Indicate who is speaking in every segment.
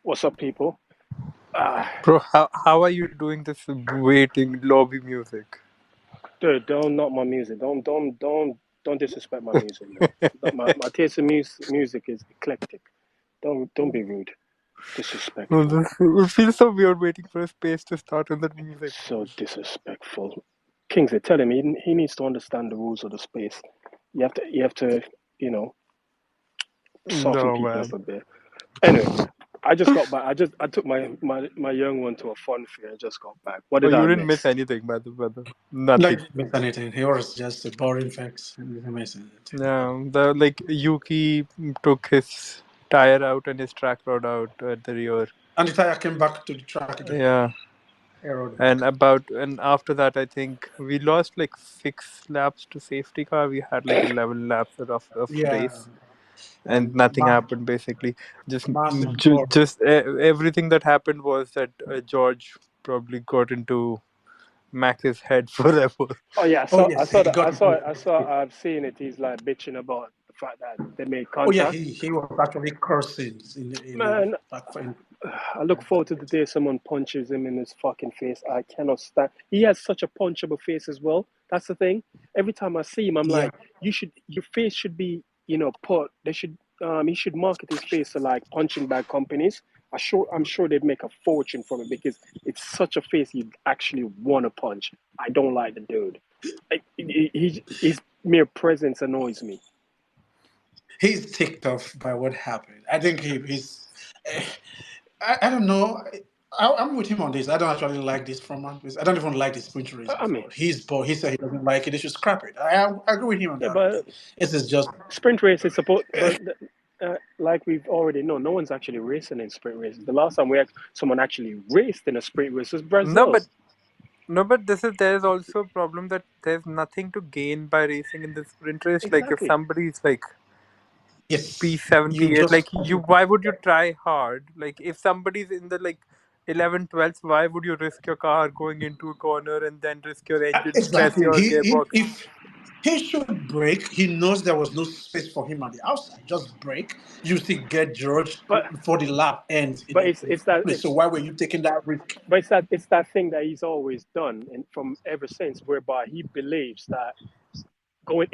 Speaker 1: What's up, people? Ah,
Speaker 2: Bro, how are you doing this waiting lobby music?
Speaker 1: dude, don't knock my music. Don't disrespect my music, man. My taste in music is eclectic. Don't be rude,
Speaker 2: Oh,
Speaker 1: disrespectful,
Speaker 2: it feels so weird waiting for a space to start and that music.
Speaker 1: so disrespectful. Kingsley, tell him he needs to understand the rules of the space. You have to you know soften
Speaker 2: No,
Speaker 1: people up
Speaker 2: man.
Speaker 1: a bit. Anyway, I just got back. I took my young one to a fun fair. I just got back. What
Speaker 2: Oh,
Speaker 1: did I
Speaker 2: you didn't miss
Speaker 1: miss?
Speaker 2: anything, brother.
Speaker 3: No,
Speaker 2: Nothing.
Speaker 3: you didn't miss anything. He was just a boring facts. You didn't miss anything.
Speaker 2: No, the like Yuki took his tire out and his track rod out at the rear.
Speaker 3: And the tire came back to the track again.
Speaker 2: Yeah,
Speaker 3: He rode back.
Speaker 2: and after that, I think we lost like 6 laps to safety car. We had like 11 laps of
Speaker 3: Yeah,
Speaker 2: race. And
Speaker 3: and
Speaker 2: nothing happened basically. Just
Speaker 3: massive boring.
Speaker 2: everything that happened was that George probably got into Max's head forever.
Speaker 1: Oh yeah,
Speaker 3: Oh yes, he got it.
Speaker 1: I've seen it. He's like bitching about the fact that they made
Speaker 3: Oh yeah,
Speaker 1: contact.
Speaker 3: he was actually cursing in
Speaker 1: Man,
Speaker 3: back in.
Speaker 1: I look forward to the day someone punches him in his fucking face. I cannot stand. He has such a punchable face as well. That's the thing. Every time I see him, I'm
Speaker 3: Yeah,
Speaker 1: like, your face should be, he should market his face to like punching bag companies. I'm sure they'd make a fortune from it because it's such a face you actually want to punch. I don't like the dude. His mere presence annoys me.
Speaker 3: he's ticked off by what happened. I think he's. I don't know. I'm with him on this. I don't actually like this format. I don't even like the sprint race
Speaker 1: I mean,
Speaker 3: before. He said he doesn't like it. They should scrap it. I agree with him on
Speaker 1: yeah,
Speaker 3: that. I
Speaker 1: but
Speaker 3: think this is just
Speaker 1: sprint race is supposed, but like we've already known, no one's actually racing in sprint races. The last time someone actually raced in a sprint race was
Speaker 2: No,
Speaker 1: Brazil.
Speaker 2: but no, but there is also a problem that there's nothing to gain by racing in the sprint race. Like if
Speaker 1: Exactly.
Speaker 2: somebody's like
Speaker 3: yes. You
Speaker 2: P78,
Speaker 3: just
Speaker 2: like you, why would you try hard? Like if somebody's in the like 11, 12, why would you risk your car going into a corner and then risk your engine stress,
Speaker 3: exactly.
Speaker 2: your gearbox?
Speaker 3: If he should break, he knows there was no space for him on the outside. Just break. You still get George
Speaker 1: But
Speaker 3: before the lap ends in
Speaker 1: but
Speaker 3: the
Speaker 1: it's that
Speaker 3: place. So why were you taking that risk?
Speaker 1: it's that thing that he's always done and from ever since, whereby he believes that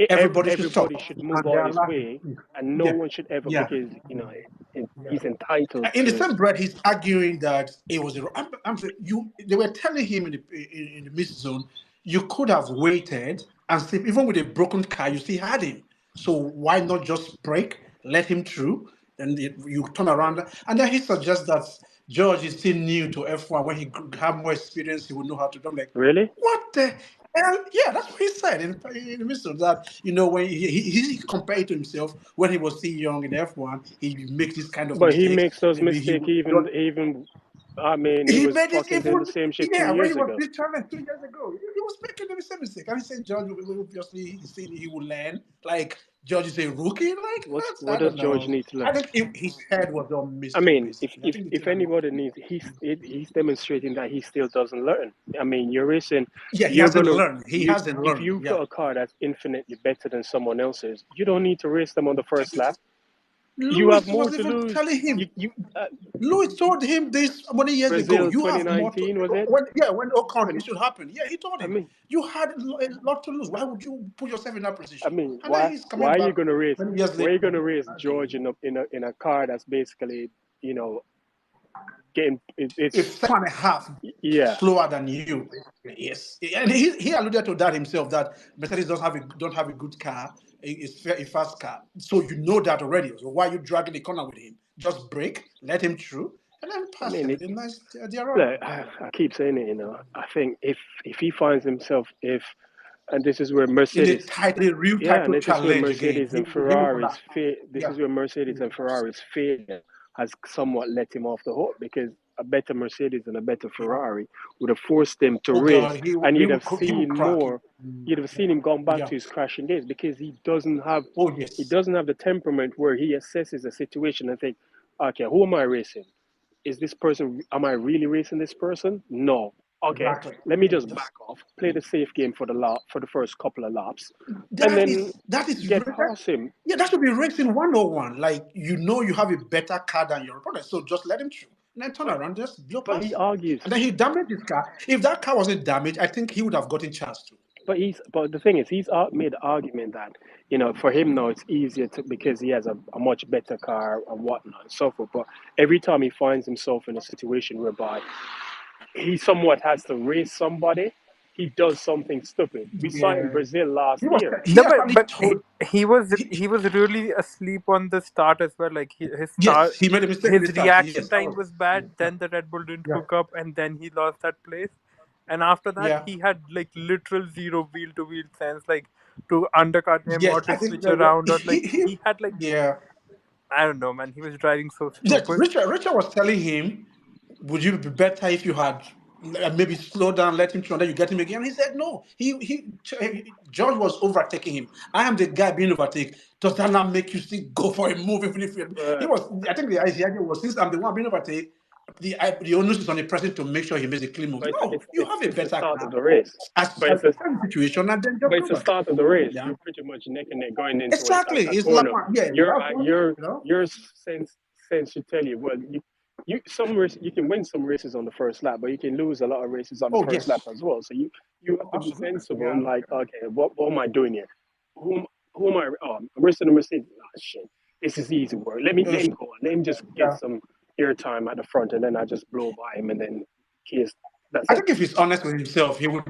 Speaker 3: Everybody should
Speaker 1: everybody
Speaker 3: stop,
Speaker 1: should move
Speaker 3: and they
Speaker 1: out
Speaker 3: are
Speaker 1: his
Speaker 3: laughing.
Speaker 1: way, and no
Speaker 3: Yeah,
Speaker 1: one should ever
Speaker 3: yeah.
Speaker 1: because he's entitled
Speaker 3: In the
Speaker 1: to.
Speaker 3: same breath, he's arguing that it was. I'm saying you. They were telling him in the mid zone, you could have waited and see. Even with a broken car, you still had him. So why not just break, let him through, and you turn around? And then he suggests that George is still new to F1. When he could have more experience, he would know how to do. I'm like,
Speaker 1: Really?
Speaker 3: what the hell? Yeah, that's what he said in the midst of that. When he compared to himself when he was still young in F1, he makes this kind of
Speaker 1: But he
Speaker 3: mistakes.
Speaker 1: makes those
Speaker 3: Maybe he
Speaker 1: mistakes
Speaker 3: would I
Speaker 1: I mean, he
Speaker 3: he
Speaker 1: was
Speaker 3: made it
Speaker 1: fucking doing the
Speaker 3: even,
Speaker 1: same shit two
Speaker 3: yeah, when he
Speaker 1: years
Speaker 3: was
Speaker 1: ago.
Speaker 3: big challenge 2 years ago. He was making the same mistake. And he said George obviously he said he would learn. Like George is a rookie. Like that's
Speaker 1: What
Speaker 3: I
Speaker 1: does
Speaker 3: don't
Speaker 1: George
Speaker 3: know.
Speaker 1: need to learn?
Speaker 3: I think his head was all
Speaker 1: I
Speaker 3: messed up
Speaker 1: mean,
Speaker 3: basically. I think the thing
Speaker 1: if
Speaker 3: annoyed
Speaker 1: anybody
Speaker 3: him.
Speaker 1: needs, he's demonstrating that he still doesn't learn. I mean, you're racing,
Speaker 3: Yeah, he
Speaker 1: you're
Speaker 3: hasn't
Speaker 1: gonna
Speaker 3: learned. He
Speaker 1: you
Speaker 3: hasn't
Speaker 1: if
Speaker 3: learned.
Speaker 1: you've
Speaker 3: Yeah.
Speaker 1: got a car that's infinitely better than someone else's, you don't need to race them on the first lap. You have
Speaker 3: Lewis
Speaker 1: more
Speaker 3: was
Speaker 1: to
Speaker 3: even
Speaker 1: lose.
Speaker 3: telling him.
Speaker 1: You
Speaker 3: Louis told him this many years ago.
Speaker 1: Brazil
Speaker 3: You have more to
Speaker 1: 2019 was it?
Speaker 3: when Ocon it
Speaker 1: 20,
Speaker 3: should happen. Yeah, he told
Speaker 1: I
Speaker 3: him
Speaker 1: mean,
Speaker 3: you had a lot to lose. Why would you put yourself in that
Speaker 1: I
Speaker 3: position?
Speaker 1: mean,
Speaker 3: And then he's
Speaker 1: why
Speaker 3: coming
Speaker 1: are you
Speaker 3: back
Speaker 1: gonna race?
Speaker 3: many years
Speaker 1: Why are
Speaker 3: later.
Speaker 1: you gonna race
Speaker 3: I think
Speaker 1: George in a car that's basically you know getting
Speaker 3: it's
Speaker 1: it's
Speaker 3: second and a half
Speaker 1: yeah.
Speaker 3: slower than you. Yes, and he alluded to that himself that Mercedes don't have a good car. It's a fast car, so you know that already. So why are you dragging the corner with him? Just brake, let him through, and then
Speaker 1: I
Speaker 3: pass
Speaker 1: mean,
Speaker 3: him. And then nice, they're all
Speaker 1: look, I keep saying it. I think if he finds himself if and this is where
Speaker 3: in the
Speaker 1: Mercedes,
Speaker 3: real
Speaker 1: yeah, and
Speaker 3: title
Speaker 1: this is where
Speaker 3: challenge again.
Speaker 1: Mercedes and
Speaker 3: Him over
Speaker 1: Ferraris
Speaker 3: that.
Speaker 1: this
Speaker 3: Yeah.
Speaker 1: is where Mercedes and Ferraris failure has somewhat let him off the hook because a better Mercedes and a better Ferrari would have forced him to
Speaker 3: Oh
Speaker 1: race,
Speaker 3: God,
Speaker 1: and
Speaker 3: he will crack.
Speaker 1: you'd have seen him gone back
Speaker 3: Yeah.
Speaker 1: to his crashing days because
Speaker 3: Oh
Speaker 1: he
Speaker 3: yes.
Speaker 1: doesn't have the temperament where he assesses a situation and think, okay, who am I racing? Is this person, am I really racing this person? No. Okay,
Speaker 3: Exactly.
Speaker 1: let me
Speaker 3: Yeah,
Speaker 1: just back
Speaker 3: just
Speaker 1: off, play the safe game for the first couple of laps, and
Speaker 3: that
Speaker 1: then
Speaker 3: is that is
Speaker 1: get past him.
Speaker 3: yeah, that should be racing 101. Like you have a better car than your opponent, so just let him through. and then turn
Speaker 1: But
Speaker 3: around, just blow
Speaker 1: but
Speaker 3: past
Speaker 1: he
Speaker 3: him.
Speaker 1: argues.
Speaker 3: And then he damaged his car. If that car wasn't damaged, I think he would have gotten chance to.
Speaker 1: But the thing is, made the argument that for him now it's easier to because he has a much better car and whatnot and so forth. But every time he finds himself in a situation whereby he somewhat has to race somebody, he does something stupid. We saw it in
Speaker 3: Yeah.
Speaker 1: Brazil last year.
Speaker 3: He
Speaker 2: No, but
Speaker 3: actually
Speaker 2: but
Speaker 3: told
Speaker 2: he was really asleep on the start as well. Like his
Speaker 3: yes,
Speaker 2: start,
Speaker 3: he made a mistake in the
Speaker 2: his
Speaker 3: start.
Speaker 2: reaction
Speaker 3: Yes, that
Speaker 2: time
Speaker 3: was
Speaker 2: was bad. Then the Red Bull didn't
Speaker 3: yeah.
Speaker 2: hook up, and then he lost that place. And after that,
Speaker 3: Yeah.
Speaker 2: he had like literal zero wheel to wheel sense, like to undercut him
Speaker 3: Yes,
Speaker 2: or to
Speaker 3: I think
Speaker 2: switch around, or like
Speaker 3: he
Speaker 2: he had like
Speaker 3: yeah.
Speaker 2: I don't know, man. He was driving so
Speaker 3: Yes,
Speaker 2: stupid.
Speaker 3: Richard was telling him, would you be better if you had maybe slow down, let him through, and then you get him again? He said no. George was overtaking him. I am the guy being overtaken. Does that not make you still go for a move even if he
Speaker 1: Uh,
Speaker 3: was? I think the idea was since I'm the one being overtaken, the onus is on the president to make sure he makes a clean move.
Speaker 1: but
Speaker 3: No, you have a
Speaker 1: it's the
Speaker 3: better
Speaker 1: start of
Speaker 3: car.
Speaker 1: the race. But it's a
Speaker 3: Assess the situation and then
Speaker 1: but
Speaker 3: just
Speaker 1: it's
Speaker 3: go
Speaker 1: the
Speaker 3: back.
Speaker 1: start of the race.
Speaker 3: Yeah,
Speaker 1: You're pretty much neck and neck going into
Speaker 3: exactly.
Speaker 1: a
Speaker 3: It's like
Speaker 1: corner.
Speaker 3: yeah,
Speaker 1: Your
Speaker 3: that's what
Speaker 1: your sense should tell you. Well, you some race you can win some races on the first lap, but you can lose a lot of races on the
Speaker 3: Oh
Speaker 1: first lap
Speaker 3: yes,
Speaker 1: as well. So you have
Speaker 3: oh,
Speaker 1: to be
Speaker 3: absolutely.
Speaker 1: sensible
Speaker 3: Yeah.
Speaker 1: and like, okay, what am I doing here? Who am I? Oh, I'm racing the Mercedes. Ah, shit, this is easy work. Let him go on. Let him just get
Speaker 3: Yeah.
Speaker 1: some air time at the front, and then I just blow by him, and then kiss. That's
Speaker 3: I
Speaker 1: it.
Speaker 3: think if he's honest with himself, he would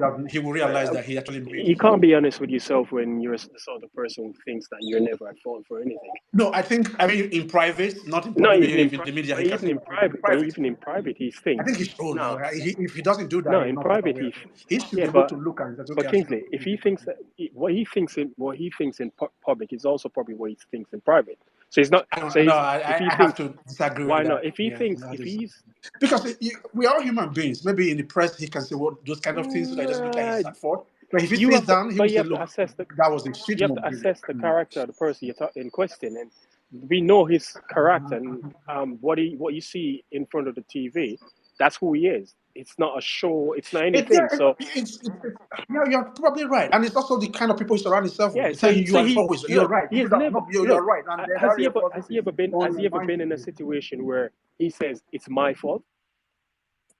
Speaker 3: realize
Speaker 1: Uh,
Speaker 3: that he actually made.
Speaker 1: you can't be honest with yourself when you're the sort of person who thinks that you're never at fault for anything.
Speaker 3: No, I mean in private, not in
Speaker 1: No,
Speaker 3: public. Maybe if in the media, he can say in
Speaker 1: but
Speaker 3: private.
Speaker 1: even in private, he
Speaker 3: I
Speaker 1: thinks
Speaker 3: think he should
Speaker 1: no,
Speaker 3: know. If he doesn't do that,
Speaker 1: no.
Speaker 3: he's
Speaker 1: In
Speaker 3: not
Speaker 1: private,
Speaker 3: self-aware. He should
Speaker 1: yeah,
Speaker 3: be able to look and say,
Speaker 1: but
Speaker 3: okay, I should have
Speaker 1: Kingsley, if
Speaker 3: maybe.
Speaker 1: he thinks that what he thinks in public is also probably what he thinks in private. So he's not.
Speaker 3: I
Speaker 1: So
Speaker 3: don't know.
Speaker 1: he's if he
Speaker 3: I have
Speaker 1: thinks
Speaker 3: to disagree
Speaker 1: why
Speaker 3: with
Speaker 1: not?
Speaker 3: that.
Speaker 1: If he
Speaker 3: Yeah,
Speaker 1: thinks
Speaker 3: that
Speaker 1: if
Speaker 3: is
Speaker 1: he's
Speaker 3: because we are all human beings. Maybe in the press, he can say what those kind of things, so that it doesn't look like he's
Speaker 1: uh,
Speaker 3: at fault. But if he
Speaker 1: you
Speaker 3: sits
Speaker 1: have to,
Speaker 3: down, he will
Speaker 1: but
Speaker 3: say, "Look, that was a shit move, really."
Speaker 1: the character of the person in question, and we know his character and what you see in front of the TV. That's who he is. It's not a show. It's not
Speaker 3: It, yeah,
Speaker 1: anything. So
Speaker 3: yeah, you're probably right, and it's also the kind of people you surround yourself with.
Speaker 1: yeah.
Speaker 3: They tell you
Speaker 1: So
Speaker 3: you are
Speaker 1: he
Speaker 3: always you're
Speaker 1: look.
Speaker 3: right.
Speaker 1: He
Speaker 3: People
Speaker 1: has
Speaker 3: that
Speaker 1: never
Speaker 3: no,
Speaker 1: look.
Speaker 3: you're right, and then that reinforces his
Speaker 1: Has he
Speaker 3: own
Speaker 1: ever been in a
Speaker 3: mindset.
Speaker 1: situation where he says it's my fault?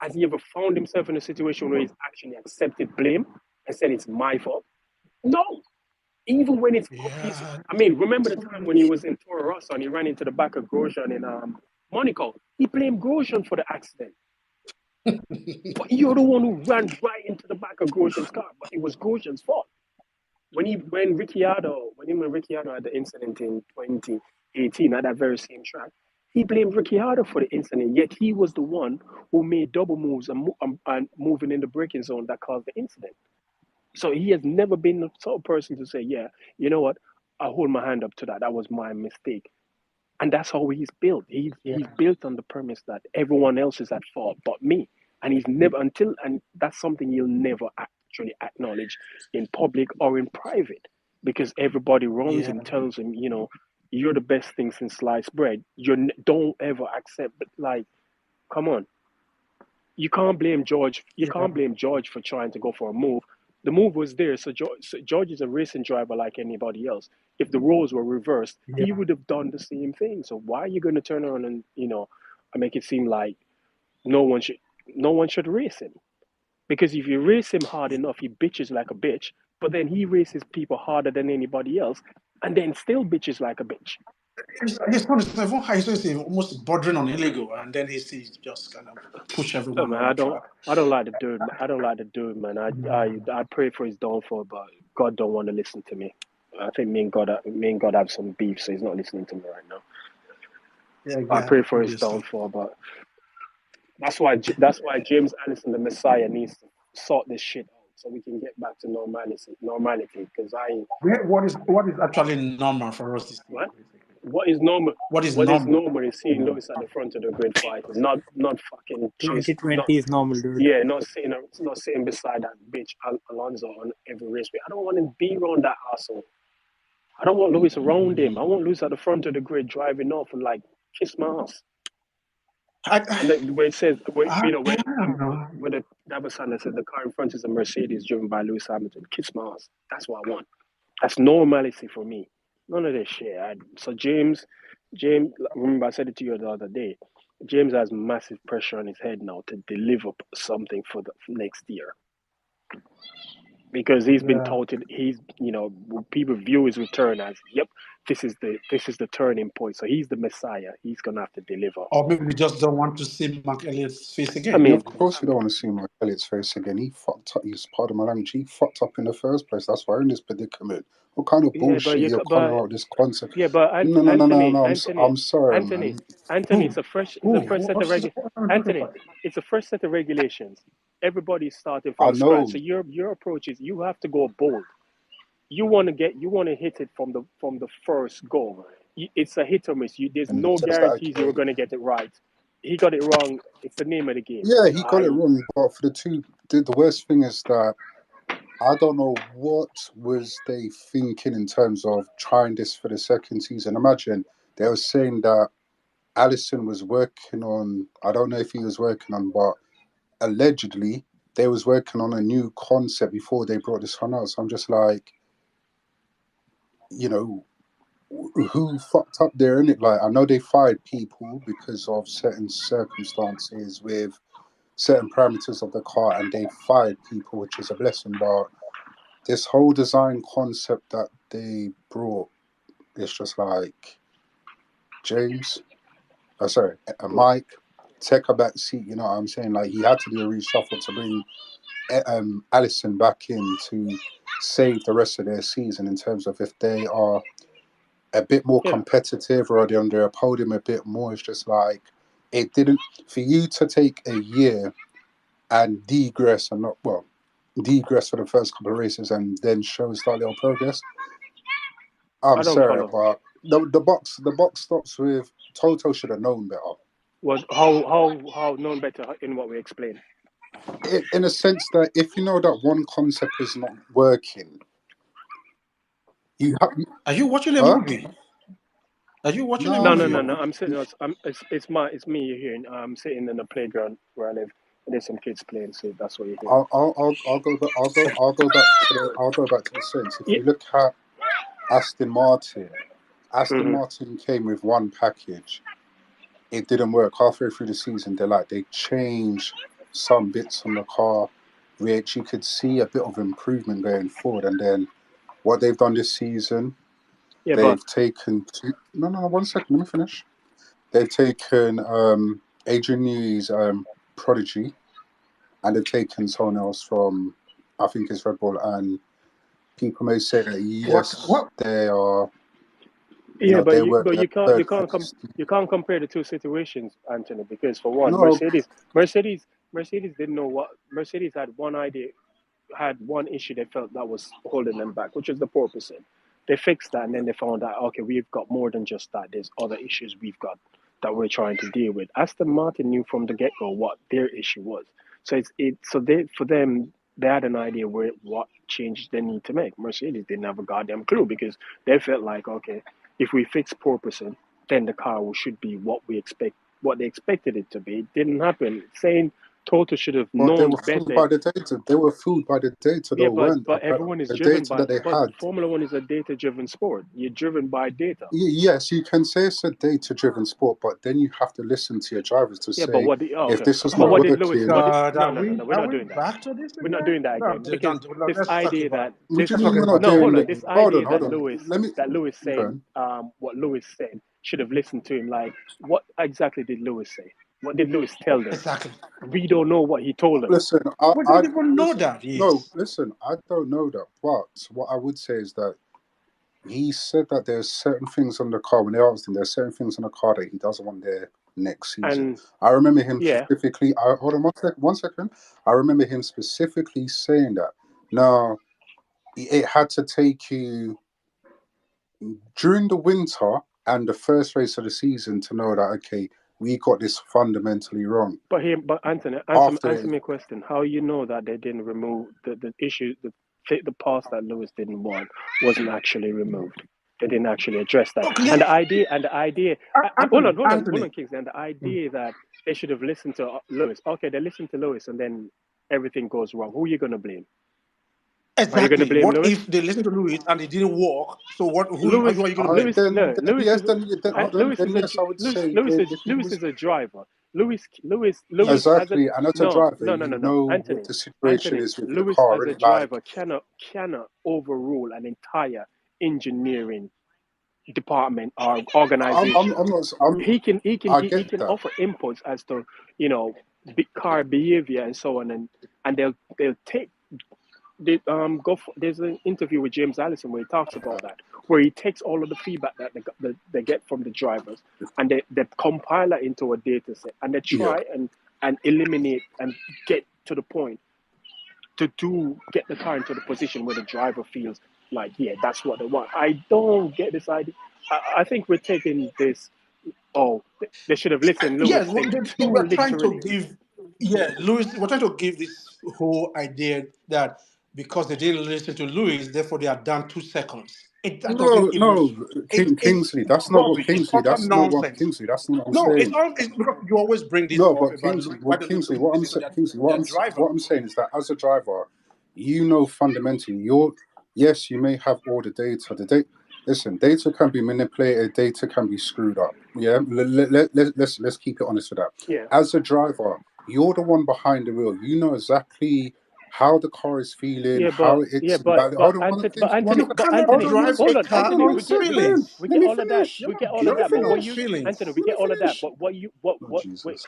Speaker 1: Has he ever found himself in a situation where he's actually accepted blame and said it's my fault? No. Even when it's obvious.
Speaker 3: Yeah,
Speaker 1: I mean, remember the time when he was in Toro Rosso and he ran into the back of Grosjean in Monaco? He blamed Grosjean for the accident. But you're the one who ran right into the back of Grosjean's car. But it was Grosjean's fault. When Ricciardo had the incident in 2018 at that very same track, he blamed Ricciardo for the incident. Yet he was the one who made double moves and moving in the braking zone that caused the incident. So he has never been the sort of person to say, yeah, you know what, I hold my hand up to that. That was my mistake. And that's how he's built.
Speaker 3: yeah,
Speaker 1: He's built on the premise that everyone else is at fault but me. And he's never and that's something he'll never actually acknowledge in public or in private. Because everybody runs
Speaker 3: yeah,
Speaker 1: him, tells him, you're the best thing since sliced bread. Don't ever accept, but like, come on, you can't blame George. You
Speaker 3: yeah,
Speaker 1: can't blame George for trying to go for a move. The move was there, so George is a racing driver like anybody else. If the roles were reversed, he
Speaker 3: yeah,
Speaker 1: would have done the same thing. So why are you going to turn around and make it seem like no one should no one should race him? Because if you race him hard enough, he bitches like a bitch. But then he races people harder than anybody else, and then still bitches like a bitch.
Speaker 3: his phone is even high, so it's almost bordering on illegal, and then he's just kind of push
Speaker 1: Look,
Speaker 3: everyone
Speaker 1: man,
Speaker 3: on the track.
Speaker 1: I don't like the dude. I don't like the dude, man. I pray for his downfall, but God don't want to listen to me. I think me and God have some beef, so he's not listening to me right now.
Speaker 3: Yeah,
Speaker 1: I
Speaker 3: yeah,
Speaker 1: pray for his
Speaker 3: obviously.
Speaker 1: downfall, but that's why James Allison, the Messiah, needs to sort this shit out so we can get back to normality. Because
Speaker 3: What is actually normal for us this year,
Speaker 1: what
Speaker 3: basically?
Speaker 1: what is normal?
Speaker 3: What is
Speaker 1: What is
Speaker 3: normal?
Speaker 1: normal is seeing Lewis at the front of the grid fighting, not fucking chase, not
Speaker 2: 2020 is normal, dude.
Speaker 1: yeah, not sitting beside that bitch Alonso on every race. I don't want to be around that asshole. I don't want Lewis around him. I want Lewis at the front of the grid driving off and like kiss my ass. And
Speaker 3: I,
Speaker 1: then where it says,
Speaker 3: I don't know.
Speaker 1: where the other sign that says the car in front is a Mercedes driven by Lewis Hamilton, kiss my ass. That's what I want. That's normality for me. None of this shit. So James, remember I said it to you the other day. James has massive pressure on his head now to deliver something for the next year because he's been
Speaker 3: Yeah.
Speaker 1: touted. People view his return as, yep, this is the turning point. So he's the messiah. He's gonna have to deliver.
Speaker 3: Or maybe we just don't want to see Mark Elliott's face
Speaker 1: I
Speaker 3: again.
Speaker 4: Yeah,
Speaker 1: mean,
Speaker 4: of course we don't want to see Mike Elliott's face again. He fucked up. He's part of my language. He fucked up in the first place. That's why we're in this predicament. What kind of
Speaker 1: yeah,
Speaker 4: bullshit you're coming out with this concept?
Speaker 1: yeah, but
Speaker 4: No, no, no, no, no. I'm sorry,
Speaker 1: Anthony,
Speaker 4: man.
Speaker 1: Anthony,
Speaker 3: Who?
Speaker 1: it's a fresh set of
Speaker 3: What's
Speaker 1: Anthony, it's a fresh set of regulations. Everybody's starting
Speaker 4: I
Speaker 1: from scratch.
Speaker 4: know.
Speaker 1: So your approach is you have to go bold. You want to hit it from the first goal. It's a hit or miss. There's
Speaker 4: And he
Speaker 1: no
Speaker 4: says that
Speaker 1: guarantees you were
Speaker 4: again.
Speaker 1: going to get it right. He got it wrong. It's the name of the game.
Speaker 4: Yeah, he got it wrong. But for the worst thing is that I don't know what was they thinking in terms of trying this for the second season. Imagine they were saying that Allison was working on, I don't know if he was working on, but allegedly they was working on a new concept before they brought this one out. So I'm just like, who fucked up there, innit? Like, I know they fired people because of certain circumstances with certain parameters of the car, and they fired people, which is a blessing. But this whole design concept that they brought, it's just like, James, Mike, take a back seat. You know what I'm saying? Like, he had to do a reshuffle to bring Allison back in to save the rest of their season in terms of if they are a bit more competitive or they're on their podium a bit more. It's just like, it didn't, for you to take a year and degress for the first couple of races and then start little progress. I'm
Speaker 1: I don't
Speaker 4: sorry,
Speaker 1: follow.
Speaker 4: but the box stops with Toto should have known better.
Speaker 1: Was how known better in what we explained.
Speaker 4: In a sense that if you know that one concept is not working, you have.
Speaker 3: Are you watching a movie? Are you watching a
Speaker 1: No,
Speaker 3: movie?
Speaker 1: I'm sitting. It's me you're hearing. I'm sitting in the playground where I live. There's some kids playing, so that's what you're hearing.
Speaker 4: I'll go back. I'll go back to the sense. If you look at Aston Martin, Martin came with one package. It didn't work halfway through the season. They changed some bits on the car, which you could see a bit of improvement going forward. And then what they've done this season, they've taken no, 1 second, let me finish. They've taken Adrian Newey's Prodigy, and they've taken someone else from, I think it's Red Bull, and people may say that yes, they are.
Speaker 1: Yeah, but
Speaker 4: they
Speaker 1: you
Speaker 4: work
Speaker 1: but
Speaker 4: their
Speaker 1: you can't compare the two situations, Anthony, because for one,
Speaker 4: No,
Speaker 1: Mercedes didn't know what Mercedes had one idea, had one issue they felt that was holding them back, which is the porpoising. They fixed that, and then they found out, okay, we've got more than just that. There's other issues we've got that we're trying to deal with. Aston Martin knew from the get go what their issue was, so for them they had an idea what changes they need to make. Mercedes didn't have a goddamn clue because they felt like, okay, if we fix porpoising, then the car should be what they expected it to be. It didn't happen. Saying Toto should have
Speaker 4: but they
Speaker 1: known
Speaker 4: were fooled
Speaker 1: better.
Speaker 4: by the data. They were fooled by the data,
Speaker 1: Yeah,
Speaker 4: though, weren't
Speaker 1: but everyone is
Speaker 4: the
Speaker 1: driven
Speaker 4: data
Speaker 1: by.
Speaker 4: that they
Speaker 1: But
Speaker 4: had.
Speaker 1: Formula One is a data-driven sport. You're driven by data.
Speaker 4: Yes, you can say it's a data-driven sport, but then you have to listen to your drivers to
Speaker 1: Yeah, but
Speaker 4: say, if this is
Speaker 1: But
Speaker 4: not
Speaker 1: what did Lewis?
Speaker 4: working.
Speaker 1: No. We're
Speaker 3: Are
Speaker 1: not
Speaker 3: we
Speaker 1: doing that.
Speaker 3: back to this
Speaker 1: We're not
Speaker 3: again?
Speaker 1: doing that
Speaker 3: No,
Speaker 1: again because this
Speaker 3: let's talk
Speaker 1: idea
Speaker 3: about.
Speaker 1: that
Speaker 4: What do
Speaker 1: this
Speaker 4: you
Speaker 3: Let's
Speaker 4: mean
Speaker 3: talk
Speaker 4: we're not
Speaker 3: about.
Speaker 1: no hold
Speaker 4: doing
Speaker 1: on
Speaker 4: that?
Speaker 1: this
Speaker 4: Hold
Speaker 1: idea
Speaker 4: on,
Speaker 1: that
Speaker 4: hold on. Let me.
Speaker 1: Lewis
Speaker 4: Go
Speaker 1: said
Speaker 4: on.
Speaker 1: what Lewis said should have listened to him. Like, what exactly did Lewis say? What did Lewis tell them?
Speaker 3: Exactly.
Speaker 1: We don't know what he told them.
Speaker 4: Listen,
Speaker 3: We don't even know that
Speaker 4: no,
Speaker 3: yet.
Speaker 4: listen, I don't know that. But what I would say is that he said that there's certain things on the car, when they asked him, there's certain things on the car that he doesn't want there next season.
Speaker 1: And
Speaker 4: I remember him
Speaker 1: yeah,
Speaker 4: specifically, hold on 1 second. I remember him specifically saying that. Now, it had to take you during the winter and the first race of the season to know that, okay, we got this fundamentally wrong.
Speaker 1: but Anthony, answer me a question. How you know that they didn't remove the issue, the parts that Lewis didn't want wasn't actually removed? They didn't actually address that.
Speaker 3: Okay,
Speaker 1: And the idea. Hold
Speaker 3: Anthony.
Speaker 1: on, Kings. And the idea that they should have listened to Lewis. Okay, they listened to Lewis, and then everything goes wrong. Who are you gonna blame? Are you going to
Speaker 3: Exactly.
Speaker 1: blame
Speaker 3: What
Speaker 1: Lewis?
Speaker 3: if they listen to Lewis and it didn't work? So who
Speaker 1: Lewis,
Speaker 3: are you going to
Speaker 4: I,
Speaker 3: blame?
Speaker 1: Lewis,
Speaker 4: then,
Speaker 1: no,
Speaker 4: then
Speaker 1: Lewis
Speaker 4: yes,
Speaker 1: is
Speaker 4: then hold on.
Speaker 1: Lewis
Speaker 4: Then
Speaker 1: is a
Speaker 4: yes, I would
Speaker 1: Lewis,
Speaker 4: say
Speaker 1: Lewis
Speaker 4: if he
Speaker 1: is
Speaker 4: was
Speaker 1: a driver. Lewis
Speaker 3: Yes.
Speaker 1: as a
Speaker 4: exactly, and as a
Speaker 1: no
Speaker 4: driver,
Speaker 1: no no no
Speaker 4: you
Speaker 1: no
Speaker 4: know what
Speaker 1: Anthony
Speaker 4: the situation
Speaker 1: Anthony
Speaker 4: is with the
Speaker 1: Lewis
Speaker 4: car,
Speaker 1: as a
Speaker 4: innit? Like,
Speaker 1: driver cannot overrule an entire engineering department or organization.
Speaker 4: I'm not. I
Speaker 1: He
Speaker 4: get
Speaker 1: can
Speaker 4: that.
Speaker 1: offer inputs as to car behavior and so on, and they'll take there's an interview with James Allison where he talks about that, where he takes all of the feedback that they get from the drivers and they compile it into a data set and they
Speaker 4: Yeah.
Speaker 1: try and eliminate and get to the point to get the car into the position where the driver feels like, yeah, that's what they want. I don't get this idea. I think we're taking this, oh, they should have listened, Lewis,
Speaker 3: Yes,
Speaker 1: thing too
Speaker 3: we're trying to
Speaker 1: literally.
Speaker 3: give, yeah, Lewis, we're trying to give this whole idea that because they didn't listen to Lewis, therefore they are down 2 seconds. That doesn't even,
Speaker 4: No,
Speaker 3: it's
Speaker 4: Kingsley. That's not what
Speaker 3: rubbish. It's
Speaker 4: Kingsley.
Speaker 3: utter
Speaker 4: That's not what
Speaker 3: nonsense.
Speaker 4: Kingsley. That's not what I'm
Speaker 3: No,
Speaker 4: saying.
Speaker 3: it's because you always bring this
Speaker 4: No,
Speaker 3: up
Speaker 4: but
Speaker 3: about
Speaker 4: Kingsley,
Speaker 3: Lewis. Why
Speaker 4: well,
Speaker 3: don't
Speaker 4: Kingsley,
Speaker 3: Lewis
Speaker 4: what I'm
Speaker 3: listen to
Speaker 4: saying, Kingsley, what
Speaker 3: their driver?
Speaker 4: I'm saying is that as a driver, you know fundamentally, yes, you may have all the data. Listen, data can be manipulated, data can be screwed up. Yeah, let's keep it honest with that.
Speaker 1: Yeah.
Speaker 4: As a driver, you're the one behind the wheel. You know exactly how the car is feeling, how it's hold on,
Speaker 1: Anthony,
Speaker 3: You cannot
Speaker 4: hold on,
Speaker 3: drive
Speaker 1: hold
Speaker 3: a
Speaker 1: on,
Speaker 3: car
Speaker 1: Anthony,
Speaker 3: on
Speaker 1: we get
Speaker 3: feelings.
Speaker 1: we
Speaker 4: let
Speaker 1: get
Speaker 4: me
Speaker 1: all of that.
Speaker 4: finish.
Speaker 3: You're
Speaker 1: We get
Speaker 3: not
Speaker 1: all of that.
Speaker 3: driving
Speaker 1: But
Speaker 3: on
Speaker 1: what you
Speaker 3: feelings.
Speaker 1: Anthony, we
Speaker 3: Let me
Speaker 1: get all of that.
Speaker 3: finish.
Speaker 1: But what you
Speaker 4: Oh Jesus.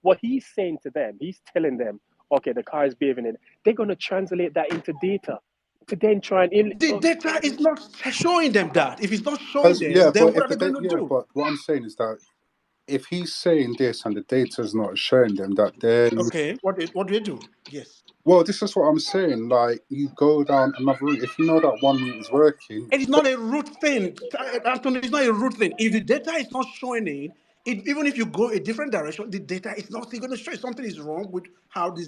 Speaker 1: what he's saying to them, he's telling them, okay, the car is behaving it. They're gonna translate that into data to then try and
Speaker 3: The data is not showing them that. If it's not showing them, then
Speaker 4: But
Speaker 3: what
Speaker 4: if
Speaker 3: are they going to do?
Speaker 4: but what I'm saying is that if he's saying this and the data's not showing them that, then
Speaker 3: Okay, what do they do? Yes.
Speaker 4: well, this is what I'm saying. Like, you go down another route. If you know that one route is working,
Speaker 3: And it's not a root thing, Anthony. It's not a root thing. If the data is not showing even if you go a different direction, the data is not still going to show you something is wrong with how the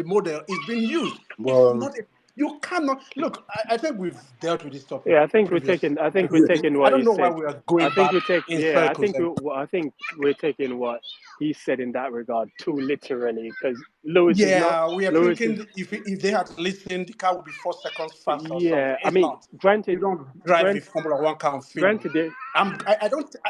Speaker 3: model is being used. It's
Speaker 4: well,
Speaker 3: not. You cannot look. I think we've dealt with this topic
Speaker 1: yeah, I think
Speaker 3: previously.
Speaker 1: we're
Speaker 3: I
Speaker 1: taking what he
Speaker 3: don't know why
Speaker 1: said.
Speaker 3: we are going back in circles.
Speaker 1: I think we're taking what he said in that regard too literally because Lewis is not
Speaker 3: Yeah, we are
Speaker 1: Lewis is
Speaker 3: thinking if they had listened, the car would be 4 seconds faster or something.
Speaker 1: yeah. I
Speaker 3: It's
Speaker 1: mean,
Speaker 3: not. You
Speaker 1: granted,
Speaker 3: don't drive a
Speaker 1: grant
Speaker 3: Formula One car on feeling.
Speaker 1: granted, they,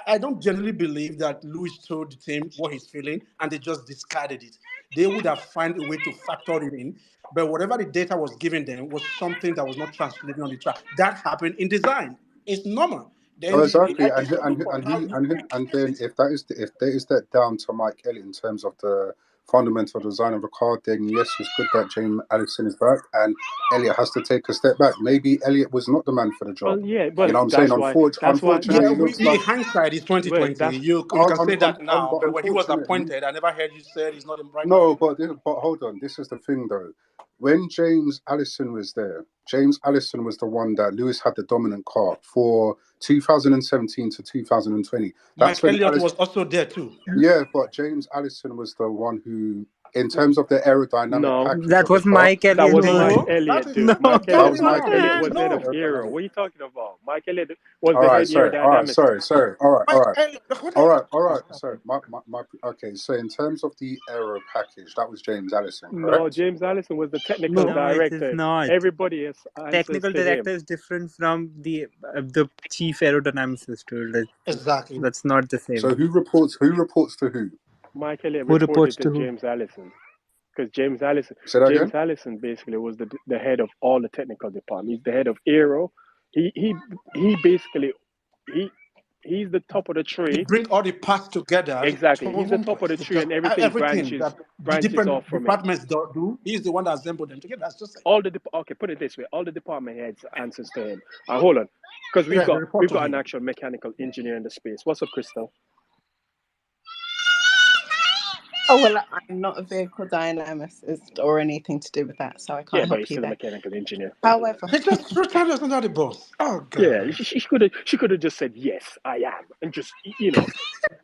Speaker 3: I don't genuinely believe that Lewis told the team what he's feeling and they just discarded it. They would have found a way to factor it in, but whatever the data was given them was something that was not translating on the track. That happened in design. It's normal.
Speaker 4: oh,
Speaker 3: Then
Speaker 4: exactly.
Speaker 3: it's a look for how you
Speaker 4: And
Speaker 3: fix
Speaker 4: then
Speaker 3: it.
Speaker 4: if there is that down to Mike Elliott in terms of the fundamental design of the car, then yes, it's good that James Allison is back and Elliott has to take a step back. Maybe Elliott was not the man for the job.
Speaker 1: well, yeah,
Speaker 4: You
Speaker 1: well,
Speaker 4: know what I'm saying?
Speaker 1: that's why
Speaker 3: Yeah,
Speaker 4: Unfortunately, it looks
Speaker 3: we
Speaker 4: like
Speaker 3: hindsight is
Speaker 1: well,
Speaker 3: 2020.
Speaker 1: that's
Speaker 3: You can say that now,
Speaker 4: but
Speaker 3: but when he was
Speaker 4: unfortunately.
Speaker 3: appointed, I never heard you said he's not the right man for
Speaker 4: No,
Speaker 3: the job.
Speaker 4: but hold on. This is the thing, though. When James Allison was there, James Allison was the one that Lewis had the dominant car for 2017 to 2020. That's
Speaker 3: Mike
Speaker 4: when
Speaker 3: Elliott
Speaker 4: Allison.
Speaker 3: was also there too.
Speaker 4: Yeah, but James Allison was the one who, in terms of the aerodynamic
Speaker 1: no.
Speaker 4: package
Speaker 2: That
Speaker 4: of the
Speaker 2: was
Speaker 4: car,
Speaker 2: Mike
Speaker 1: That
Speaker 2: Elliott,
Speaker 1: was
Speaker 2: dude.
Speaker 1: Mike
Speaker 3: No, that
Speaker 1: Elliott,
Speaker 3: is
Speaker 2: No.
Speaker 1: dude. Mike
Speaker 4: that
Speaker 1: Elliott.
Speaker 4: was
Speaker 3: definitely
Speaker 1: Mike
Speaker 4: Mike
Speaker 3: wrong.
Speaker 1: Elliott
Speaker 4: Elliott
Speaker 1: was
Speaker 4: in
Speaker 1: head
Speaker 4: terms
Speaker 1: of
Speaker 4: of
Speaker 3: No,
Speaker 1: aero.
Speaker 4: aerodynamic.
Speaker 1: What are you talking about? Mike Elliott was
Speaker 4: All
Speaker 1: the
Speaker 4: right,
Speaker 1: head
Speaker 4: sorry. All right,
Speaker 1: aerodynamist.
Speaker 4: sorry. All right, all
Speaker 3: Mike
Speaker 4: right.
Speaker 3: Elliott. What are
Speaker 4: All
Speaker 3: you
Speaker 4: right,
Speaker 3: talking
Speaker 4: all right.
Speaker 3: about?
Speaker 4: Sorry, okay. So in terms of the aero package, that was James Allison,
Speaker 1: No,
Speaker 4: correct?
Speaker 1: James Allison was the technical
Speaker 3: No,
Speaker 2: No, it is
Speaker 1: director.
Speaker 2: not.
Speaker 1: Everybody answers
Speaker 2: Technical
Speaker 1: to him.
Speaker 2: director is different from the chief aerodynamicist, dude.
Speaker 3: exactly.
Speaker 2: That's not the same.
Speaker 4: So who reports? Who reports to who?
Speaker 1: Mike Elliott
Speaker 2: Who reports
Speaker 1: reported to
Speaker 2: to who?
Speaker 1: James Allison because
Speaker 4: Say that
Speaker 1: James
Speaker 4: again.
Speaker 1: Allison basically was the head of all the technical department. He's the head of aero. He basically he he's the top of the
Speaker 3: They
Speaker 1: tree.
Speaker 3: bring all the parts together to
Speaker 1: Exactly, he's the
Speaker 3: one
Speaker 1: top of
Speaker 3: place.
Speaker 1: the
Speaker 3: It's
Speaker 1: tree,
Speaker 3: just
Speaker 1: and everything
Speaker 3: everything that the
Speaker 1: branches off
Speaker 3: different
Speaker 1: from him.
Speaker 3: departments do. He's the one that assembled them together. That's just it.
Speaker 1: Okay, put it this way: all the department heads answers to him. Hold on, because
Speaker 3: Yeah, they report
Speaker 1: we've
Speaker 3: to
Speaker 1: got an
Speaker 3: him.
Speaker 1: actual mechanical engineer in the space. What's up, Crystal?
Speaker 5: Oh, well, I'm not a vehicle dynamicist or anything to do with that, so I
Speaker 1: Yeah,
Speaker 5: can't
Speaker 1: but he's
Speaker 5: help you
Speaker 1: still a
Speaker 5: there.
Speaker 1: mechanical engineer.
Speaker 5: However,
Speaker 3: They just threw Charles under the bus. Oh
Speaker 1: Yeah,
Speaker 3: God.
Speaker 1: she could have just said yes, I am, and just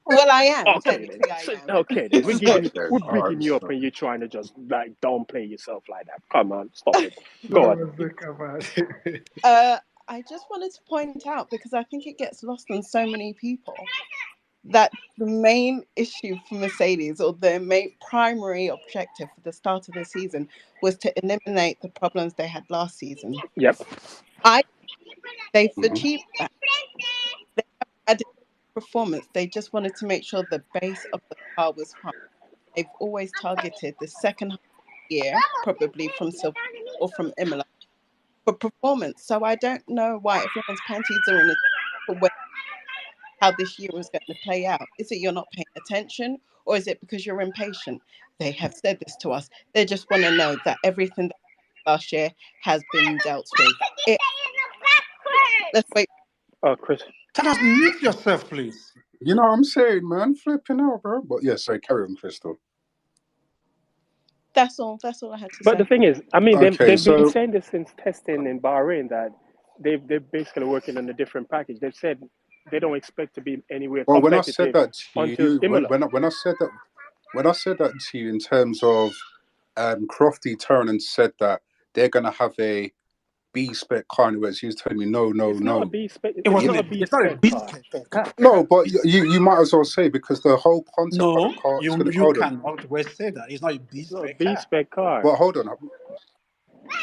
Speaker 5: well, I am.
Speaker 1: okay then.
Speaker 5: Technically, I
Speaker 1: So,
Speaker 5: am.
Speaker 1: okay then,
Speaker 4: Okay, then.
Speaker 1: we're
Speaker 4: All
Speaker 1: bigging
Speaker 4: right.
Speaker 1: you up,
Speaker 4: So,
Speaker 1: and you're trying to just like downplay yourself like that. Come on, stop it. Go on.
Speaker 5: I just wanted to point out, because I think it gets lost on so many people, that the main issue for Mercedes, or their main primary objective for the start of the season, was to eliminate the problems they had last season.
Speaker 1: Yep.
Speaker 5: They've
Speaker 4: Mhm.
Speaker 5: achieved that. They haven't added performance. They just wanted to make sure the base of the car was fine. They've always targeted the second half of the year, probably from Silverstone or from Imola, for performance. So I don't know why everyone's panties are in a for how this year was going to play out. Is it you're not paying attention, or is it because you're impatient? They have said this to us. They just want to know that everything that last year has been dealt with. Let's wait.
Speaker 1: Oh, Chris.
Speaker 3: Tell mute yourself, please.
Speaker 4: You know what I'm saying, man? Flipping out, bro. But yeah, sorry, carry on, Crystal.
Speaker 5: That's all I had to
Speaker 1: But the
Speaker 5: say.
Speaker 1: thing is, I mean,
Speaker 4: Okay,
Speaker 1: they've been
Speaker 4: so
Speaker 1: saying this since testing in Bahrain that they're basically working on a different package. They've said they don't expect to be anywhere
Speaker 4: well, when I said
Speaker 1: competitive
Speaker 4: that to
Speaker 1: until
Speaker 4: you,
Speaker 1: Imola.
Speaker 4: when I said that to you in terms of Crofty turned and said that they're gonna have a B spec car, where he was telling me no,
Speaker 1: It's not a B spec.
Speaker 3: It
Speaker 1: It's
Speaker 3: wasn't
Speaker 1: not a B
Speaker 3: it's not a
Speaker 1: spec car.
Speaker 3: car.
Speaker 4: no, but you might as well say, because the whole concept of the
Speaker 3: No,
Speaker 4: car is gonna
Speaker 3: you
Speaker 4: hold on.
Speaker 3: cannot well say that. It's not a B
Speaker 1: It's not a
Speaker 3: spec
Speaker 1: B
Speaker 3: car.
Speaker 1: spec car
Speaker 4: But hold on.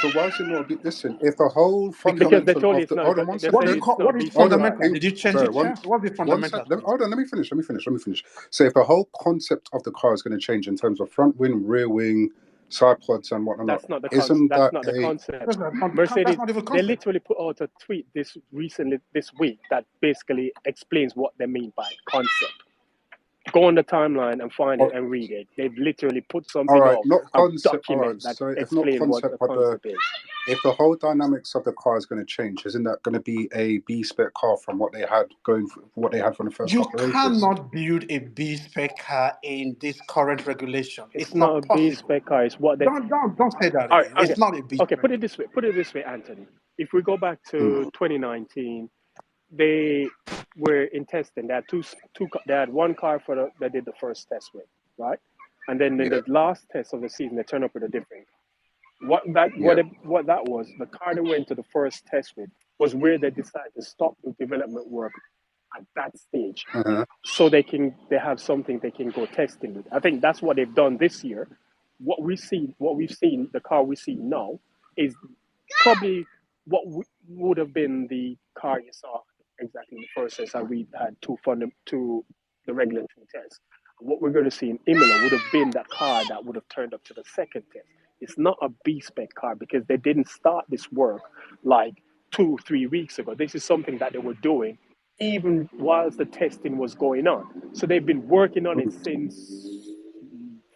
Speaker 4: So why is it not a bit? Listen, if the whole
Speaker 1: because they
Speaker 4: fundamental
Speaker 1: told you
Speaker 4: of
Speaker 1: it's
Speaker 4: the
Speaker 1: not.
Speaker 4: hold on one
Speaker 1: They said
Speaker 3: What do
Speaker 4: second.
Speaker 3: you
Speaker 1: it's
Speaker 3: call
Speaker 1: not a
Speaker 3: what
Speaker 1: B
Speaker 3: is
Speaker 1: spec
Speaker 4: Hold on,
Speaker 1: car.
Speaker 3: fundamental?
Speaker 4: King.
Speaker 3: Did you change
Speaker 4: Sorry,
Speaker 3: it, Chance? What's the
Speaker 4: one sec.
Speaker 3: fundamentals?
Speaker 4: Hold on, let me finish. So if the whole concept of the car is going to change in terms of front wing, rear wing, side pods, and whatnot,
Speaker 1: That's not the
Speaker 4: isn't
Speaker 1: That's
Speaker 4: that
Speaker 1: not the
Speaker 4: a
Speaker 1: concept.
Speaker 3: That's
Speaker 1: Mercedes,
Speaker 3: not even
Speaker 1: they
Speaker 3: concept.
Speaker 1: literally put out a tweet this week that basically explains what they mean by concept. Go on the timeline and find it and read it. They've literally put
Speaker 4: all
Speaker 1: something
Speaker 4: right?
Speaker 1: out,
Speaker 4: Not
Speaker 1: a
Speaker 4: concept. All right.
Speaker 1: document that
Speaker 4: So if not
Speaker 1: explains what
Speaker 4: concept,
Speaker 1: the
Speaker 4: but
Speaker 1: concept is.
Speaker 4: if the whole dynamics of the car is going to change, isn't that going to be a B spec car from what they had from the first
Speaker 3: You
Speaker 4: couple of races?
Speaker 3: cannot build a B spec car in this current regulation.
Speaker 1: It's
Speaker 3: It's
Speaker 1: not a
Speaker 3: not
Speaker 1: B
Speaker 3: possible.
Speaker 1: spec car. It's what they.
Speaker 3: Don't say that
Speaker 1: All right,
Speaker 3: again.
Speaker 1: okay,
Speaker 3: It's not a B
Speaker 1: okay.
Speaker 3: spec.
Speaker 1: Put it this way, Anthony. If we go back
Speaker 4: Mm.
Speaker 1: to 2019, they were in testing. They had They had one car they did the first test with, right? And then in
Speaker 4: Yeah,
Speaker 1: the last test of the season, they turned up with a different. What
Speaker 4: yeah.
Speaker 1: that was, the car they went to the first test with was where they decided to stop the development work at that stage,
Speaker 4: Uh-huh.
Speaker 1: so they have something they can go testing with. I think that's what they've done this year. What we've seen, the car we see now is probably what would have been the car you saw exactly in the first test that we had to the regulatory test. What we're going to see in Imola would have been that car that would have turned up to the second test. It's not a B spec car because they didn't start this work like 2 3 weeks ago. This is something that they were doing even whilst the testing was going on. So they've been working on it
Speaker 4: Mm.
Speaker 1: since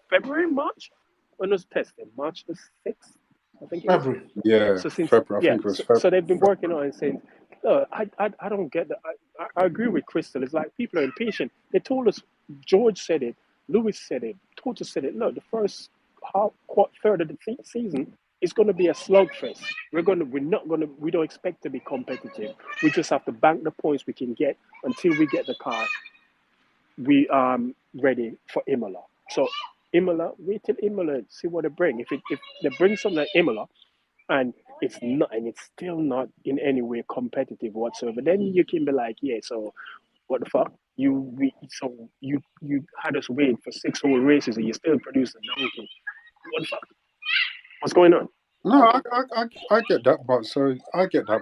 Speaker 1: February, March. When was testing? March the 6th, I think it was.
Speaker 3: February.
Speaker 4: Yeah,
Speaker 1: So since
Speaker 4: February. I think it was
Speaker 1: so they've been
Speaker 4: February.
Speaker 1: working on it since. I don't get that. I agree with Crystal. It's like people are impatient. They told us. George said it. Lewis said it. Toto said it. Look, the first third of the season is going to be a slugfest. We don't expect to be competitive. We just have to bank the points we can get until we get the car ready for Imola. So Imola, wait till Imola, see what they bring. If they bring something like Imola, and it's still not in any way competitive whatsoever, then you can be like, yeah, so what the fuck? You had us wait for 6 whole races and you still produce a donkey. What the fuck? What's going on?
Speaker 4: No, I get that,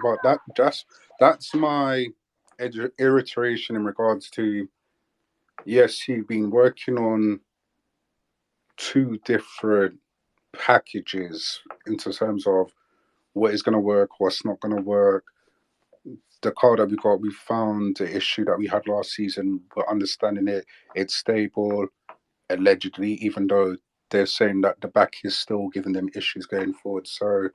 Speaker 4: but that's my irritation in regards to, yes, you've been working on 2 different packages in terms of what is going to work, what's not going to work. The car that we found the issue that we had last season. We're understanding it. It's stable, allegedly, even though they're saying that the back is still giving them issues going forward. So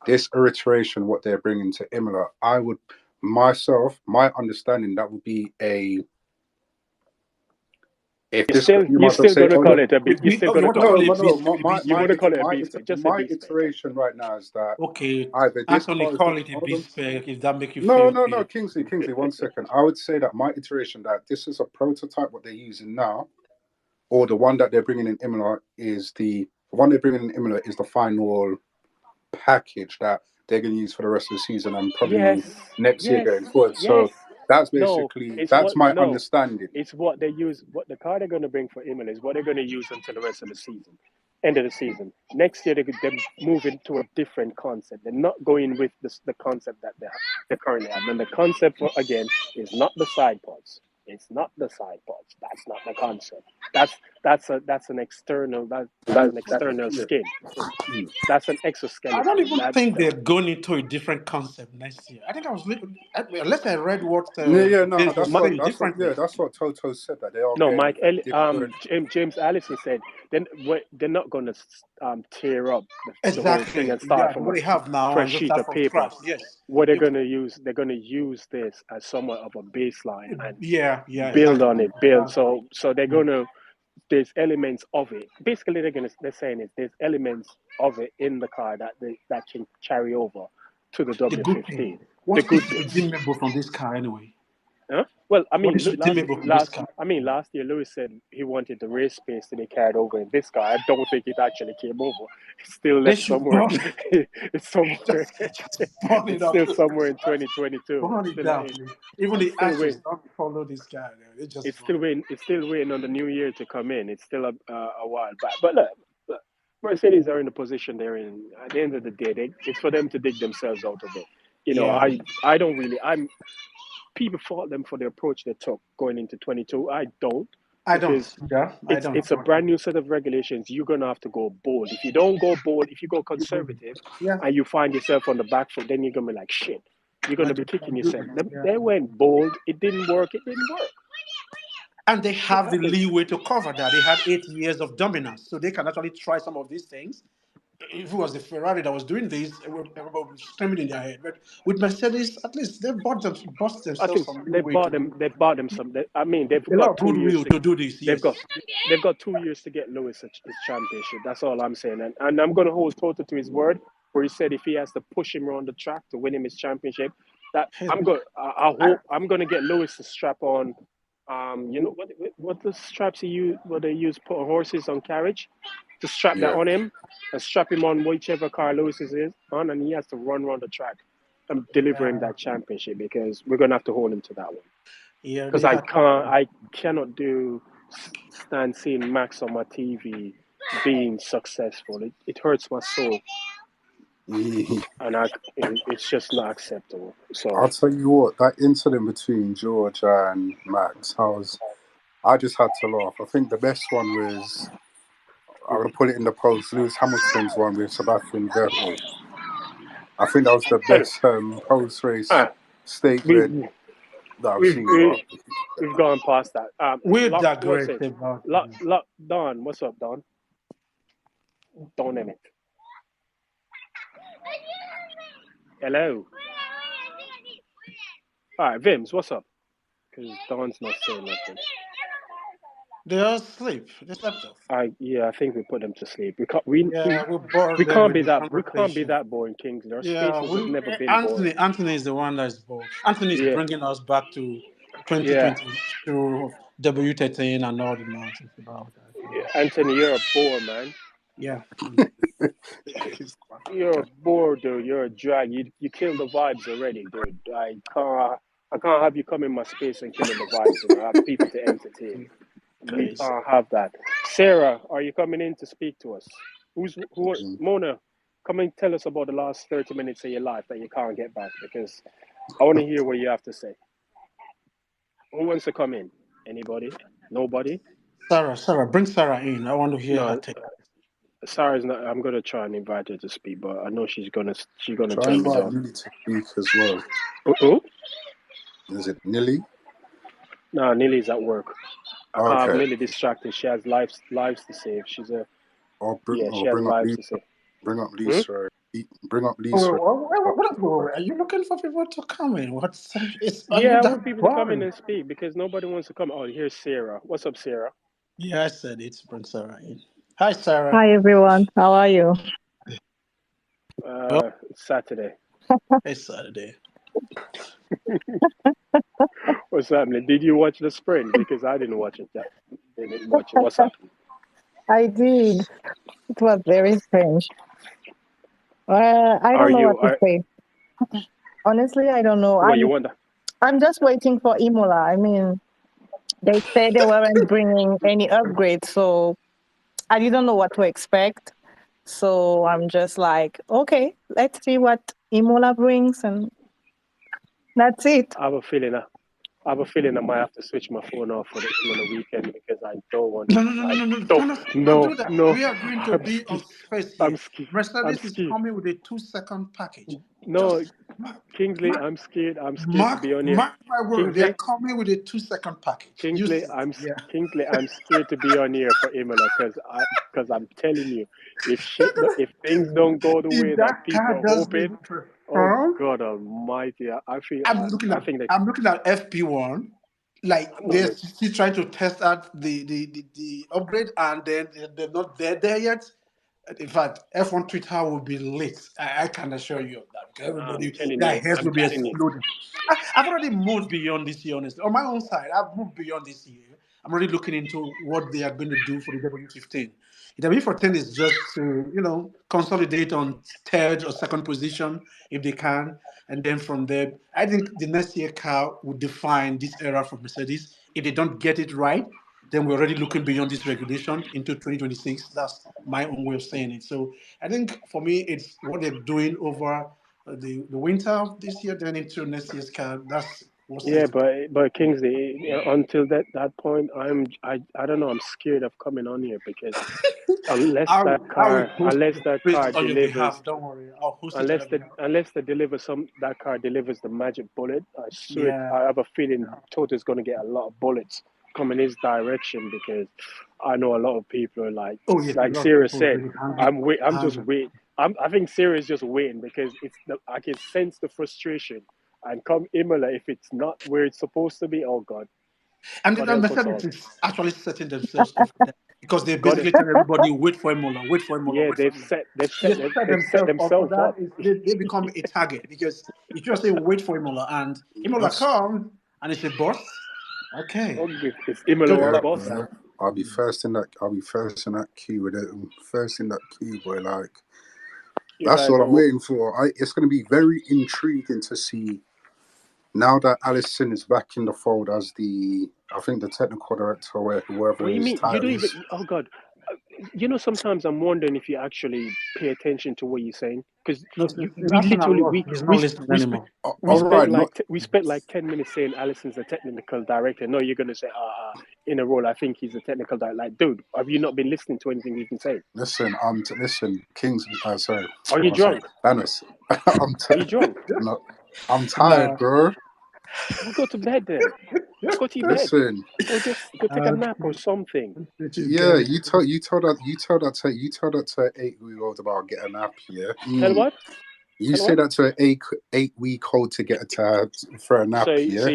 Speaker 4: this iteration, what they're bringing to Imola, my understanding, that would be if this, you
Speaker 1: You're
Speaker 4: might as well
Speaker 1: still
Speaker 4: say,
Speaker 1: gonna
Speaker 4: oh
Speaker 1: call
Speaker 4: look,
Speaker 1: it a B. You're still
Speaker 3: You
Speaker 1: gonna
Speaker 3: want to
Speaker 1: call
Speaker 3: call
Speaker 1: it.
Speaker 3: it B
Speaker 4: no,
Speaker 3: spec?
Speaker 1: You're gonna call it a B
Speaker 4: my
Speaker 1: spec. Just a
Speaker 4: my
Speaker 1: B spec.
Speaker 4: iteration right now is that
Speaker 3: Okay,
Speaker 4: either this
Speaker 3: Anthony,
Speaker 4: car is
Speaker 3: call it a
Speaker 4: hold
Speaker 3: B
Speaker 4: on.
Speaker 3: spec if that make you
Speaker 4: No,
Speaker 3: feel
Speaker 4: no, no,
Speaker 3: okay.
Speaker 4: Kingsley, 1 second. I would say that my iteration, that this is a prototype, what they're using now, or the one that they're bringing in Imola is the final package that they're going to use for the rest of the season and probably
Speaker 1: Yes,
Speaker 4: next year
Speaker 1: yes,
Speaker 4: going forward.
Speaker 1: yes.
Speaker 4: So That's
Speaker 1: No,
Speaker 4: basically
Speaker 1: it's
Speaker 4: that's
Speaker 1: what
Speaker 4: my
Speaker 1: no,
Speaker 4: understanding.
Speaker 1: it's what they use. What the car they're going to bring for Imola is what they're going to use until the rest of the season, end of the season. Next year they're moving to a different concept. They're not going with the concept that they currently have. And the concept for, again, is not the side pods. It's not the side pods. That's not the concept. That's an external that's an external
Speaker 4: Yeah.
Speaker 1: skin.
Speaker 4: Mm.
Speaker 1: That's an
Speaker 3: I don't
Speaker 1: exoskeleton.
Speaker 3: even think they're going into a different concept next year. I think I was unless I read what
Speaker 4: Yeah, no,
Speaker 3: Vince was saying differently.
Speaker 4: that's what Toto said, that they are
Speaker 1: No,
Speaker 4: going
Speaker 1: Mike,
Speaker 4: with a different.
Speaker 1: James Allison said then they're not going to tear up the whole thing
Speaker 3: Exactly.
Speaker 1: and start
Speaker 3: Yeah,
Speaker 1: from
Speaker 3: what
Speaker 1: a
Speaker 3: they have now and
Speaker 1: fresh
Speaker 3: just
Speaker 1: sheet
Speaker 3: start
Speaker 1: of
Speaker 3: from
Speaker 1: paper.
Speaker 3: scratch. Yes.
Speaker 1: What
Speaker 3: You,
Speaker 1: they're going to use this as somewhat of a baseline and
Speaker 3: yeah,
Speaker 1: build
Speaker 3: exactly.
Speaker 1: on it, build.
Speaker 3: That's
Speaker 1: So they're going to there's elements of it. Basically, they're saying is there's elements of it in the car that can carry over to the
Speaker 3: the good thing.
Speaker 1: W15. The
Speaker 3: What
Speaker 1: good
Speaker 3: is
Speaker 1: bits.
Speaker 3: redeemable from this car anyway?
Speaker 1: Huh? Well, I
Speaker 3: What
Speaker 1: mean,
Speaker 3: is redeemable from this car?
Speaker 1: last year Lewis said he wanted the race space to be carried over in this car. I don't think it actually came over. It's still
Speaker 3: They
Speaker 1: left
Speaker 3: should
Speaker 1: somewhere.
Speaker 3: burn it.
Speaker 1: It's somewhere.
Speaker 3: Just burn it
Speaker 1: It's
Speaker 3: up.
Speaker 1: still somewhere in 2022.
Speaker 3: Burn it down, please. Even
Speaker 1: It's
Speaker 3: the
Speaker 1: still
Speaker 3: ashes
Speaker 1: waiting.
Speaker 3: don't follow this guy. They just
Speaker 1: It's
Speaker 3: burn
Speaker 1: still
Speaker 3: it.
Speaker 1: waiting. It's still waiting on the new year to come in. It's still a while back. But look, Mercedes are in the position they're in. At the end of the day, it's for them to dig themselves out of it.
Speaker 3: Yeah,
Speaker 1: I don't really. People fault them for the approach they took going into 22. I don't,
Speaker 3: I don't.
Speaker 1: because
Speaker 3: Yeah, I don't.
Speaker 1: it's a brand new set of regulations. You're gonna have to go bold. If you don't go bold, if you go conservative,
Speaker 3: Yeah,
Speaker 1: and you find yourself on the back foot, then you're gonna be like shit. You're gonna
Speaker 3: like
Speaker 1: be
Speaker 3: you
Speaker 1: kicking
Speaker 3: can do
Speaker 1: yourself.
Speaker 3: it. Yeah.
Speaker 1: They went bold. It didn't work. It didn't work.
Speaker 3: And they
Speaker 1: Shit
Speaker 3: have the
Speaker 1: happens.
Speaker 3: leeway to cover that. They had 8 years of dominance, so they can actually try some of these things. If it was the Ferrari that was doing this, everybody would be screaming in their head. But with Mercedes, at least they bought
Speaker 1: I
Speaker 3: themselves
Speaker 1: think
Speaker 3: some
Speaker 1: they
Speaker 3: leeway to
Speaker 1: bought
Speaker 3: do
Speaker 1: them. They bought them some. I mean, they've
Speaker 3: a lot
Speaker 1: got
Speaker 3: of
Speaker 1: 2 years
Speaker 3: goodwill
Speaker 1: to.
Speaker 3: to do this.
Speaker 1: They've got.
Speaker 3: Yes.
Speaker 1: They've got 2 years to get Lewis his championship. That's all I'm saying. And I'm going to hold Toto to his word, where he said if he has to push him around the track to win him his championship, that I'm going. I hope I'm going to get Lewis to strap on. You know what the straps he use? What they use put horses on carriage, to strap that
Speaker 4: Yeah,
Speaker 1: on him and strap him on whichever car Lewis is on, and he has to run around the track and deliver him
Speaker 3: Yeah.
Speaker 1: that championship, because we're going to have to hold him to that one.
Speaker 3: Yeah,
Speaker 1: Because
Speaker 3: they had.
Speaker 1: I cannot stand seeing Max on my TV being successful. It hurts my soul, and it's just not acceptable. So
Speaker 4: I'll tell you what, that incident between George and Max, I just had to laugh. I think the best one was, I'm gonna put it in the post, Lewis Hamilton's one with Sebastian Vettel. I think that was the
Speaker 1: anyway,
Speaker 4: best post race
Speaker 1: uh,
Speaker 4: statement
Speaker 1: we
Speaker 4: that I've
Speaker 1: we've
Speaker 4: seen.
Speaker 1: we, we've gone past that.
Speaker 3: We
Speaker 1: Lock, what's
Speaker 3: digress
Speaker 1: it?
Speaker 3: about
Speaker 1: Don, what's up, Don? Don Emmett. Hello. All right, Vims, what's up? Because Don's not saying nothing.
Speaker 3: They are asleep. They slept off.
Speaker 1: I think we put them to sleep.
Speaker 3: Yeah, we bored
Speaker 1: We
Speaker 3: them
Speaker 1: can't
Speaker 3: with
Speaker 1: be
Speaker 3: the
Speaker 1: that
Speaker 3: conversation.
Speaker 1: boring, Kingsley. Our
Speaker 3: Yeah,
Speaker 1: spaces have never been boring.
Speaker 3: Anthony is the one that's bored. Anthony is
Speaker 1: Yeah,
Speaker 3: bringing us back to
Speaker 1: yeah.
Speaker 3: 2022 W13 and all the nonsense about that.
Speaker 1: Anthony, you're a bore, man.
Speaker 3: Yeah.
Speaker 1: You're a bore, dude. You're a drag. You killed the vibes already, dude. I can't have you come in my space and killing the vibes. You know, I have people to entertain. We
Speaker 3: Guys.
Speaker 1: can't have that. Sarah, are you coming in to speak to us? Mona? Come and tell us about the last 30 minutes of your life that you can't get back, because I want to hear what you have to say. Who wants to come in? Anybody? Nobody?
Speaker 3: Sarah, bring Sarah in. I want to hear her
Speaker 1: No.
Speaker 3: take.
Speaker 1: Sarah's not. I'm gonna try and invite her to speak, but I know she's gonna
Speaker 4: Try
Speaker 1: turn
Speaker 4: and
Speaker 1: me
Speaker 4: invite
Speaker 1: down.
Speaker 4: Nilly to speak as well.
Speaker 1: Oh,
Speaker 4: Is it Nilly?
Speaker 1: no, Nilly's at work. I can't have
Speaker 4: Okay.
Speaker 1: Nilly distracted. She has lives to save. She's a she has
Speaker 4: Bring up
Speaker 1: lives
Speaker 4: Lisa.
Speaker 1: to save.
Speaker 4: Bring up Lisa. Bring up
Speaker 3: Oh,
Speaker 4: Lisa.
Speaker 3: are you looking for people to come in? Are you
Speaker 1: Yeah, I
Speaker 3: that
Speaker 1: want people to come in
Speaker 3: boring?
Speaker 1: and speak, because nobody wants to come. Oh, here's Sarah. What's up, Sarah?
Speaker 3: Yeah, I said it. Bring Sarah in. Hi, Sarah.
Speaker 6: Hi everyone, how are you?
Speaker 1: It's Saturday.
Speaker 3: It's Saturday.
Speaker 1: What's happening? Did you watch the sprint? Because I didn't watch it. Didn't watch it. What's happening?
Speaker 6: I did. It was very strange. I
Speaker 1: Are
Speaker 6: don't know
Speaker 1: you?
Speaker 6: what to say. Honestly, I don't know.
Speaker 1: What you wonder?
Speaker 6: I'm just waiting for Imola. I mean, they said they weren't bringing any upgrades, so I didn't know what to expect. So I'm just like, okay, let's see what Imola brings, and that's it.
Speaker 1: I have a feeling. I have a feeling I might have to switch my phone off for the weekend because I don't want.
Speaker 3: No, no, no, no,
Speaker 1: I
Speaker 3: no, no.
Speaker 1: don't.
Speaker 3: Don't
Speaker 1: No,
Speaker 3: do that.
Speaker 1: no.
Speaker 3: We are going to
Speaker 1: I'm
Speaker 3: be on
Speaker 1: scared.
Speaker 3: space
Speaker 1: I'm
Speaker 3: here.
Speaker 1: scared. I'm
Speaker 3: Mercedes is
Speaker 1: scared.
Speaker 3: coming with a 2-second package.
Speaker 1: No,
Speaker 3: Just mark,
Speaker 1: Kingsley,
Speaker 3: mark,
Speaker 1: I'm scared. I'm scared to be on here.
Speaker 3: mark my word. They are
Speaker 1: Kingsley,
Speaker 3: coming with a 2-second package. You
Speaker 1: Kingsley,
Speaker 3: see. Yeah.
Speaker 1: Kingsley, I'm scared to be on here for Imola because I'm telling you, if things don't go the way
Speaker 3: If
Speaker 1: that
Speaker 3: that
Speaker 1: people
Speaker 3: car
Speaker 1: are
Speaker 3: doesn't
Speaker 1: hoping, oh
Speaker 3: perform,
Speaker 1: God Almighty, I feel I think that
Speaker 3: I'm looking at FP1. Like
Speaker 1: I'm not
Speaker 3: they're
Speaker 1: ready.
Speaker 3: still trying to test out the upgrade, and then they're not there yet. In fact, F1 Twitter will be lit. I can assure you of that. Because
Speaker 1: I'm
Speaker 3: everybody,
Speaker 1: telling
Speaker 3: their
Speaker 1: you,
Speaker 3: heads
Speaker 1: I'm
Speaker 3: will be
Speaker 1: telling you.
Speaker 3: exploding. I've already moved beyond this year, honestly. On my own side, I've moved beyond this year. I'm already looking into what they are going to do for the W15. The W14 is just to, consolidate on third or second position if they can. And then from there, I think the next year car will define this era for Mercedes. If they don't get it right, then we're already looking beyond this regulation into 2026. That's my own way of saying it. So I think for me, it's what they're doing over the winter of this year, then into next year's car. That's what
Speaker 1: Yeah,
Speaker 3: sets the
Speaker 1: but Kingsley, until that point, I don't know. I'm scared of coming on here because
Speaker 3: I will host
Speaker 1: unless
Speaker 3: the
Speaker 1: that
Speaker 3: space
Speaker 1: car
Speaker 3: on your
Speaker 1: delivers
Speaker 3: behalf. Don't worry. I'll host it on your behalf.
Speaker 1: unless they deliver that car delivers the magic bullet, I swear
Speaker 3: Yeah.
Speaker 1: I have a feeling Toto's going to get a lot of bullets coming his direction because I know a lot of people are
Speaker 3: Oh, yes. A
Speaker 1: like
Speaker 3: lot of
Speaker 1: Sarah
Speaker 3: people
Speaker 1: said.
Speaker 3: really hungry.
Speaker 1: I'm just
Speaker 3: Hungry.
Speaker 1: wait. I think Sarah's just waiting because I can sense the frustration. And come Imola, if it's not where it's supposed to be, oh God,
Speaker 3: And
Speaker 1: God
Speaker 3: the
Speaker 1: help us all.
Speaker 3: Mercedes is actually setting themselves up for that because they
Speaker 1: God,
Speaker 3: basically tell everybody, wait for Imola, wait for Imola,
Speaker 1: yeah,
Speaker 3: wait for Imola.
Speaker 1: they've
Speaker 3: They
Speaker 1: set
Speaker 3: set
Speaker 1: they've set
Speaker 3: themselves up for
Speaker 1: themselves
Speaker 3: that.
Speaker 1: up.
Speaker 3: They become a target because if you just say wait for Imola and Imola
Speaker 4: That's
Speaker 3: come and it's a bust, okay,
Speaker 1: Oh, it's Imola
Speaker 3: good
Speaker 1: or
Speaker 4: yeah,
Speaker 3: luck with
Speaker 1: bust.
Speaker 3: that.
Speaker 4: yeah. I'll be first in that. I'll be first in that queue with it. First in that queue, boy. Like
Speaker 1: You
Speaker 4: that's
Speaker 1: guys
Speaker 4: what
Speaker 1: are
Speaker 4: I'm waiting for. It's going to be very intriguing to see now that Alison is back in the fold as I think the technical director, or whoever
Speaker 1: what do you
Speaker 4: his
Speaker 1: mean? You
Speaker 4: title
Speaker 1: don't even.
Speaker 4: is.
Speaker 1: Oh God, sometimes I'm wondering if you actually pay attention to what you're saying because
Speaker 3: No, he's
Speaker 1: we
Speaker 3: asking a
Speaker 1: literally
Speaker 3: lot. He's not listening anymore.
Speaker 1: we
Speaker 4: All
Speaker 1: spent
Speaker 4: right,
Speaker 1: like
Speaker 4: not
Speaker 1: we spent like 10 minutes saying Allison's a technical director. No, you're gonna say in a role. I think he's a technical director. Like, dude, have you not been listening to anything we've been saying?
Speaker 4: listen. Listen, Kings. Sorry,
Speaker 1: Are you
Speaker 4: I'm sorry,
Speaker 1: drunk?
Speaker 4: Anis.
Speaker 1: Are you drunk?
Speaker 4: no, I'm tired,
Speaker 3: No.
Speaker 4: bro.
Speaker 1: Well, go to bed then. Go to your bed.
Speaker 4: Listen,
Speaker 1: Go take a nap or something.
Speaker 3: Which is
Speaker 4: yeah,
Speaker 3: getting
Speaker 4: you told that to an 8 week old about getting up. Yeah,
Speaker 1: Tell what?
Speaker 4: you
Speaker 1: Tell
Speaker 4: say
Speaker 1: what?
Speaker 4: that to an 8 week old to get for a nap. Yeah,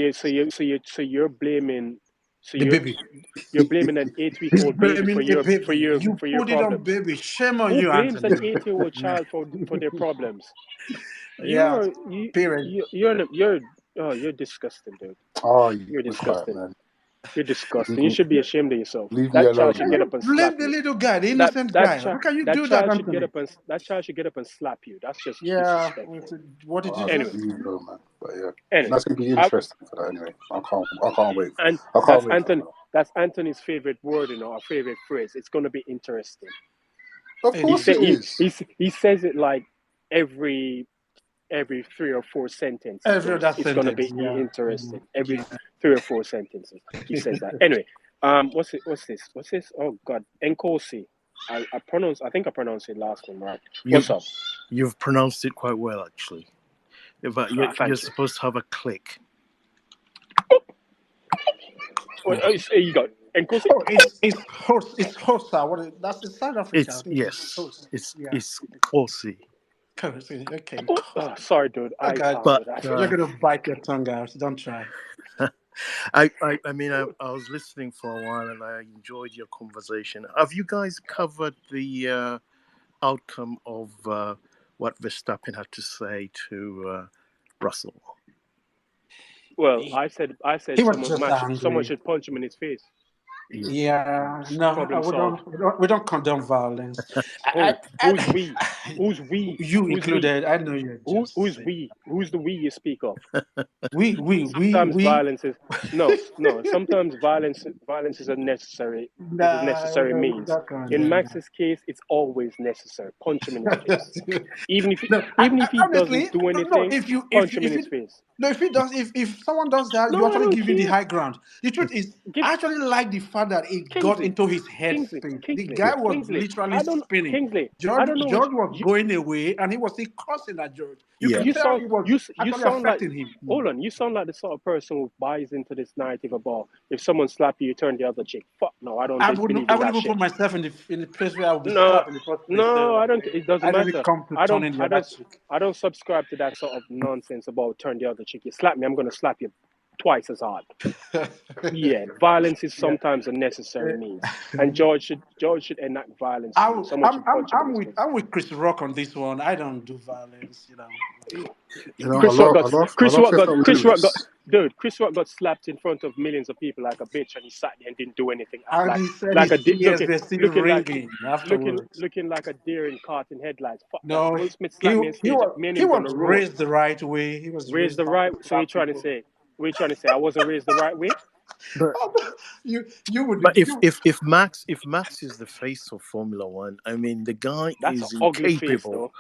Speaker 1: So you're blaming, so
Speaker 3: the baby.
Speaker 1: you're blaming an 8 week
Speaker 3: He's
Speaker 1: old baby
Speaker 3: blaming a baby. You
Speaker 1: for your
Speaker 3: put it on
Speaker 1: problems.
Speaker 3: baby. Shame on
Speaker 1: Who
Speaker 3: you,
Speaker 1: blames
Speaker 3: Anthony.
Speaker 1: an 8 year old child for their problems?
Speaker 3: Yeah,
Speaker 1: You're you
Speaker 3: parent.
Speaker 1: you you're oh you're disgusting, dude.
Speaker 4: oh, you
Speaker 1: You're
Speaker 4: be quiet,
Speaker 1: disgusting.
Speaker 4: man.
Speaker 1: You're disgusting.
Speaker 4: Leave
Speaker 1: You
Speaker 4: me,
Speaker 1: should be ashamed of yourself.
Speaker 4: leave me
Speaker 1: That child
Speaker 4: alone,
Speaker 1: should get
Speaker 4: man.
Speaker 1: up and slap
Speaker 3: Blame the
Speaker 1: you.
Speaker 3: little guy, the
Speaker 1: That
Speaker 3: innocent
Speaker 1: that
Speaker 3: guy.
Speaker 1: child
Speaker 3: How can you
Speaker 1: that
Speaker 3: do that,
Speaker 1: child should get
Speaker 3: Anthony?
Speaker 1: up and that child should get up and slap you. That's just
Speaker 3: Yeah,
Speaker 1: disrespectful.
Speaker 3: what did you
Speaker 4: Oh,
Speaker 1: Anyway,
Speaker 3: just?
Speaker 4: leave me alone, man. But yeah,
Speaker 1: anyway,
Speaker 4: that's gonna be
Speaker 1: I,
Speaker 4: interesting for that anyway. I can't wait.
Speaker 1: and
Speaker 4: I can't
Speaker 1: that's
Speaker 4: wait for
Speaker 1: Anthony.
Speaker 4: that.
Speaker 1: That's Anthony's favorite word, our favorite phrase. It's going to be interesting.
Speaker 4: Of
Speaker 3: It
Speaker 1: He
Speaker 4: course
Speaker 3: is.
Speaker 1: said
Speaker 4: it is.
Speaker 1: he says it like every every 3 or 4 sentences.
Speaker 3: Every other
Speaker 1: It's going to
Speaker 3: sentence.
Speaker 1: be
Speaker 3: Yeah,
Speaker 1: interesting.
Speaker 3: yeah.
Speaker 1: Every 3 or 4 sentences, he says that. Anyway, what's this? What's this? Oh God, Nkosi. I think I pronounced it last one right.
Speaker 7: You,
Speaker 1: What's up?
Speaker 7: you've pronounced it quite well, actually. But you're
Speaker 1: Thank you.
Speaker 7: supposed to have a click.
Speaker 1: Here you go, Nkosi.
Speaker 3: Oh, it's host. It's Hosa. That's in South Africa. I
Speaker 7: It's
Speaker 3: think it's
Speaker 7: yes.
Speaker 3: host.
Speaker 7: It's
Speaker 3: Yeah.
Speaker 7: it's Corsi.
Speaker 3: Okay.
Speaker 1: Sorry, dude.
Speaker 3: Oh
Speaker 1: I
Speaker 3: God,
Speaker 1: can't do
Speaker 7: But
Speaker 1: that.
Speaker 3: you're gonna bite your tongue out. Don't try.
Speaker 7: I mean I was listening for a while and I enjoyed your conversation. Have you guys covered the outcome of what Verstappen had to say to Russell?
Speaker 1: Well,
Speaker 3: He,
Speaker 1: I
Speaker 3: he
Speaker 1: said
Speaker 3: was just
Speaker 1: someone
Speaker 3: angry.
Speaker 1: should punch him in his face.
Speaker 3: Yeah, no,
Speaker 1: Problem
Speaker 3: we
Speaker 1: solved.
Speaker 3: don't, we don't condone violence.
Speaker 1: Oh, who's we? Who's we?
Speaker 3: You
Speaker 1: Who's we?
Speaker 3: included. I know you're just
Speaker 1: Who's
Speaker 3: saying.
Speaker 1: we? Who's the we you speak of?
Speaker 3: We,
Speaker 1: Sometimes
Speaker 3: we.
Speaker 1: violence is no. Sometimes violence is a necessary
Speaker 3: Nah,
Speaker 1: means.
Speaker 3: don't
Speaker 1: In
Speaker 3: condone
Speaker 1: Max's case, it's always necessary. Punch him in his face.
Speaker 3: that.
Speaker 1: Even if
Speaker 3: No,
Speaker 1: he
Speaker 3: honestly,
Speaker 1: doesn't do
Speaker 3: no.
Speaker 1: anything, punch him in
Speaker 3: If
Speaker 1: his
Speaker 3: it,
Speaker 1: face.
Speaker 3: no, if it does, if someone does that, you
Speaker 1: No, I
Speaker 3: actually
Speaker 1: don't
Speaker 3: give him the
Speaker 1: care.
Speaker 3: high ground. The truth is,
Speaker 1: Give
Speaker 3: I actually like the fact that it got
Speaker 1: Kingsley,
Speaker 3: into his head
Speaker 1: Kingsley,
Speaker 3: space. The
Speaker 1: Kingsley,
Speaker 3: guy was
Speaker 1: Kingsley.
Speaker 3: literally
Speaker 1: I don't
Speaker 3: spinning.
Speaker 1: Kingsley. I
Speaker 3: George
Speaker 1: don't know which
Speaker 3: George was going away, and he was still cursing at George. You
Speaker 7: Yeah.
Speaker 3: can
Speaker 1: you
Speaker 3: tell
Speaker 1: sound
Speaker 3: it was
Speaker 1: you
Speaker 3: actually
Speaker 1: sound like
Speaker 3: affecting him.
Speaker 1: hold on, you sound like the sort of person who buys into this narrative about if someone slap you, you turn the other cheek. Fuck no, I don't believe
Speaker 3: I
Speaker 1: in
Speaker 3: wouldn't
Speaker 1: that
Speaker 3: even
Speaker 1: shit.
Speaker 3: put myself in the place where I would be
Speaker 1: No,
Speaker 3: slapped in the first place.
Speaker 1: no,
Speaker 3: So
Speaker 1: I don't. It doesn't
Speaker 3: I don't really
Speaker 1: matter.
Speaker 3: come to
Speaker 1: I don't.
Speaker 3: turning the
Speaker 1: I
Speaker 3: other
Speaker 1: don't.
Speaker 3: cheek.
Speaker 1: I don't subscribe to that sort of nonsense about turn the other cheek. You slap me, I'm gonna slap you twice as hard. Yeah, violence is
Speaker 3: Yeah.
Speaker 1: sometimes a necessary means, and George should enact violence
Speaker 3: I,
Speaker 1: too. Someone should punch him in his face.
Speaker 3: I'm with Chris Rock on this one. I don't do violence, you know.
Speaker 4: You know,
Speaker 1: Chris Rock got
Speaker 4: I
Speaker 1: Chris
Speaker 4: laugh
Speaker 1: Rock
Speaker 4: at
Speaker 1: got
Speaker 4: that with
Speaker 1: Chris Rock got
Speaker 4: Lewis.
Speaker 1: dude. Chris Rock got slapped in front of millions of people like a bitch, and he sat there and didn't do anything. Act
Speaker 3: And he said
Speaker 1: like a
Speaker 3: his ears
Speaker 1: looking
Speaker 3: were still
Speaker 1: looking like
Speaker 3: ringing afterwards.
Speaker 1: looking like a deer in caught in headlights. Fuck that.
Speaker 3: No,
Speaker 1: Will Smith slapped me on stage. Me and
Speaker 3: he
Speaker 1: him
Speaker 3: was
Speaker 1: gonna roll.
Speaker 3: raised the right way. He was
Speaker 1: Raise
Speaker 3: raised
Speaker 1: the
Speaker 3: not
Speaker 1: right.
Speaker 3: to
Speaker 1: So you're
Speaker 3: slap
Speaker 1: trying to
Speaker 3: people.
Speaker 1: say? What are you trying to say? I wasn't raised the right way.
Speaker 7: But
Speaker 3: You would
Speaker 7: but
Speaker 3: you
Speaker 7: if Max is the face of Formula One, I mean the guy
Speaker 1: That's an
Speaker 7: is
Speaker 1: ugly face,
Speaker 7: incapable.
Speaker 1: though.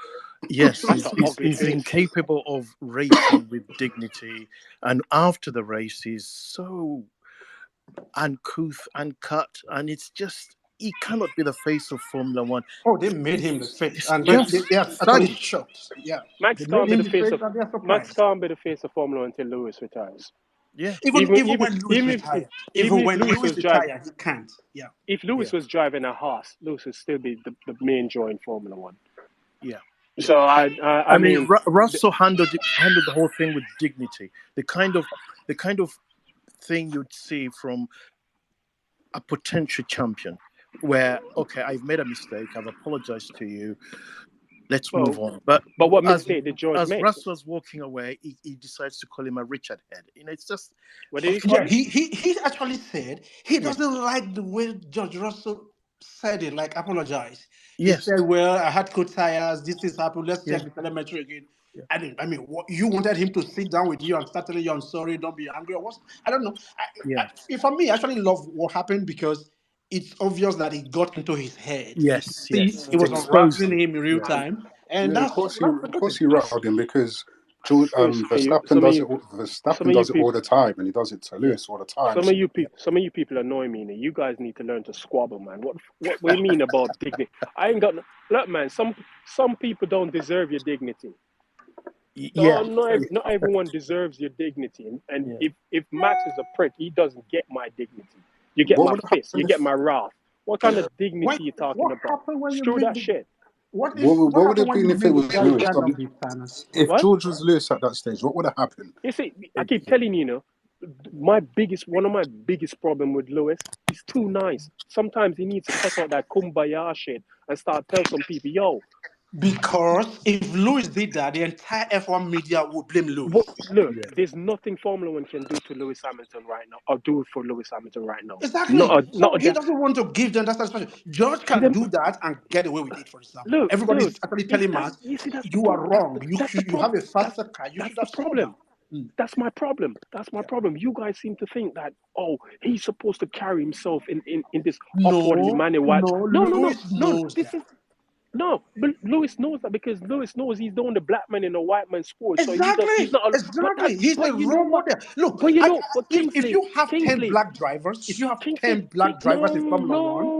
Speaker 7: Yes,
Speaker 1: That's an ugly
Speaker 7: he's
Speaker 1: face.
Speaker 7: incapable of racing with dignity, and after the race, he's so uncouth, uncut, and it's just he cannot be the face of Formula One.
Speaker 3: Oh, they made him the face,
Speaker 7: It's
Speaker 3: and
Speaker 7: just
Speaker 3: they are actually
Speaker 7: sad.
Speaker 3: shocked. Yeah,
Speaker 1: Max
Speaker 3: they made
Speaker 1: can't be
Speaker 3: him
Speaker 1: the
Speaker 3: the
Speaker 1: face
Speaker 3: face,
Speaker 1: of
Speaker 3: and they are
Speaker 1: Max
Speaker 3: surprised.
Speaker 1: can't be the face of Formula One until Lewis retires.
Speaker 7: Yeah,
Speaker 3: Even when Lewis retired,
Speaker 1: Even if
Speaker 3: when
Speaker 1: Lewis
Speaker 3: Lewis
Speaker 1: was driving,
Speaker 3: retired, he can't. Yeah,
Speaker 1: if
Speaker 7: yeah,
Speaker 1: Lewis was driving a Haas, Lewis would still be the main draw in Formula One.
Speaker 7: yeah.
Speaker 1: So I
Speaker 7: I mean,
Speaker 1: mean,
Speaker 7: Russell handled the whole thing with dignity. The kind of thing you'd see from a potential champion, where okay, I've made a mistake, I've apologized to you, let's move
Speaker 1: well,
Speaker 7: on. But
Speaker 1: but what
Speaker 7: as
Speaker 1: mistake did George
Speaker 7: as
Speaker 1: make?
Speaker 7: Russell's walking away, he decides to call him a Richard head. You know, it's just
Speaker 1: What did he call
Speaker 3: yeah.
Speaker 1: him?
Speaker 3: He actually said he
Speaker 7: yeah,
Speaker 3: doesn't like the way George Russell said it. Like apologize. He
Speaker 7: yes,
Speaker 3: said, "Well, I had cold tires. This is happened. Let's
Speaker 7: yeah,
Speaker 3: check the telemetry again."
Speaker 7: yeah,
Speaker 3: I mean, what, you wanted him to sit down with you and start telling you, "I'm sorry, don't be angry." Or what? I don't know.
Speaker 7: yeah,
Speaker 3: For me, I actually love what happened because it's obvious that it got into his head. You could
Speaker 7: yes,
Speaker 3: see
Speaker 7: yes.
Speaker 3: it
Speaker 7: It
Speaker 3: was
Speaker 7: exposed
Speaker 3: unraveling
Speaker 7: him.
Speaker 3: him in real
Speaker 7: Yeah,
Speaker 3: time, and
Speaker 4: Yeah,
Speaker 3: that's a
Speaker 4: of
Speaker 3: good
Speaker 4: course
Speaker 3: thing.
Speaker 4: he rattled him because George,
Speaker 1: Some of
Speaker 4: Verstappen
Speaker 1: you, some of you
Speaker 4: does it all
Speaker 1: people,
Speaker 4: the time, and he does it to
Speaker 3: Yeah.
Speaker 4: Lewis all the time. So yeah.
Speaker 1: some of you people annoy me. Now. You guys need to learn to squabble, man. What do you mean about dignity? I ain't got look, man. Some people don't deserve your dignity.
Speaker 7: yeah,
Speaker 1: Not everyone deserves your dignity. And
Speaker 7: yeah.
Speaker 1: if Max is a prick, he doesn't get my dignity. You get
Speaker 4: What
Speaker 1: my
Speaker 4: would
Speaker 1: fist. You
Speaker 4: happen
Speaker 1: get
Speaker 4: if
Speaker 1: my wrath. What kind of dignity you talking
Speaker 3: What
Speaker 1: about?
Speaker 3: happened when you
Speaker 1: Screw
Speaker 3: make
Speaker 1: that
Speaker 3: the
Speaker 1: shit.
Speaker 3: what
Speaker 4: what would
Speaker 3: happened
Speaker 4: it
Speaker 3: when
Speaker 4: been
Speaker 3: you
Speaker 4: if it
Speaker 3: make the
Speaker 4: was
Speaker 3: guy
Speaker 4: Lewis?
Speaker 3: stand up his Thanos?
Speaker 4: If
Speaker 1: What?
Speaker 4: George was Lewis at that stage, what would have happened?
Speaker 1: You see, I keep telling you, one of my biggest problem with Lewis, he's too nice. Sometimes he needs to cut out that kumbaya shit and start tell some people, yo,
Speaker 3: Because if Lewis did that, the entire F1 media would blame
Speaker 1: what,
Speaker 3: Lewis.
Speaker 1: look,
Speaker 7: Yeah.
Speaker 1: there's nothing Formula One can do to Lewis Hamilton right now, or do for Lewis Hamilton right now.
Speaker 3: Exactly. So
Speaker 1: Not a
Speaker 3: he
Speaker 1: damn.
Speaker 3: doesn't want to give them that satisfaction. George
Speaker 1: Give
Speaker 3: can
Speaker 1: them,
Speaker 3: do that and get away with it, for example.
Speaker 1: look,
Speaker 3: Everybody's
Speaker 1: dude.
Speaker 3: actually telling
Speaker 1: That's
Speaker 3: Max,
Speaker 1: you see, that's the
Speaker 3: you are wrong.
Speaker 1: that's the
Speaker 3: You
Speaker 1: problem.
Speaker 3: have a faster car. You
Speaker 1: That's
Speaker 3: should
Speaker 1: the
Speaker 3: have slowed down.
Speaker 1: problem.
Speaker 3: Mm.
Speaker 1: That's my problem. That's my
Speaker 3: Yeah.
Speaker 1: problem. You guys seem to think that, oh, he's supposed to carry himself in this upwardly
Speaker 3: No,
Speaker 1: manner. What?
Speaker 3: no, Lewis
Speaker 1: No.
Speaker 3: knows
Speaker 1: This
Speaker 3: that.
Speaker 1: is no. But Lewis knows that because Lewis knows he's doing the black man in a white man's sport. So he does. He's
Speaker 3: Exactly,
Speaker 1: not.
Speaker 3: exactly. He's a
Speaker 1: But you know
Speaker 3: role
Speaker 1: what?
Speaker 3: model. Look,
Speaker 1: But you know. But
Speaker 3: if
Speaker 1: Kingsley,
Speaker 3: you have 10
Speaker 1: Kingsley,
Speaker 3: black drivers, if you have
Speaker 1: Kingsley,
Speaker 3: 10 black drivers in Formula One,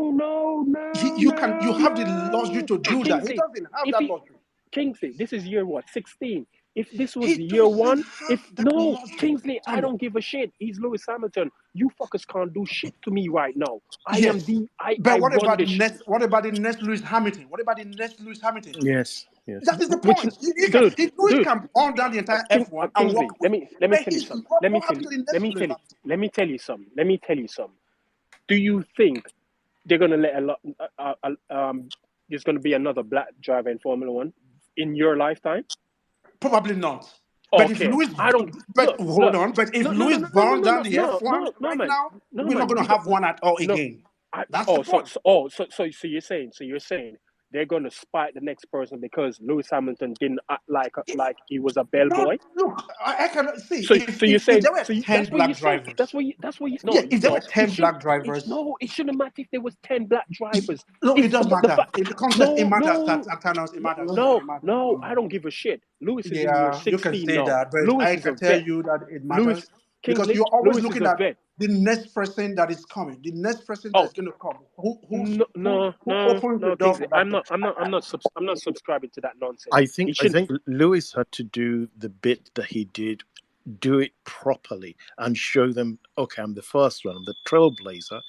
Speaker 3: you have the luxury to do that. He
Speaker 1: Kingsley.
Speaker 3: doesn't have
Speaker 1: If
Speaker 3: that
Speaker 1: he
Speaker 3: luxury.
Speaker 1: Kingsley, this is year what 16. If this was
Speaker 3: He
Speaker 1: year
Speaker 3: doesn't
Speaker 1: one,
Speaker 3: have
Speaker 1: if
Speaker 3: that
Speaker 1: no
Speaker 3: luxury.
Speaker 1: Kingsley, I
Speaker 3: Tony.
Speaker 1: don't give a shit. He's Lewis Hamilton. You fuckers can't do shit to me right now.
Speaker 3: Yes.
Speaker 1: I
Speaker 3: But
Speaker 1: run this.
Speaker 3: what about the next Lewis Hamilton? What about the next Lewis Hamilton?
Speaker 7: Yes, yes.
Speaker 3: That is the
Speaker 1: Which
Speaker 3: point. You can,
Speaker 1: dude,
Speaker 3: if Lewis
Speaker 1: dude,
Speaker 3: can burn down the entire F1 and
Speaker 1: Kingsley,
Speaker 3: walk away.
Speaker 1: let me
Speaker 3: But
Speaker 1: tell you something.
Speaker 3: what happened to the next Lewis Hamilton?
Speaker 1: Let me tell you something. Let me tell you something. Do you think they're gonna let a lot? There's gonna be another black driver in Formula One in your lifetime?
Speaker 3: Probably not. But if
Speaker 1: Okay,
Speaker 3: Louis,
Speaker 1: I don't
Speaker 3: but
Speaker 1: look,
Speaker 3: hold
Speaker 1: look.
Speaker 3: on, but if
Speaker 1: No, no,
Speaker 3: Louis
Speaker 1: no, no, no, no,
Speaker 3: burns
Speaker 1: no,
Speaker 3: down
Speaker 1: no,
Speaker 3: the
Speaker 1: no,
Speaker 3: F1
Speaker 1: no, no,
Speaker 3: right
Speaker 1: man,
Speaker 3: now,
Speaker 1: no,
Speaker 3: we're not
Speaker 1: man.
Speaker 3: going
Speaker 1: You
Speaker 3: to
Speaker 1: don't.
Speaker 3: have one at all
Speaker 1: No,
Speaker 3: again. That's the point.
Speaker 1: so you're saying they're gonna spite the next person because Lewis Hamilton didn't act like he was a
Speaker 3: No,
Speaker 1: bellboy.
Speaker 3: look, I cannot see
Speaker 1: So you're
Speaker 3: if
Speaker 1: saying
Speaker 3: there were 10
Speaker 1: that's what you
Speaker 3: black
Speaker 1: said.
Speaker 3: drivers.
Speaker 1: That's what you
Speaker 3: Yeah,
Speaker 1: no
Speaker 3: if there were
Speaker 1: no it
Speaker 3: 10
Speaker 1: should
Speaker 3: black drivers,
Speaker 1: it shouldn't matter if there was 10 black drivers.
Speaker 3: no, it
Speaker 1: If
Speaker 3: does
Speaker 1: the
Speaker 3: matter.
Speaker 1: fact
Speaker 3: In the contest, it
Speaker 1: no
Speaker 3: matters.
Speaker 1: no
Speaker 3: Thanos, it matters. It matters.
Speaker 1: no I don't give a shit. Lewis is in year
Speaker 3: Yeah, you can
Speaker 1: 16
Speaker 3: say
Speaker 1: now.
Speaker 3: that, but
Speaker 1: Lewis
Speaker 3: I
Speaker 1: is a
Speaker 3: can tell
Speaker 1: vet.
Speaker 3: you that it
Speaker 1: Lewis
Speaker 3: matters because
Speaker 1: Kingsley
Speaker 3: you're always
Speaker 1: Lewis is
Speaker 3: looking
Speaker 1: a
Speaker 3: at
Speaker 1: vet.
Speaker 3: the next person that is coming, the next person that
Speaker 1: Oh
Speaker 3: is going to come. Who
Speaker 1: no
Speaker 3: opens the door
Speaker 1: Kingsley.
Speaker 3: for that person?
Speaker 1: I'm not subscribing to that nonsense.
Speaker 7: I
Speaker 1: He
Speaker 7: think
Speaker 1: shouldn't.
Speaker 7: Lewis had to do the bit that he did, do it properly, and show them, okay, I'm the first one, I'm the trailblazer.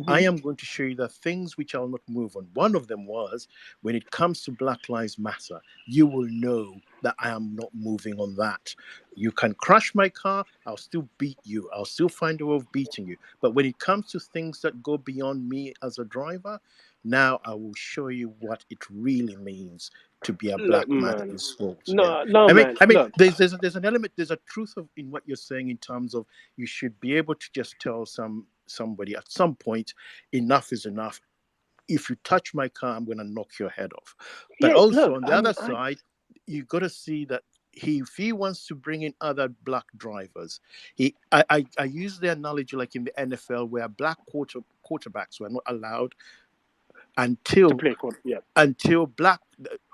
Speaker 7: I am going to show you the things which I'll not move on. One of them was, when it comes to Black Lives Matter, you will know that I am not moving on that. You can crash my car, I'll still beat you, I'll still find a way of beating you. But when it comes to things that go beyond me as a driver, now I will show you what it really means to be a
Speaker 1: Look,
Speaker 7: black man in
Speaker 1: man.
Speaker 7: this world. Yeah.
Speaker 1: No, man.
Speaker 7: I mean,
Speaker 1: Look,
Speaker 7: there's an element, there's a truth in what you're saying in terms of you should be able to just tell somebody at some point, enough is enough. If you touch my car, I'm going to knock your head off. But
Speaker 1: yeah,
Speaker 7: also
Speaker 1: look,
Speaker 7: on the other side, you've got to see that if he wants to bring in other black drivers, I use the analogy like in the NFL where black quarterbacks were not allowed
Speaker 1: to
Speaker 7: until
Speaker 1: play court. Yeah.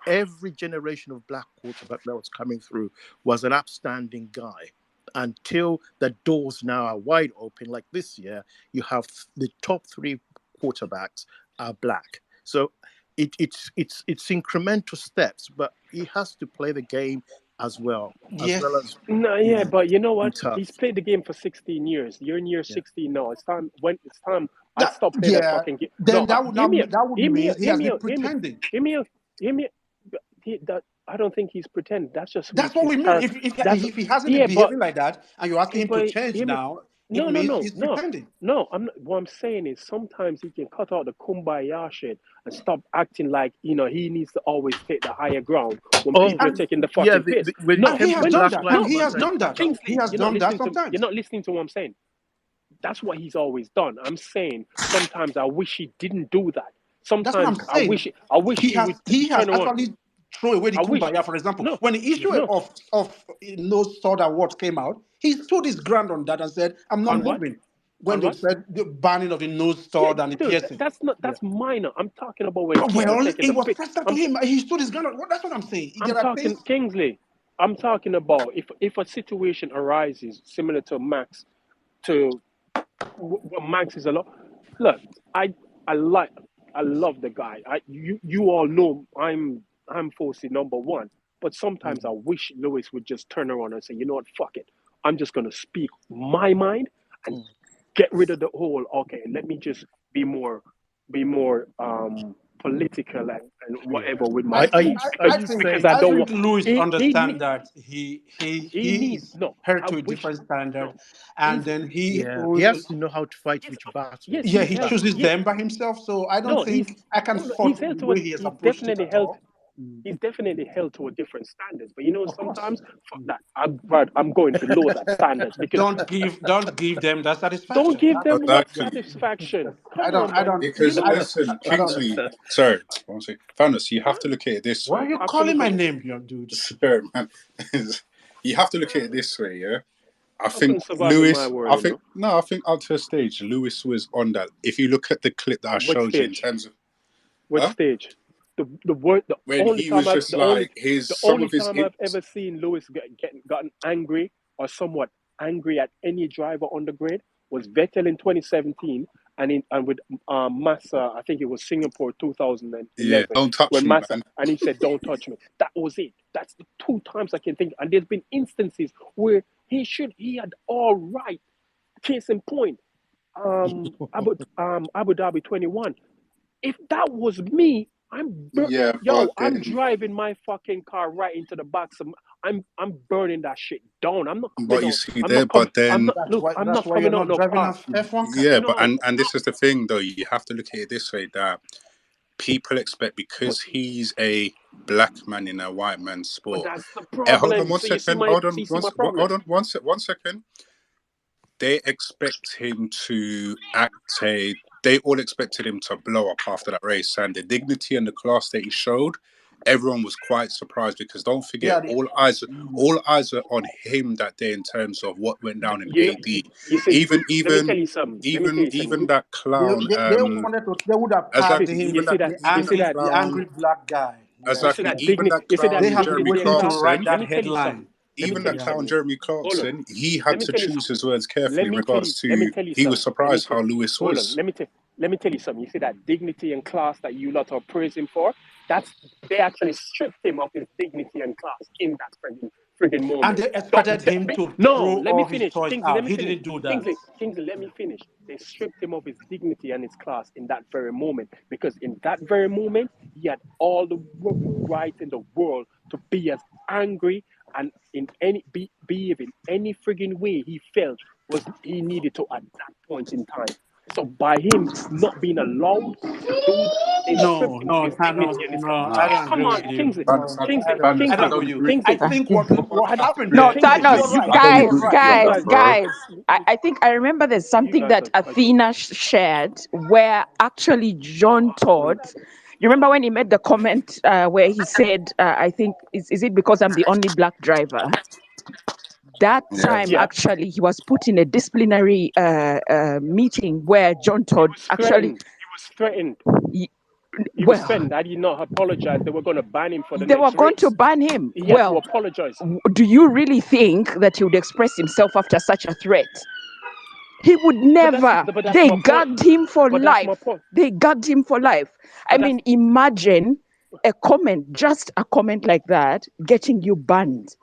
Speaker 7: every generation of black quarterback that was coming through was an upstanding guy until the doors now are wide open. Like this year, you have the top 3 quarterbacks are black. So it's incremental steps, but he has to play the game as well
Speaker 3: Yes.
Speaker 7: as
Speaker 1: No, yeah, but you know what?
Speaker 7: tough.
Speaker 1: He's played the game for 16 years. You're in year
Speaker 7: Yeah.
Speaker 1: 16 now. It's time. When it's time, I stopped playing that
Speaker 3: Yeah.
Speaker 1: fucking game.
Speaker 3: Then
Speaker 1: No,
Speaker 3: that would
Speaker 1: hear me out.
Speaker 3: that would
Speaker 1: Hear me
Speaker 3: mean
Speaker 1: out.
Speaker 3: he
Speaker 1: Hear
Speaker 3: has
Speaker 1: me
Speaker 3: been
Speaker 1: out. Hear me.
Speaker 3: pretending.
Speaker 1: Hear me out. Hear me. That I don't think he's pretending. That's just
Speaker 3: That's what
Speaker 1: his
Speaker 3: we mean.
Speaker 1: character.
Speaker 3: If he hasn't been
Speaker 1: Yeah, but
Speaker 3: behaving like that, and you're asking him to change
Speaker 1: hear me.
Speaker 3: now, it
Speaker 1: No, no,
Speaker 3: means
Speaker 1: no,
Speaker 3: he's
Speaker 1: no,
Speaker 3: pretending.
Speaker 1: no. I'm not. What I'm saying is sometimes he can cut out the kumbaya shit and stop acting like he needs to always take the higher ground when people are
Speaker 3: And
Speaker 1: taking the
Speaker 7: Yeah,
Speaker 1: fucking piss.
Speaker 7: when it
Speaker 1: No,
Speaker 3: and he
Speaker 7: came
Speaker 3: has
Speaker 7: to
Speaker 1: when
Speaker 3: done
Speaker 7: Black
Speaker 3: that. And
Speaker 7: Lives
Speaker 3: he has
Speaker 7: Matter,
Speaker 3: done that.
Speaker 7: yeah.
Speaker 3: He
Speaker 1: Kingsley,
Speaker 3: has done that sometimes.
Speaker 1: you're not listening to what I'm saying. That's what he's always done. I'm saying sometimes I wish he didn't do that.
Speaker 3: That's what I'm
Speaker 1: Sometimes
Speaker 3: saying.
Speaker 1: I wish he would
Speaker 3: He has
Speaker 1: turn around.
Speaker 3: actually thrown away the
Speaker 1: I wish
Speaker 3: kumbaya. For example,
Speaker 1: no,
Speaker 3: when the issue
Speaker 1: no.
Speaker 3: of no sword award came out, he stood his ground on that and said, "I'm not
Speaker 1: On what?
Speaker 3: moving." When
Speaker 1: On
Speaker 3: they
Speaker 1: what?
Speaker 3: said the banning of the nose
Speaker 1: Yeah,
Speaker 3: sword and the
Speaker 1: dude,
Speaker 3: piercing.
Speaker 1: that's minor. I'm talking about when people are
Speaker 3: Well,
Speaker 1: taking
Speaker 3: it
Speaker 1: the
Speaker 3: was
Speaker 1: piss.
Speaker 3: personal to him. He stood his ground. That's what I'm saying.
Speaker 1: I'm
Speaker 3: There are
Speaker 1: talking
Speaker 3: things.
Speaker 1: Kingsley. I'm talking about if a situation arises similar to Max, to what Max is a lot. Look, I I like I love the guy. You all know I'm Fosi number one. But sometimes I wish Lewis would just turn around and say, you know what, fuck it. I'm just gonna speak my mind and get rid of the whole. Okay, let me just be more political and whatever with my speech
Speaker 7: Are
Speaker 1: because
Speaker 7: you
Speaker 1: because
Speaker 7: saying
Speaker 1: I
Speaker 3: I
Speaker 1: don't
Speaker 3: think
Speaker 1: want
Speaker 3: Louis
Speaker 1: he
Speaker 3: understand
Speaker 1: need
Speaker 3: that
Speaker 1: he
Speaker 3: he
Speaker 1: need
Speaker 3: is
Speaker 1: no.
Speaker 3: held
Speaker 1: I
Speaker 3: to a
Speaker 1: wish
Speaker 3: different standard,
Speaker 1: no.
Speaker 3: and
Speaker 1: He's
Speaker 3: then he
Speaker 7: yeah, he
Speaker 3: owes,
Speaker 7: has to know how to fight
Speaker 1: yes
Speaker 7: which battle.
Speaker 1: yes
Speaker 3: yeah,
Speaker 1: he's
Speaker 3: he
Speaker 1: held
Speaker 3: chooses
Speaker 1: yeah
Speaker 3: them by himself. So I don't
Speaker 1: no
Speaker 3: think I can
Speaker 1: no
Speaker 3: fault the way he has
Speaker 1: he's
Speaker 3: approached it
Speaker 1: definitely
Speaker 3: at
Speaker 1: held
Speaker 3: all.
Speaker 1: he's definitely held to a different standards. But you know,
Speaker 3: Of course.
Speaker 1: sometimes fuck that. I'm going below that standards because
Speaker 3: Don't give them that
Speaker 1: don't
Speaker 3: satisfaction.
Speaker 1: give them what
Speaker 4: Exactly.
Speaker 1: satisfaction.
Speaker 3: I
Speaker 1: Come
Speaker 3: don't
Speaker 1: on,
Speaker 3: I
Speaker 1: man.
Speaker 3: don't
Speaker 1: You
Speaker 4: Because
Speaker 1: know
Speaker 3: I
Speaker 1: what?
Speaker 3: don't
Speaker 4: listen,
Speaker 3: I don't
Speaker 4: Kingsley, sorry, one second. Thanos, you have
Speaker 1: What?
Speaker 4: to look at it this
Speaker 3: Why are
Speaker 4: way.
Speaker 3: you calling my
Speaker 1: Absolutely.
Speaker 3: name, young dude?
Speaker 4: Sorry, man. You have to look at it this way, yeah. I
Speaker 1: I couldn't
Speaker 4: think
Speaker 1: survive in my
Speaker 4: Lewis.
Speaker 1: world,
Speaker 4: I
Speaker 1: you
Speaker 4: think
Speaker 1: know.
Speaker 4: no. I think up to a stage, Lewis was on that. If you look at the clip that I
Speaker 1: Which
Speaker 4: showed you in
Speaker 1: stage?
Speaker 4: terms of,
Speaker 1: Which
Speaker 4: huh?
Speaker 1: stage? The word the
Speaker 4: When
Speaker 1: only
Speaker 4: he
Speaker 1: time
Speaker 4: was
Speaker 1: I've
Speaker 4: just like his
Speaker 1: the
Speaker 4: some
Speaker 1: only
Speaker 4: of his
Speaker 1: time I've ever seen Lewis gotten angry or somewhat angry at any driver on the grid was Vettel in 2017 and with Massa, I think it was Singapore
Speaker 4: yeah,
Speaker 1: 2011
Speaker 4: don't touch
Speaker 1: when
Speaker 4: me,
Speaker 1: Massa
Speaker 4: man.
Speaker 1: and he said don't touch me. That was it. That's the 2 times I can think. And there's been instances where he had all right. Case in point, Abu Dhabi 21. If that was me,
Speaker 4: Yeah, but
Speaker 1: I'm
Speaker 4: then,
Speaker 1: driving my fucking car right into the box. I'm burning that shit down. I'm not coming
Speaker 4: but you
Speaker 1: out.
Speaker 4: see
Speaker 1: I'm
Speaker 4: there,
Speaker 1: not coming.
Speaker 4: but then,
Speaker 1: I'm
Speaker 3: That's
Speaker 1: not
Speaker 3: why you're
Speaker 1: coming out
Speaker 3: not
Speaker 1: no
Speaker 3: driving
Speaker 1: car.
Speaker 3: a F1 car.
Speaker 4: yeah, but
Speaker 1: No,
Speaker 4: and this is the thing though. You have to look at it this way that people expect, because he's a black man in a white man's sport.
Speaker 1: But that's the
Speaker 4: Hold on
Speaker 1: problem.
Speaker 4: one
Speaker 1: So you see
Speaker 4: second.
Speaker 1: my
Speaker 4: Hold on
Speaker 1: see my problem.
Speaker 4: hold on one second. They expect him to they all expected him to blow up after that race, and the dignity and the class that he showed, everyone was quite surprised, because don't forget, all eyes are on him that day in terms of what went down in AD.
Speaker 1: You see,
Speaker 4: Even
Speaker 1: let me tell you something. Let me tell you
Speaker 4: even
Speaker 1: something.
Speaker 4: that clown,
Speaker 3: they would have tagged
Speaker 4: exactly,
Speaker 3: him
Speaker 1: You see that? You see
Speaker 3: the
Speaker 1: that?
Speaker 3: angry black guy. Yeah.
Speaker 1: You see
Speaker 4: exactly,
Speaker 1: that
Speaker 4: even
Speaker 1: dignity?
Speaker 4: that
Speaker 1: You see that
Speaker 3: They
Speaker 4: clown
Speaker 3: have been
Speaker 4: Jeremy
Speaker 1: dignity and
Speaker 3: waiting to
Speaker 1: class?
Speaker 3: write
Speaker 4: Clarkson,
Speaker 1: Let
Speaker 3: that
Speaker 1: me tell you something.
Speaker 3: headline.
Speaker 1: Let me
Speaker 4: even
Speaker 1: tell
Speaker 4: that
Speaker 1: you
Speaker 4: clown
Speaker 1: something.
Speaker 4: Jeremy
Speaker 1: Hold on.
Speaker 4: Clarkson, he
Speaker 1: Let
Speaker 4: had
Speaker 1: me
Speaker 4: to
Speaker 1: tell you
Speaker 4: choose
Speaker 1: something.
Speaker 4: his words
Speaker 1: Let
Speaker 4: carefully in
Speaker 1: me tell
Speaker 4: regards
Speaker 1: you. Let me
Speaker 4: to,
Speaker 1: tell you
Speaker 4: he was
Speaker 1: something. Let me
Speaker 4: surprised
Speaker 1: tell.
Speaker 4: how Lewis
Speaker 1: Hold on.
Speaker 4: was.
Speaker 1: Let me tell you something. You see that dignity and class that you lot are praising for? They actually stripped him of his dignity and class in that friggin'
Speaker 3: And
Speaker 1: moment.
Speaker 3: they expected him to
Speaker 1: No,
Speaker 3: throw
Speaker 1: let me
Speaker 3: all his
Speaker 1: finish.
Speaker 3: toys
Speaker 1: Kingsley, let
Speaker 3: out.
Speaker 1: me
Speaker 3: He
Speaker 1: finish.
Speaker 3: didn't do that.
Speaker 1: Kingsley, let me finish. They stripped him of his dignity and his class in that very moment, because in that very moment he had all the right in the world to be as angry and in any behave in any friggin' way he felt was he needed to at that point in time. So by him not being allowed to do that, they stripped him of his dignity and his class.
Speaker 3: I
Speaker 4: Nah,
Speaker 3: don't agree
Speaker 1: Come on,
Speaker 3: with you.
Speaker 1: Kingsley,
Speaker 3: No, I don't. I
Speaker 4: I
Speaker 3: don't
Speaker 1: Kingsley,
Speaker 3: agree with
Speaker 4: don't
Speaker 3: you.
Speaker 4: agree.
Speaker 3: I
Speaker 1: Kingsley.
Speaker 3: think what
Speaker 1: Had,
Speaker 3: happened
Speaker 8: No,
Speaker 3: there.
Speaker 1: Kingsley,
Speaker 3: You're
Speaker 8: Thanos,
Speaker 3: right.
Speaker 4: I don't
Speaker 3: You're
Speaker 8: guys,
Speaker 4: agree with
Speaker 3: right.
Speaker 4: you
Speaker 1: you
Speaker 4: on
Speaker 8: guys,
Speaker 4: that,
Speaker 1: guys,
Speaker 4: bro.
Speaker 8: guys. I think I remember there's
Speaker 1: you
Speaker 8: something
Speaker 1: guys
Speaker 8: that
Speaker 1: are
Speaker 8: Athena shared where actually John Todd. You remember when he made the comment where he said, I think, is it because I'm the only black driver? That
Speaker 4: Yeah.
Speaker 8: time,
Speaker 1: yeah.
Speaker 8: actually, he was put in a disciplinary meeting where John
Speaker 1: He
Speaker 8: Todd
Speaker 1: was
Speaker 8: actually,
Speaker 1: threatened. He was threatened.
Speaker 8: he-
Speaker 1: He was
Speaker 8: well,
Speaker 1: threatened. I did not apologize. They were going to ban him for the
Speaker 8: they were
Speaker 1: next
Speaker 8: going to
Speaker 1: race.
Speaker 8: ban him.
Speaker 1: He had to
Speaker 8: Well,
Speaker 1: apologize.
Speaker 8: do you really think that he would express himself after such a threat? He would never.
Speaker 1: But that's
Speaker 8: They
Speaker 1: my point.
Speaker 8: gagged him for
Speaker 1: But that's my
Speaker 8: life.
Speaker 1: point.
Speaker 8: They gagged him for life. I
Speaker 1: But that's
Speaker 8: mean, imagine a comment, just a comment like that, getting you banned.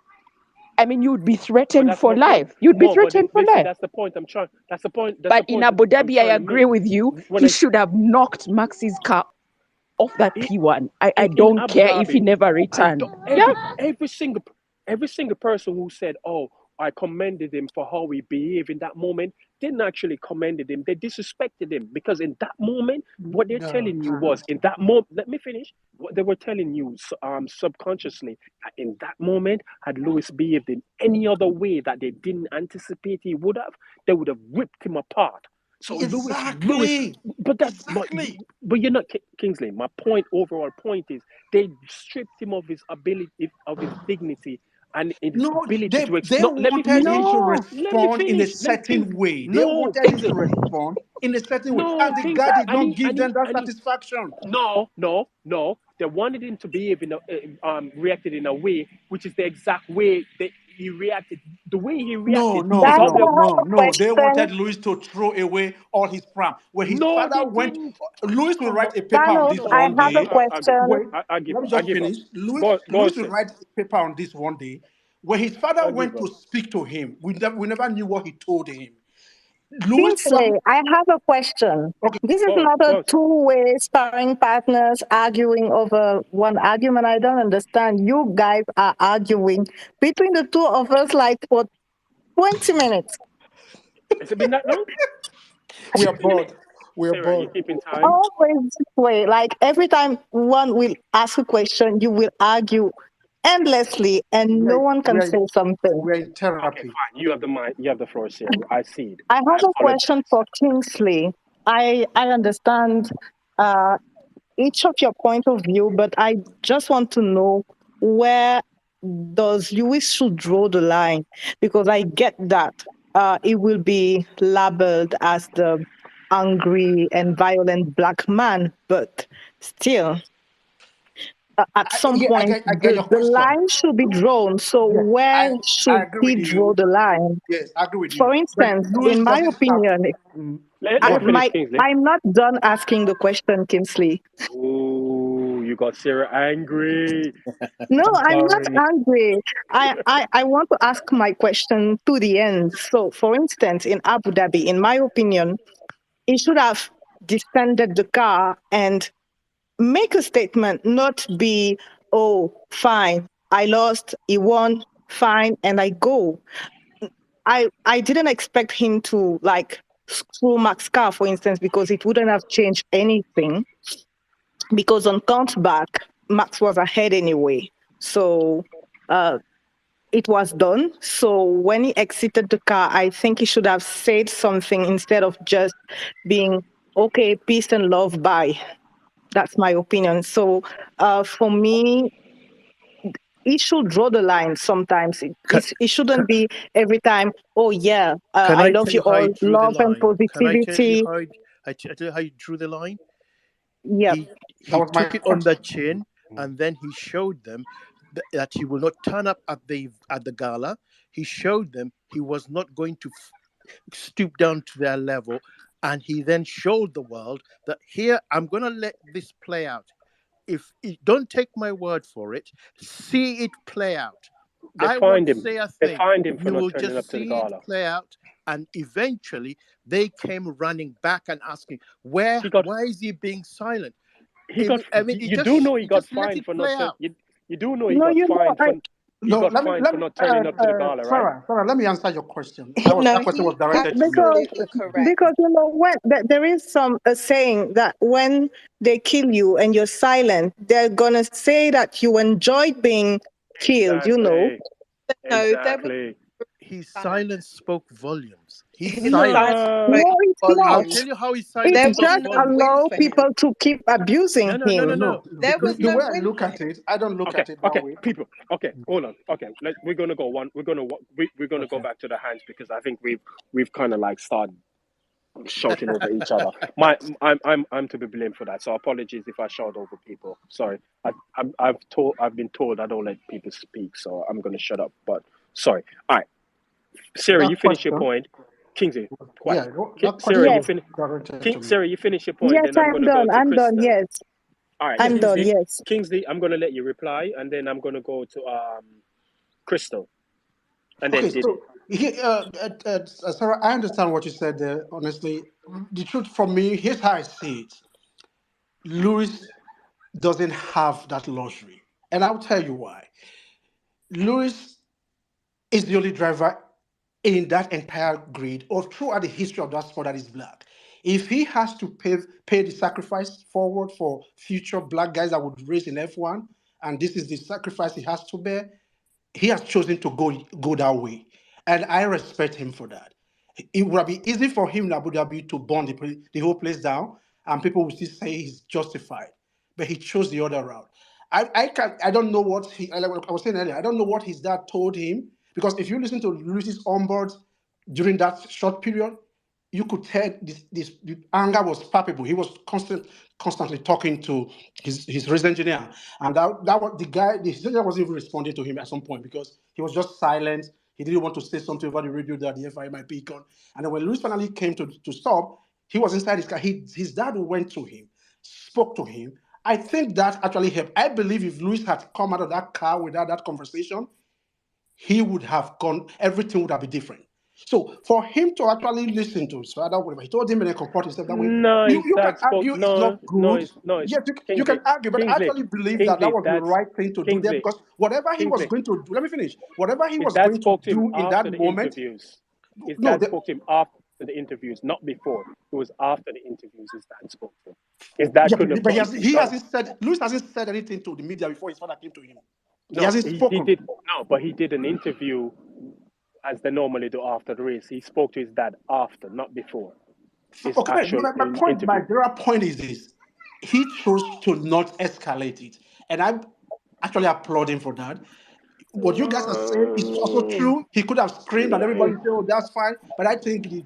Speaker 8: I mean, you'd be
Speaker 1: but
Speaker 8: threatened
Speaker 1: that's
Speaker 8: for
Speaker 1: my point.
Speaker 8: life. You'd be
Speaker 1: More, but
Speaker 8: threatened for
Speaker 1: listen,
Speaker 8: life.
Speaker 1: that's the point I'm trying. That's the point. That's the
Speaker 8: But in
Speaker 1: point
Speaker 8: Abu
Speaker 1: I'm
Speaker 8: Dhabi, I
Speaker 1: trying to
Speaker 8: agree
Speaker 1: make.
Speaker 8: with you.
Speaker 1: When
Speaker 8: He
Speaker 1: I
Speaker 8: should have knocked Max's car off that P1. I
Speaker 1: in
Speaker 8: don't
Speaker 1: Abu
Speaker 8: care if he
Speaker 1: Dhabi,
Speaker 8: never
Speaker 1: I
Speaker 8: returned.
Speaker 1: don't,
Speaker 8: Yeah.
Speaker 1: every single person who said, "Oh, I commended him for how he behaved in that moment," didn't actually commended him. They disrespected him, because in that moment, what they're
Speaker 3: No,
Speaker 1: telling you was, in that moment. Let me finish. What they were telling you, subconsciously, that in that moment, had Lewis behaved in any other way that they didn't anticipate he would have, they would have ripped him apart. So Lewis,
Speaker 3: exactly.
Speaker 1: but that's
Speaker 3: Exactly.
Speaker 1: but you're not Kingsley. My overall point is, they stripped him of his ability, of his dignity, and his
Speaker 3: No,
Speaker 1: ability to
Speaker 3: they
Speaker 1: no. Let me
Speaker 3: wanted him
Speaker 1: finish.
Speaker 3: to
Speaker 8: No.
Speaker 1: Let me
Speaker 3: respond in a
Speaker 1: finish.
Speaker 3: certain way. They
Speaker 1: No,
Speaker 3: wanted him to
Speaker 1: Kingsley.
Speaker 3: respond in a certain way,
Speaker 1: No,
Speaker 3: and the
Speaker 1: Kingsley.
Speaker 3: guy did not give them that
Speaker 1: And he,
Speaker 3: satisfaction.
Speaker 1: no. They wanted him to behave reacted in a way which is the exact way that he reacted. The way he
Speaker 3: No,
Speaker 1: reacted is
Speaker 3: no,
Speaker 6: Guys,
Speaker 1: how
Speaker 6: I
Speaker 1: they.
Speaker 3: no,
Speaker 6: have
Speaker 3: no,
Speaker 6: a
Speaker 3: no. They
Speaker 6: question.
Speaker 3: wanted Louis to throw away all his pram. When his
Speaker 1: No,
Speaker 3: father
Speaker 1: they
Speaker 3: went,
Speaker 1: didn't.
Speaker 3: Louis will
Speaker 1: Come on.
Speaker 3: write a paper on
Speaker 6: Thanos,
Speaker 3: this
Speaker 1: No,
Speaker 6: I
Speaker 3: one
Speaker 6: have a
Speaker 3: day.
Speaker 1: I give.
Speaker 6: question.
Speaker 3: Wait,
Speaker 1: I give.
Speaker 3: let me
Speaker 1: I
Speaker 3: just
Speaker 1: give up.
Speaker 3: finish.
Speaker 1: Go
Speaker 3: Louis will
Speaker 1: say.
Speaker 3: write a paper on this one day. When his father
Speaker 1: I give
Speaker 3: went to
Speaker 1: up.
Speaker 3: speak to him, we never knew what he told him. Louis
Speaker 6: Kingsley,
Speaker 3: probably
Speaker 6: I have a question.
Speaker 3: okay.
Speaker 6: This is not a
Speaker 1: Go say.
Speaker 6: two-way sparring partners arguing over one argument. I don't understand. You guys are arguing between the two of us like for 20 minutes.
Speaker 1: Has it been that long?
Speaker 3: We are
Speaker 1: Really?
Speaker 3: bored. We are
Speaker 1: Sarah, you
Speaker 3: bored.
Speaker 1: keeping time?
Speaker 6: Always this way. Like every time one will ask a question, you will argue endlessly and no
Speaker 3: We're,
Speaker 6: one can
Speaker 3: we're,
Speaker 6: say something.
Speaker 3: we're in
Speaker 1: Okay,
Speaker 3: therapy.
Speaker 1: fine. You have the mic. You have the floor, Sarah. I see it.
Speaker 6: I have
Speaker 1: I
Speaker 6: a question
Speaker 1: apologize.
Speaker 6: for Kingsley. I understand uh, each of your point of view, but I just want to know where does Lewis should draw the line? Because I get that it will be labeled as the angry and violent black man, but still, at some
Speaker 3: Yeah,
Speaker 6: point,
Speaker 3: I get your
Speaker 6: the
Speaker 3: question.
Speaker 6: line should be drawn. So
Speaker 3: Yes,
Speaker 6: where
Speaker 3: I
Speaker 6: should
Speaker 3: agree
Speaker 6: he
Speaker 3: with
Speaker 6: draw
Speaker 3: you.
Speaker 6: the line?
Speaker 3: Yes, I agree with you.
Speaker 6: For
Speaker 3: But
Speaker 6: instance,
Speaker 3: Louis
Speaker 6: in my
Speaker 3: doesn't have.
Speaker 6: opinion,
Speaker 3: Mm,
Speaker 1: Let
Speaker 3: go
Speaker 1: him
Speaker 3: ahead.
Speaker 1: finish,
Speaker 6: my
Speaker 1: Kingsley.
Speaker 6: I'm not done asking the question, Kingsley.
Speaker 1: Oh, you got Sarah angry.
Speaker 6: No,
Speaker 1: I'm
Speaker 6: I'm not
Speaker 1: sorry.
Speaker 6: angry. I want to ask my question to the end. So, for instance, in Abu Dhabi, in my opinion, he should have descended the car and make a statement, not be, oh, fine, I lost, he won, fine, and I go. I didn't expect him to like screw Max car, for instance, because it wouldn't have changed anything. because on countback, Max was ahead anyway. So it was done. So when he exited the car, I think he should have said something instead of just being, okay, peace and love, bye. That's my opinion. So for me, he should draw the line sometimes.
Speaker 7: Can,
Speaker 6: It shouldn't be every time, oh, yeah,
Speaker 7: can
Speaker 6: I
Speaker 7: I
Speaker 6: love
Speaker 7: tell
Speaker 6: you
Speaker 7: you how
Speaker 6: all,
Speaker 7: he drew the
Speaker 6: love and
Speaker 7: line? Can I tell you
Speaker 6: positivity.
Speaker 7: how I tell you how he drew the line?
Speaker 6: Yeah.
Speaker 3: That
Speaker 7: He
Speaker 3: was my
Speaker 7: took it on the
Speaker 3: question.
Speaker 7: chin, and then he showed them that he will not turn up at the gala. He showed them he was not going to stoop down to their level, and he then showed the world that here I'm going to let this play out. If don't take my word for it, see it play out.
Speaker 1: They
Speaker 7: I
Speaker 1: fined
Speaker 7: won't
Speaker 1: him.
Speaker 7: say a
Speaker 1: They
Speaker 7: thing.
Speaker 1: fined him for
Speaker 7: You
Speaker 1: not
Speaker 7: will
Speaker 1: turning up
Speaker 7: just
Speaker 1: to the
Speaker 7: see it
Speaker 1: gala.
Speaker 7: play out. And eventually they came running back and asking,
Speaker 1: He got
Speaker 7: why is he being silent?
Speaker 1: he got.
Speaker 7: I mean,
Speaker 1: You do know he
Speaker 7: he
Speaker 1: got
Speaker 7: just let
Speaker 1: fined
Speaker 7: it
Speaker 1: for
Speaker 7: play
Speaker 1: not turn.
Speaker 7: out.
Speaker 1: You do know he
Speaker 6: No,
Speaker 1: got
Speaker 6: you know,
Speaker 1: fined for. He
Speaker 3: No,
Speaker 1: got fined for not turning up to the gala, right?
Speaker 3: Sarah, let me answer your question. That
Speaker 5: No,
Speaker 3: question was
Speaker 5: he's
Speaker 3: directed to you.
Speaker 6: because
Speaker 5: absolutely correct.
Speaker 6: when there is some a saying that when they kill you and you're silent, they're gonna say that you enjoyed being killed.
Speaker 1: Exactly.
Speaker 5: No, there was
Speaker 1: Exactly.
Speaker 7: His
Speaker 5: silence.
Speaker 7: silence spoke volumes. His
Speaker 5: His
Speaker 7: silence.
Speaker 5: silence
Speaker 1: No.
Speaker 5: spoke
Speaker 6: No, it's
Speaker 7: I'll
Speaker 6: not.
Speaker 5: volumes.
Speaker 7: tell you how his
Speaker 6: It
Speaker 7: silence
Speaker 5: There was
Speaker 7: spoke
Speaker 6: just
Speaker 5: no
Speaker 7: volumes.
Speaker 5: win
Speaker 6: allow
Speaker 5: for him.
Speaker 6: people to keep abusing
Speaker 7: No,
Speaker 6: him.
Speaker 3: No,
Speaker 5: There was
Speaker 3: the
Speaker 5: no
Speaker 3: way I
Speaker 5: win
Speaker 3: look
Speaker 5: for
Speaker 3: at
Speaker 5: him.
Speaker 3: it, I don't look
Speaker 1: Okay.
Speaker 3: at it that
Speaker 1: Okay.
Speaker 3: way.
Speaker 1: People. Okay. Hold on. Okay. We're gonna go one. We're gonna go
Speaker 3: Okay.
Speaker 1: back to the hands because I think we've kind of like started shouting over each other. I'm to be blamed for that. So apologies if I shout over people. Sorry. I've been told I don't let people speak, so I'm gonna shut up. But sorry. All right. Sarah,
Speaker 3: That
Speaker 1: you finish your
Speaker 3: question,
Speaker 1: point. Kingsley, quiet.
Speaker 3: yeah, that
Speaker 1: Sarah,
Speaker 3: question
Speaker 1: you
Speaker 6: Yes,
Speaker 3: was
Speaker 1: finish.
Speaker 3: directed to me.
Speaker 1: Sarah, you finish your point.
Speaker 6: yes,
Speaker 1: Then I'm
Speaker 6: I'm
Speaker 1: gonna go
Speaker 6: done.
Speaker 1: to
Speaker 6: I'm done.
Speaker 1: Crystal.
Speaker 6: Yes,
Speaker 1: All right,
Speaker 3: Yeah,
Speaker 6: I'm done.
Speaker 1: Kingsley.
Speaker 6: Yes.
Speaker 1: Kingsley, I'm gonna let you reply, and then I'm gonna go to Crystal, and then
Speaker 3: okay,
Speaker 1: Diddy.
Speaker 3: so Sarah, I understand what you said there. Honestly, the truth from me, here's how I see it. Lewis doesn't have that luxury, and I'll tell you why. Lewis is the only driver in that entire grid or throughout the history of that sport that is black. If he has to pay the sacrifice forward for future black guys that would race in F1, and this is the sacrifice he has to bear, he has chosen to go that way, and I respect him for that. It would be easy for him in Abu Dhabi to burn the whole place down, and people will still say he's justified, but he chose the other route. I don't know what like I was saying earlier. I don't know what his dad told him because if you listen to Lewis's onboard during that short period, you could tell the anger was palpable. He was constantly talking to his race engineer, and that was the guy. The engineer wasn't even responding to him at some point because he was just silent. He didn't want to say something over the radio that the FIA might pick on. And then when Lewis finally came to stop, he was inside his car. His dad went to him, spoke to him. I think that actually helped. I believe if Lewis had come out of that car without that conversation, he would have gone, everything would have been different. So for him to actually listen to his father, whatever he told him and then comport himself that way,
Speaker 1: No, his
Speaker 3: you can
Speaker 1: dad spoke.
Speaker 3: argue it's not good.
Speaker 1: It's
Speaker 3: Yes, you can
Speaker 1: Kingsley.
Speaker 3: argue, but I
Speaker 1: Kingsley,
Speaker 3: actually believe that that
Speaker 1: Kingsley's
Speaker 3: was the
Speaker 1: dad's
Speaker 3: right thing to do there
Speaker 1: Kingsley,
Speaker 3: because whatever he was
Speaker 1: Kingsley.
Speaker 3: going to do, let me finish. Whatever he
Speaker 1: His
Speaker 3: was
Speaker 1: dad
Speaker 3: going to
Speaker 1: spoke to him
Speaker 3: do in
Speaker 1: after
Speaker 3: that
Speaker 1: the
Speaker 3: moment,
Speaker 1: interviews. His
Speaker 3: no,
Speaker 1: dad spoke to him after the interviews, not before. It was after the interviews his dad spoke to him. His dad
Speaker 3: yeah,
Speaker 1: couldn't have
Speaker 3: but
Speaker 1: got him to
Speaker 3: he
Speaker 1: shut up.
Speaker 3: hasn't said, Lewis hasn't said anything to the media before his father came to him. He
Speaker 1: No,
Speaker 3: hasn't
Speaker 1: he
Speaker 3: spoken.
Speaker 1: did no, but he did an interview as they normally do after the race. He spoke to his dad after, not before his
Speaker 3: Okay,
Speaker 1: actual
Speaker 3: my
Speaker 1: interview.
Speaker 3: general point is this: he chose to not escalate it, and I actually applaud him for that. What you guys are saying is also true. He could have screamed and everybody say, "Oh, that's fine," but I think the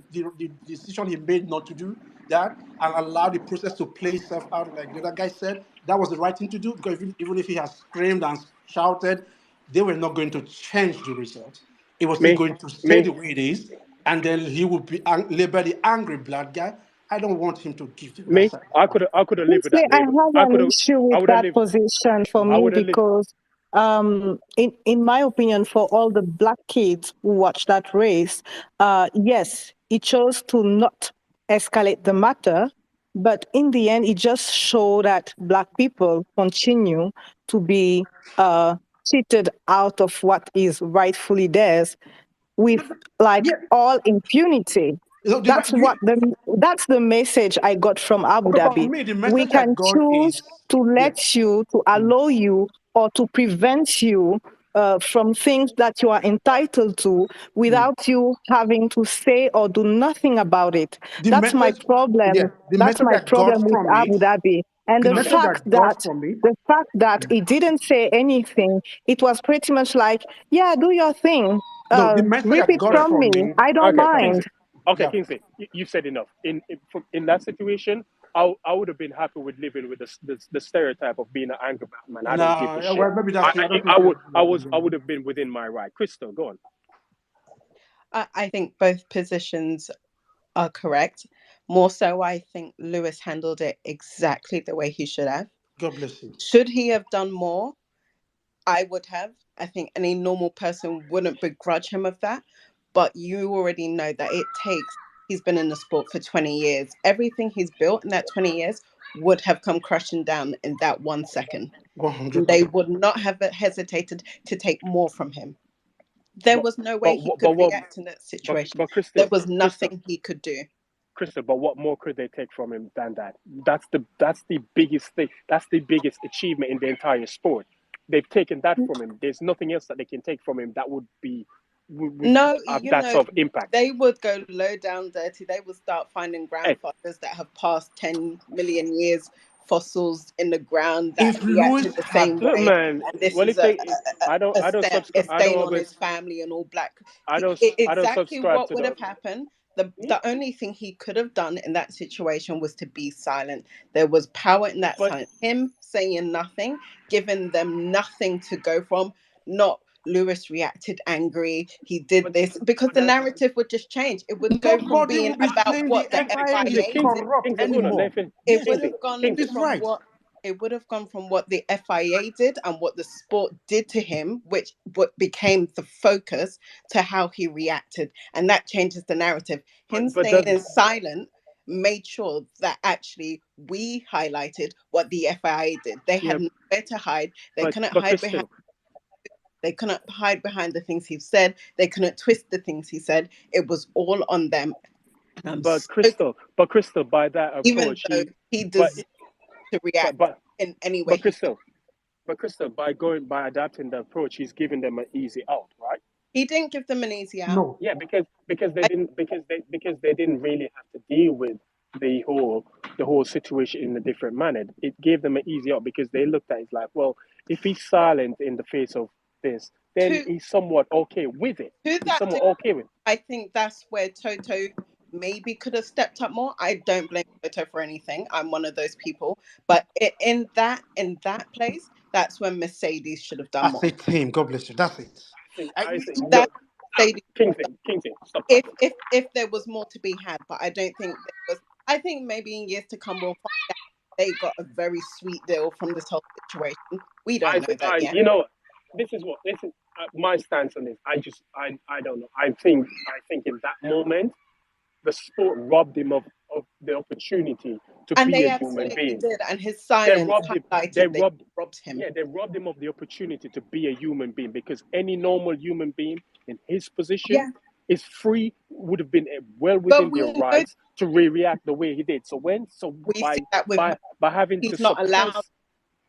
Speaker 3: decision he made not to do that and allow the process to play itself out, like the other guy said, that was the right thing to do. Because even if he has screamed and shouted, they were not going to change the result. It was still
Speaker 1: Me,
Speaker 3: going to stay
Speaker 1: me,
Speaker 3: the way it is, and then he would be labeled the angry black guy. I don't want him to give that
Speaker 1: me.
Speaker 3: side.
Speaker 1: I could have lived with
Speaker 6: Honestly,
Speaker 1: that
Speaker 6: I
Speaker 1: label.
Speaker 6: have an issue
Speaker 1: I
Speaker 6: with
Speaker 1: would have
Speaker 6: that
Speaker 1: lived.
Speaker 6: position for
Speaker 1: I
Speaker 6: me
Speaker 1: would have lived.
Speaker 6: because, in my opinion, for all the black kids who watch that race, yes, he chose to not escalate the matter, but in the end, it just showed that black people continue to be cheated out of what is rightfully theirs with like
Speaker 3: Yeah,
Speaker 6: all impunity. That's what that's the message I got from Abu
Speaker 3: Okay, but for
Speaker 6: Dhabi.
Speaker 3: me, the
Speaker 6: We
Speaker 3: message I
Speaker 6: can
Speaker 3: got
Speaker 6: choose
Speaker 3: is
Speaker 6: to
Speaker 3: yeah.
Speaker 6: let you, to allow you, or to prevent you from things that you are entitled to without you having to say or do nothing about it.
Speaker 3: The
Speaker 6: That's my
Speaker 3: message, yeah,
Speaker 6: problem.
Speaker 3: the
Speaker 6: That's
Speaker 3: message
Speaker 6: my
Speaker 3: I got
Speaker 6: problem with
Speaker 3: from it,
Speaker 6: Abu Dhabi. And
Speaker 3: the message I got from it.
Speaker 6: the fact that he didn't say anything, it was pretty much like, yeah, do your thing.
Speaker 3: No, the message I
Speaker 6: Rip it
Speaker 3: got
Speaker 1: But
Speaker 6: from
Speaker 3: from
Speaker 6: me.
Speaker 3: it.
Speaker 6: I don't
Speaker 1: okay,
Speaker 3: Yeah,
Speaker 6: mind.
Speaker 1: Kingsley. Okay,
Speaker 3: yeah.
Speaker 1: Kingsley, you said enough. In that situation, I would have been happy with living with the stereotype of being an angry black man. I don't give a
Speaker 3: Nah,
Speaker 1: shit.
Speaker 3: well, maybe that's you. I don't
Speaker 1: I
Speaker 3: think you
Speaker 1: would
Speaker 3: have to do that.
Speaker 1: I would have been within my right. Crystal, go on.
Speaker 5: I think both positions are correct. More so, I think Lewis handled it exactly the way he should have.
Speaker 3: God bless you.
Speaker 5: Should he have done more? I would have. I think any normal person wouldn't begrudge him of that. But you already know that it takes, he's been in the sport for 20 years. Everything he's built in that 20 years would have come crashing down in that 1 second. And they
Speaker 3: 100%.
Speaker 5: would not have hesitated to take more from him. There
Speaker 1: But
Speaker 5: was no way he
Speaker 1: but
Speaker 5: could
Speaker 1: what
Speaker 5: react in that situation.
Speaker 1: but
Speaker 5: There
Speaker 1: Crystal,
Speaker 5: was
Speaker 1: Crystal,
Speaker 5: nothing he could do.
Speaker 1: Crystal, but what more could they take from him than that? That's the biggest thing. That's the biggest achievement in the entire sport. They've taken that from him. There's nothing else that they can take from him that would
Speaker 5: No,
Speaker 1: have
Speaker 5: you
Speaker 1: that
Speaker 5: know,
Speaker 1: sort of impact.
Speaker 5: they would go low down dirty. They would start finding
Speaker 1: Hey,
Speaker 5: grandfathers that have passed 10 million years, fossils in the ground that
Speaker 3: If
Speaker 5: reacted
Speaker 3: Lewis
Speaker 5: the
Speaker 3: had,
Speaker 5: same
Speaker 1: look,
Speaker 5: way.
Speaker 1: man.
Speaker 5: And this
Speaker 1: Well,
Speaker 5: is
Speaker 1: if they, I don't
Speaker 5: a
Speaker 1: subscribe. I don't
Speaker 5: stain on his
Speaker 1: always.
Speaker 5: family and all black.
Speaker 1: I don't
Speaker 5: Exactly
Speaker 1: subscribe
Speaker 5: what
Speaker 1: to
Speaker 5: would
Speaker 1: the.
Speaker 5: have happened.
Speaker 1: Yeah,
Speaker 5: The only thing he could have done in that situation was to be silent. There was power in that
Speaker 1: but
Speaker 5: silence. Him saying nothing, giving them nothing to go from, not Lewis reacted angry, he did
Speaker 1: but
Speaker 5: this, because
Speaker 1: but
Speaker 5: the
Speaker 1: that's
Speaker 5: narrative would just change. It would go from
Speaker 3: nobody
Speaker 5: being
Speaker 3: will be
Speaker 5: about
Speaker 3: saying the
Speaker 5: what the
Speaker 3: FIA is
Speaker 1: Kingsley,
Speaker 5: FIA
Speaker 1: Kingsley,
Speaker 5: did.
Speaker 3: corrupt
Speaker 1: Kingsley. Hold on, let
Speaker 3: anymore.
Speaker 1: me finish.
Speaker 5: It would
Speaker 3: Yes,
Speaker 1: Kingsley,
Speaker 5: have gone
Speaker 1: Kingsley.
Speaker 3: he's
Speaker 5: from
Speaker 3: right.
Speaker 5: what it would have gone from what the FIA did and what the sport did to him, which what became the focus, to how he reacted. And that changes the narrative. Him
Speaker 1: But
Speaker 5: staying
Speaker 1: does
Speaker 5: in silent made sure that actually we highlighted what the FIA did. They
Speaker 1: yeah.
Speaker 5: had nowhere to hide. They couldn't
Speaker 1: But
Speaker 5: hide behind
Speaker 1: Crystal,
Speaker 5: the things he said. They couldn't twist the things he said. It was all on them. And I'm
Speaker 1: but
Speaker 5: so,
Speaker 1: Crystal, by that
Speaker 5: even
Speaker 1: approach,
Speaker 5: though
Speaker 1: he,
Speaker 5: he
Speaker 1: but
Speaker 5: deserved to
Speaker 1: but
Speaker 5: react
Speaker 1: but
Speaker 5: in any way
Speaker 1: but
Speaker 5: he could.
Speaker 1: Crystal, by adapting the approach, he's giving them an easy out, right?
Speaker 5: He didn't give them an easy out.
Speaker 3: No,
Speaker 1: Yeah, because they
Speaker 5: I,
Speaker 1: didn't because they didn't really have to deal with the whole the whole situation in a different manner. It gave them an easy out because they looked at it like, well, if he's silent in the face of this, then
Speaker 5: to
Speaker 1: he's somewhat okay with it.
Speaker 5: to
Speaker 1: He's
Speaker 5: that
Speaker 1: somewhat
Speaker 5: degree,
Speaker 1: okay with it.
Speaker 5: I think that's where Toto maybe could have stepped up more. I don't blame Toto for anything. I'm one of those people. But in that place, that's when Mercedes should have done
Speaker 3: as a
Speaker 5: more.
Speaker 3: team, God bless you. That's it.
Speaker 1: I say,
Speaker 5: That
Speaker 1: look, stop,
Speaker 5: Mercedes
Speaker 1: Kingsley, stop
Speaker 5: if
Speaker 1: talking.
Speaker 5: there was more to be had, but I don't think there was. I think maybe in years to come we'll find out they got a very sweet deal from this whole situation. We don't
Speaker 1: I
Speaker 5: know
Speaker 1: think
Speaker 5: that yet.
Speaker 1: you know, this is my stance on this. I don't know. I think in that moment the sport robbed him of the opportunity to
Speaker 5: And
Speaker 1: be
Speaker 5: they
Speaker 1: a human
Speaker 5: absolutely
Speaker 1: being.
Speaker 5: did. And his
Speaker 1: They
Speaker 5: silence
Speaker 1: robbed him. They
Speaker 5: highlighted that
Speaker 1: robbed.
Speaker 5: robbed him.
Speaker 1: Yeah, they robbed him of the opportunity to be a human being because any normal human being in his position
Speaker 5: Yeah.
Speaker 1: is free, would have been well
Speaker 5: But
Speaker 1: within their
Speaker 5: we know
Speaker 1: rights to react the way he did. So
Speaker 5: we see that with her.
Speaker 1: by having to
Speaker 5: He's not allowed.
Speaker 1: suppress.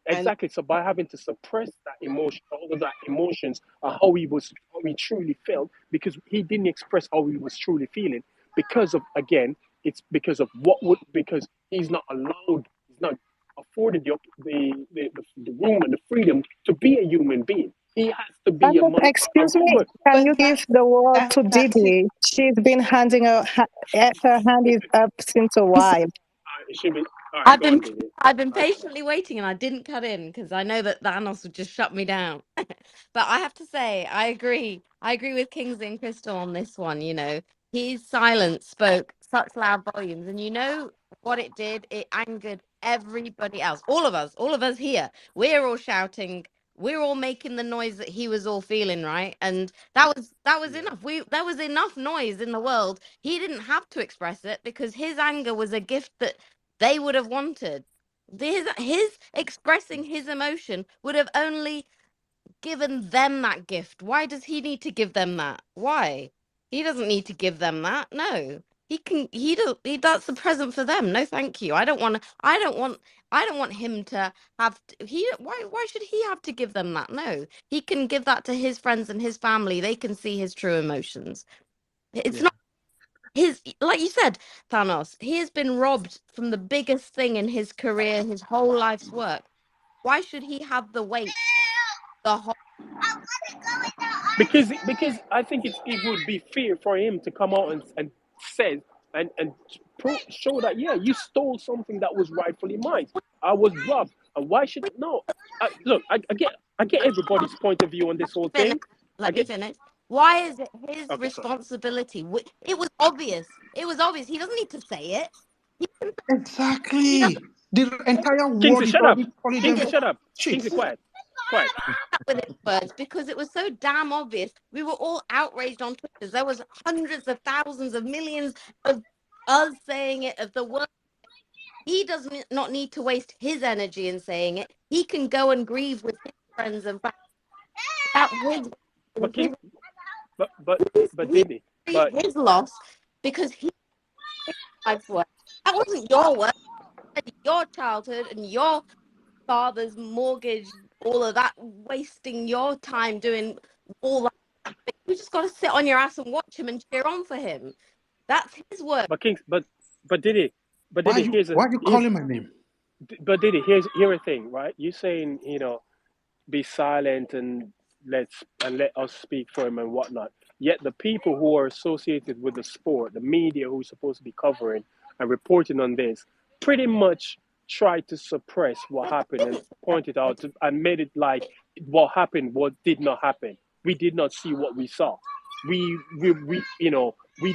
Speaker 5: And
Speaker 1: Exactly. So by having to suppress that emotion, all of that emotions, how he truly felt, because he didn't express how he was truly feeling, because of again, it's because of because he's not allowed, he's not afforded the room and the freedom to be a human being. He has to be a
Speaker 6: Excuse me,
Speaker 1: robot.
Speaker 6: can
Speaker 5: but
Speaker 6: you give the word to
Speaker 5: that's his
Speaker 6: Didi? She's been handing her hand is up since a while.
Speaker 1: It should be all right.
Speaker 9: I've
Speaker 1: Go on,
Speaker 9: been
Speaker 1: David.
Speaker 9: I've been
Speaker 1: All right.
Speaker 9: patiently waiting and I didn't cut in because I know that Thanos would just shut me down. But I have to say, I agree. I agree with Kingsley and Crystal on this one. You know, his silence spoke such loud volumes, and you know what it did? It angered everybody else. All of us here. We're all shouting. We're all making the noise that he was all feeling, right? And that was
Speaker 3: Yeah.
Speaker 9: enough. There was enough noise in the world. He didn't have to express it because his anger was a gift that they would have wanted. His expressing his emotion would have only given them that gift. Why does he need to give them that? Why? He doesn't need to give them that. No. He can. He. That's a present for them. No, thank you. I don't want. I don't want. I don't want him to have. He. Why? Why should he have to give them that? No, he can give that to his friends and his family. They can see his true emotions. It's
Speaker 3: Yeah.
Speaker 9: not his. Like you said, Thanos. He has been robbed from the biggest thing in his career, his whole life's work. Why should he have the weight? The whole.
Speaker 1: Because I think it would be fair for him to come out and say and show that, yeah, you stole something that was rightfully mine. I was robbed. And why should no? Look, I get everybody's point of view on this whole
Speaker 9: Finish.
Speaker 1: thing. I
Speaker 9: Let me
Speaker 1: get
Speaker 9: finish. Why is it his
Speaker 1: okay, sorry.
Speaker 9: responsibility? It was obvious. It was obvious. He doesn't need to say it. He, he doesn't
Speaker 3: Exactly. The entire world
Speaker 1: Kingsley,
Speaker 3: is
Speaker 1: shut up.
Speaker 3: already calling them
Speaker 1: Kingsley, shut up.
Speaker 3: shit.
Speaker 1: Kingsley, quiet, quiet.
Speaker 9: with his words because it was so damn obvious. We were all outraged on Twitter. There was hundreds of thousands of millions of us saying it, of the world. He does not need to waste his energy in saying it. He can go and grieve with his friends and family
Speaker 1: But
Speaker 9: his,
Speaker 1: King, but but
Speaker 9: he
Speaker 1: did he?
Speaker 9: grieve
Speaker 1: But
Speaker 9: his loss because he life's work. That wasn't your work. Your childhood and your father's mortgage, all of that, wasting your time doing all that. You just got to sit on your ass and watch him and cheer on for him. That's his work.
Speaker 1: but Kings, but did he? But did he?
Speaker 3: Why are you calling my name?
Speaker 1: But did he? Here's a thing, right? You saying, be silent and let us speak for him and whatnot. Yet the people who are associated with the sport, the media who's supposed to be covering and reporting on this, pretty much tried to suppress what happened and point it out and made it like what happened, what did not happen. We did not see what we saw. We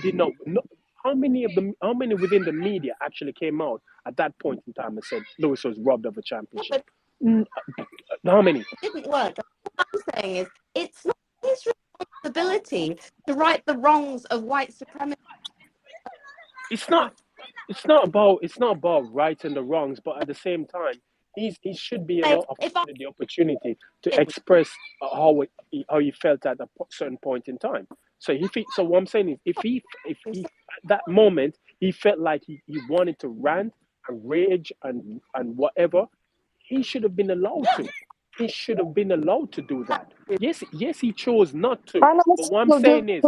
Speaker 1: did not know. How many within the media actually came out at that point in time and said Lewis was robbed of a championship? How many?
Speaker 9: Didn't work. What I'm saying is, it's not his responsibility to right the wrongs of white supremacy.
Speaker 1: It's not about righting the wrongs, but at the same time, he should be afforded the opportunity to express how he felt at a certain point in time. So what I'm saying is, if he at that moment he felt like he wanted to rant and rage and whatever, he should have been allowed to. He should have been allowed to do that. Yes, he chose not to. But
Speaker 6: Thanos,
Speaker 1: what I'm saying is,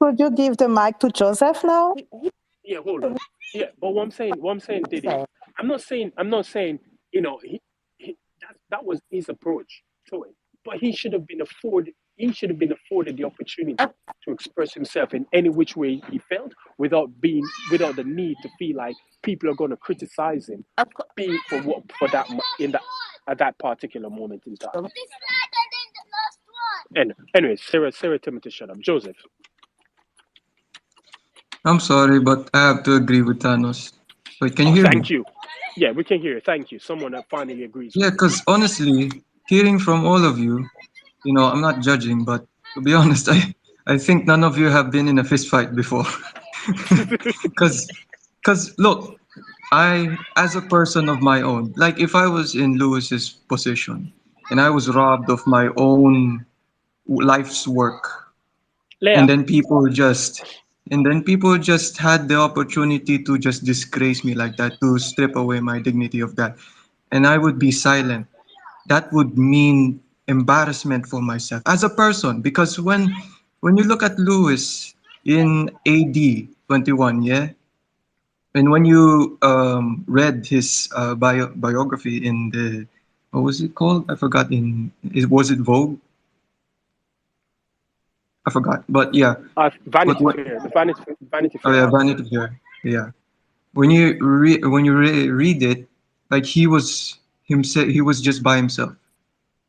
Speaker 6: could you give the mic to Joseph now?
Speaker 1: yeah, hold on. Yeah, but what I'm saying, Diddy, I'm not saying, that was his approach to it. But he should have been afforded the opportunity to express himself in any which way he felt without the need to feel like people are going to criticize him being for that in that at that particular moment in time. And anyway, Sarah Timothy, shut up. Joseph.
Speaker 10: I'm sorry, but I have to agree with Thanos. Wait, can you
Speaker 1: Oh,
Speaker 10: hear me?
Speaker 1: thank you. Yeah, we can hear you. Thank you. Someone that finally agrees with
Speaker 10: Yeah, because honestly, hearing from all of you, I'm not judging, but to be honest, I think none of you have been in a fist fight before. Because look, as a person of my own, like if I was in Lewis's position and I was robbed of my own life's work, and
Speaker 1: Leah.
Speaker 10: then people just had the opportunity to just disgrace me like that, to strip away my dignity of that, and I would be silent. That would mean embarrassment for myself as a person, because when you look at Lewis in AD 21, yeah, and when you read his biography in the, what was it called? I forgot. Was it Vogue? I forgot, but yeah.
Speaker 1: Vanity Fair. The Vanity
Speaker 10: Oh
Speaker 1: Fair
Speaker 10: yeah,
Speaker 1: article.
Speaker 10: Vanity Fair. Yeah. Read it, like he was just by himself.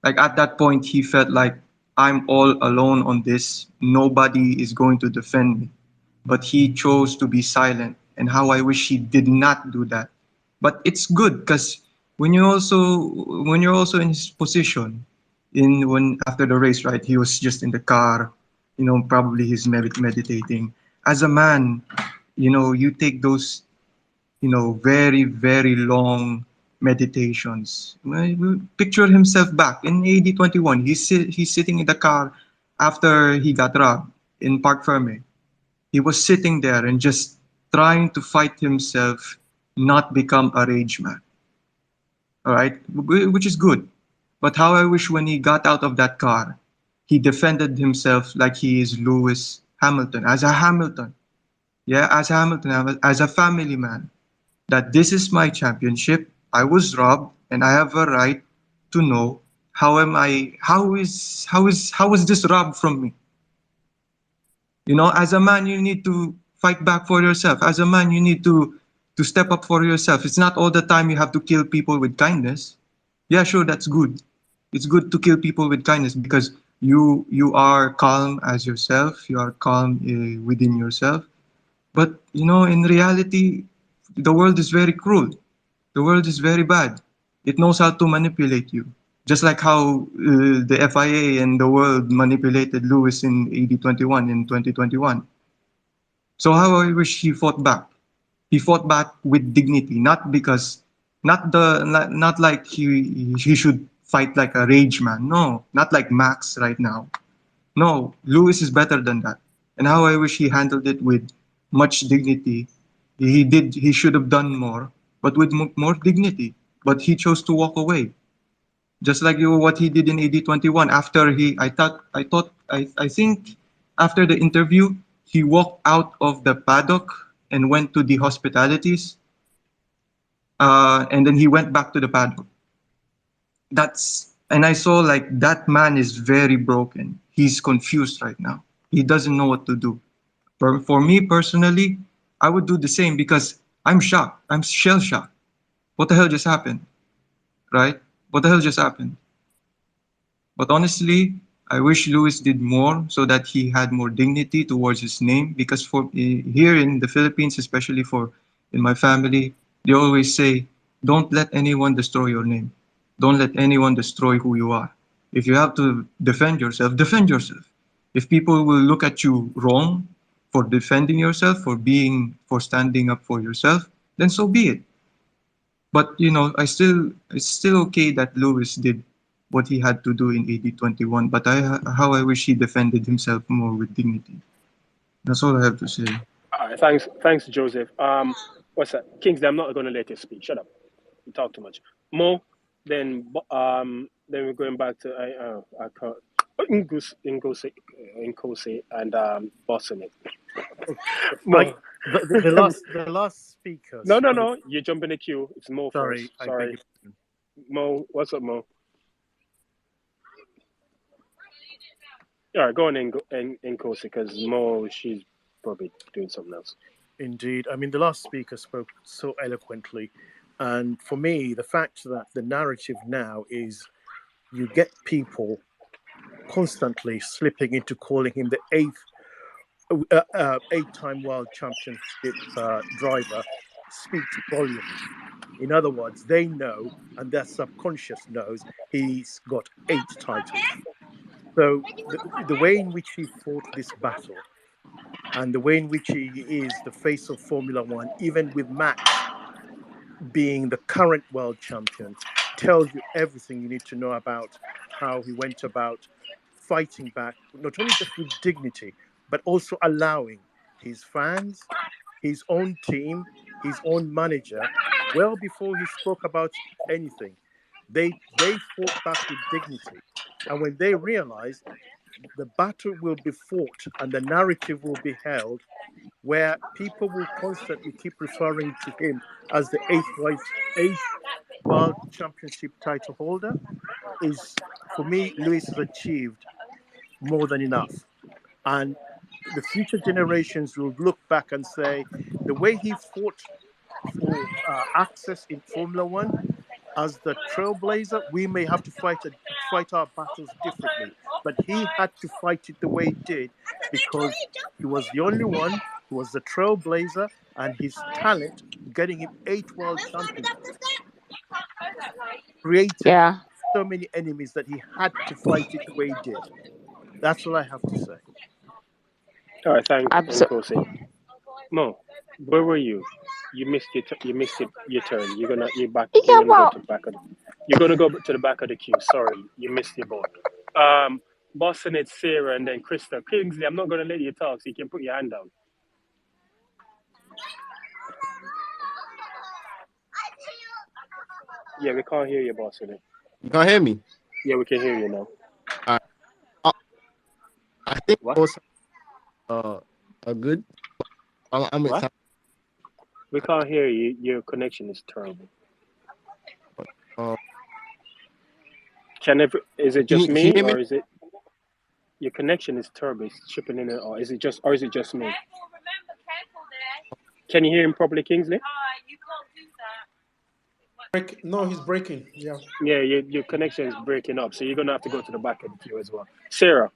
Speaker 10: Like at that point, he felt like, I'm all alone on this. Nobody is going to defend me. But he chose to be silent. And how I wish he did not do that. But it's good because when you're also in his position, in when after the race, right? He was just in the car, probably he's meditating. As a man, you take those, very, very long meditations. Picture himself back in AD 21. He's sitting in the car after he got robbed in Park Ferme. He was sitting there and just trying to fight himself not become a rage man. All right, which is good. But how I wish when he got out of that car, he defended himself like he is Lewis Hamilton, as a Hamilton. Yeah, as Hamilton, as a family man, that this is my championship. I was robbed, and I have a right to know how am I? How was this robbed from me? You know, as a man, you need to fight back for yourself. As a man, you need to step up for yourself. It's not all the time you have to kill people with kindness. Yeah, sure, that's good. It's good to kill people with kindness because you are calm as yourself. You are calm within yourself. But you know, in reality, the world is very cruel. The world is very bad. It knows how to manipulate you. Just like how the FIA and the world manipulated Lewis in AD21 in 2021. So how I wish he fought back. He fought back with dignity, not because, not like he should fight like a rage man. No, not like Max right now. No, Lewis is better than that. And how I wish he handled it with much dignity. He should have done more, but with more dignity. But he chose to walk away. Just like what he did in AD21 after I think after the interview, he walked out of the paddock and went to the hospitalities. And then he went back to the paddock. And I saw like that man is very broken. He's confused right now. He doesn't know what to do. For me personally, I would do the same because I'm shocked. I'm shell shocked. What the hell just happened? Right? What the hell just happened? But honestly, I wish Lewis did more so that he had more dignity towards his name. Because for here in the Philippines, especially in my family, they always say, don't let anyone destroy your name. Don't let anyone destroy who you are. If you have to defend yourself, defend yourself. If people will look at you wrong for defending yourself, for standing up for yourself, then so be it. But you know, it's still okay that Lewis did what he had to do in AD21. But how I wish he defended himself more with dignity. That's all I have to say.
Speaker 1: All right, thanks, Joseph. What's that? Kingsley, I'm not going to let you speak. Shut up. You talk too much. Mo, then we're going back to Ngozi and Boston. Mo,
Speaker 7: The last speaker.
Speaker 1: No. You jump in the queue. It's Mo
Speaker 7: Sorry,
Speaker 1: first. Sorry. Mo, what's up, Mo? All right, go on in Ngozi because Mo, she's probably doing something else.
Speaker 7: Indeed. I mean, the last speaker spoke so eloquently. And for me, the fact that the narrative now is you get people constantly slipping into calling him the eight-time world championship driver speaks volumes. In other words, they know, and their subconscious knows, he's got 8 titles. So the way in which he fought this battle and the way in which he is the face of Formula One, even with Max being the current world champion, tells you everything you need to know about how he went about fighting back, not only just with dignity, but also allowing his fans, his own team, his own manager, well before he spoke about anything. They fought back with dignity. And when they realized the battle will be fought and the narrative will be held where people will constantly keep referring to him as the eighth world championship title holder, is, for me, Lewis has achieved more than enough. And the future generations will look back and say the way he fought for access in Formula One as the trailblazer, we may have to fight our battles differently. But he had to fight it the way he did because he was the only one who was the trailblazer, and his talent, getting him 8 world championships, created so many enemies that he had to fight it the way he did. That's all I have to say.
Speaker 1: All right, thanks, Ngozi. Mo, where were you? You missed your turn. You're gonna go to the back of the queue. Sorry, you missed your ball. Boston, it's Sarah, and then Krista. Kingsley, I'm not gonna let you talk, so you can put your hand down. Yeah, we can't hear you, boss.
Speaker 11: You can't hear me.
Speaker 1: Yeah, we can hear you now.
Speaker 11: I, I, I think
Speaker 1: What?
Speaker 11: most are good. I'm
Speaker 1: What?
Speaker 11: excited.
Speaker 1: We can't hear you. Your connection is terrible.
Speaker 11: Uh,
Speaker 1: Is it
Speaker 11: can
Speaker 1: just
Speaker 11: you
Speaker 1: me,
Speaker 11: hear me?
Speaker 1: or is it your connection is terrible? It's chipping in, or is it just me? Can you hear him properly, Kingsley?
Speaker 3: No, he's breaking. Yeah.
Speaker 1: Yeah, your connection is breaking up, so you're gonna have to go to the back of the queue as well. Sarah,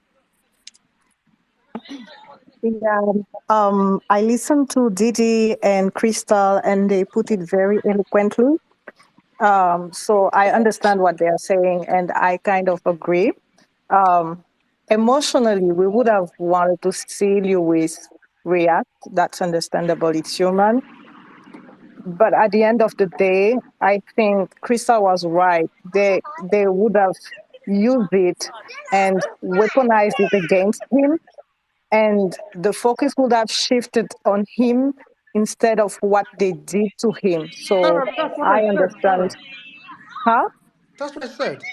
Speaker 6: Yeah, I listened to Didi and Crystal, and they put it very eloquently. So I understand what they are saying, and I kind of agree. Um, Emotionally, we would have wanted to see Lewis react. That's understandable. It's human. But at the end of the day, I think Crystal was right. They would have used it and weaponized it against him, and the focus would have shifted on him instead of what they did to him. So
Speaker 3: Sarah, that's what I
Speaker 6: I
Speaker 3: said,
Speaker 6: understand.
Speaker 3: Sarah.
Speaker 6: Huh?
Speaker 3: That's what I said.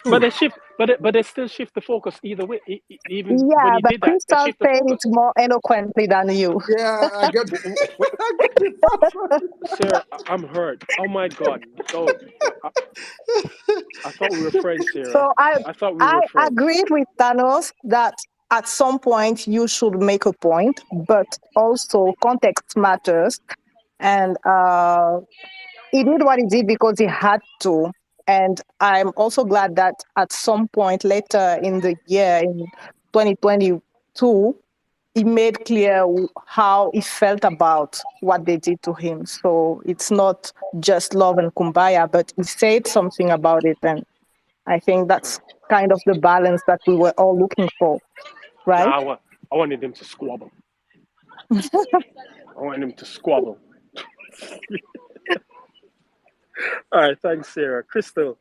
Speaker 1: but
Speaker 3: Who?
Speaker 1: they still shift the focus either way. Even when
Speaker 6: Yeah,
Speaker 1: he
Speaker 6: but
Speaker 1: did that, they
Speaker 6: Crystal
Speaker 1: shift the
Speaker 6: said it
Speaker 1: focus.
Speaker 6: more eloquently than you.
Speaker 3: Yeah, I get I get the part.
Speaker 1: Sarah, I'm hurt. Oh my God! Oh, I, I thought we were friends, Sarah.
Speaker 6: So I
Speaker 1: I thought we
Speaker 6: I
Speaker 1: were friends.
Speaker 6: agreed with Thanos that at some point you should make a point, but also context matters. And he did what he did because he had to. And I'm also glad that at some point later in the year, in 2022, he made clear how he felt about what they did to him. So it's not just love and kumbaya, but he said something about it. And I think that's kind of the balance that we were all looking for, right?
Speaker 1: Nah, I wanted them to squabble. I wanted them to squabble. All right, thanks, Sarah. Crystal,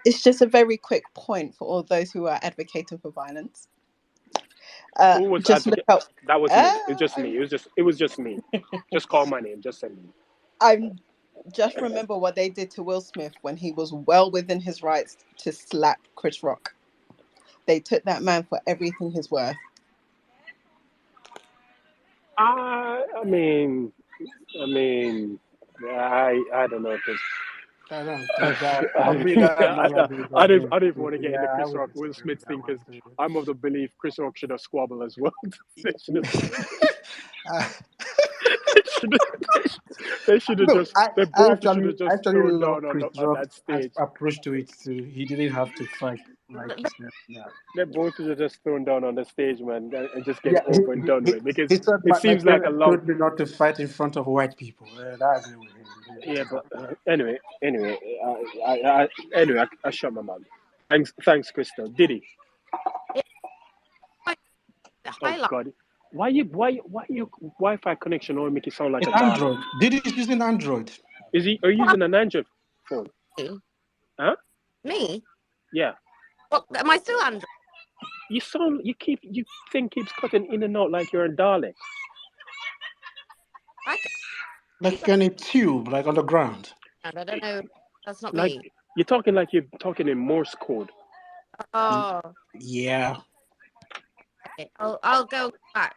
Speaker 5: It's just a very quick point for all those who are advocating for violence.
Speaker 1: who was
Speaker 5: Just look
Speaker 1: advocate?
Speaker 5: out.
Speaker 1: That was
Speaker 5: Uh,
Speaker 1: me. It's just me.
Speaker 5: I'm,
Speaker 1: It was just me. Just call my name. Just send me.
Speaker 5: I'm just remember what they did to Will Smith when he was well within his rights to slap Chris Rock. They took that man for everything he's worth.
Speaker 1: I mean, I don't know because
Speaker 3: I don't
Speaker 1: I,
Speaker 3: think that for me that's not what they
Speaker 1: I
Speaker 3: got
Speaker 1: don't
Speaker 3: there.
Speaker 1: I don't even want to get into
Speaker 3: Yeah, I
Speaker 1: Chris
Speaker 3: would
Speaker 1: Rock Will
Speaker 3: disagree
Speaker 1: Smith
Speaker 3: with that
Speaker 1: thing
Speaker 3: one
Speaker 1: because
Speaker 3: too.
Speaker 1: I'm of the belief Chris Rock should have squabbled as well. they should have
Speaker 3: Uh,
Speaker 1: they should have
Speaker 3: no,
Speaker 1: just they
Speaker 3: I
Speaker 1: both should have
Speaker 3: I
Speaker 1: just
Speaker 3: actually
Speaker 1: thrown
Speaker 3: love
Speaker 1: down
Speaker 3: Chris
Speaker 1: on
Speaker 3: Rock
Speaker 1: that
Speaker 3: as
Speaker 1: stage.
Speaker 3: approach to it too. He didn't have to fight like he said. Yeah.
Speaker 1: They both should have just thrown down on the stage, man, and just get
Speaker 3: Yeah,
Speaker 1: it over and done with because
Speaker 3: he said
Speaker 1: it
Speaker 3: my
Speaker 1: seems like a
Speaker 3: parents
Speaker 1: long.
Speaker 3: told me not to fight in front of white people. And I agree with him.
Speaker 1: Yeah, but anyway, I shut my mouth. Thanks, Crystal. Diddy.
Speaker 9: It's like the
Speaker 1: Oh
Speaker 9: highlight.
Speaker 1: God, why your Wi-Fi connection only make it sound like
Speaker 3: It's
Speaker 1: a Dalek?
Speaker 3: Android. Diddy is using Android.
Speaker 1: Are you
Speaker 9: What
Speaker 1: using an Android phone?
Speaker 9: me?
Speaker 1: Huh?
Speaker 9: Me?
Speaker 1: Yeah.
Speaker 9: What, am I still Android?
Speaker 1: You thing keeps cutting in and out like you're a Dalek.
Speaker 9: I can use
Speaker 3: Like in a tube, like on the ground.
Speaker 9: that. I don't know. That's not
Speaker 1: Like
Speaker 9: me.
Speaker 1: you're talking like you're talking in Morse code.
Speaker 3: Y-
Speaker 9: Oh,
Speaker 3: Yeah.
Speaker 9: okay. I'll go back.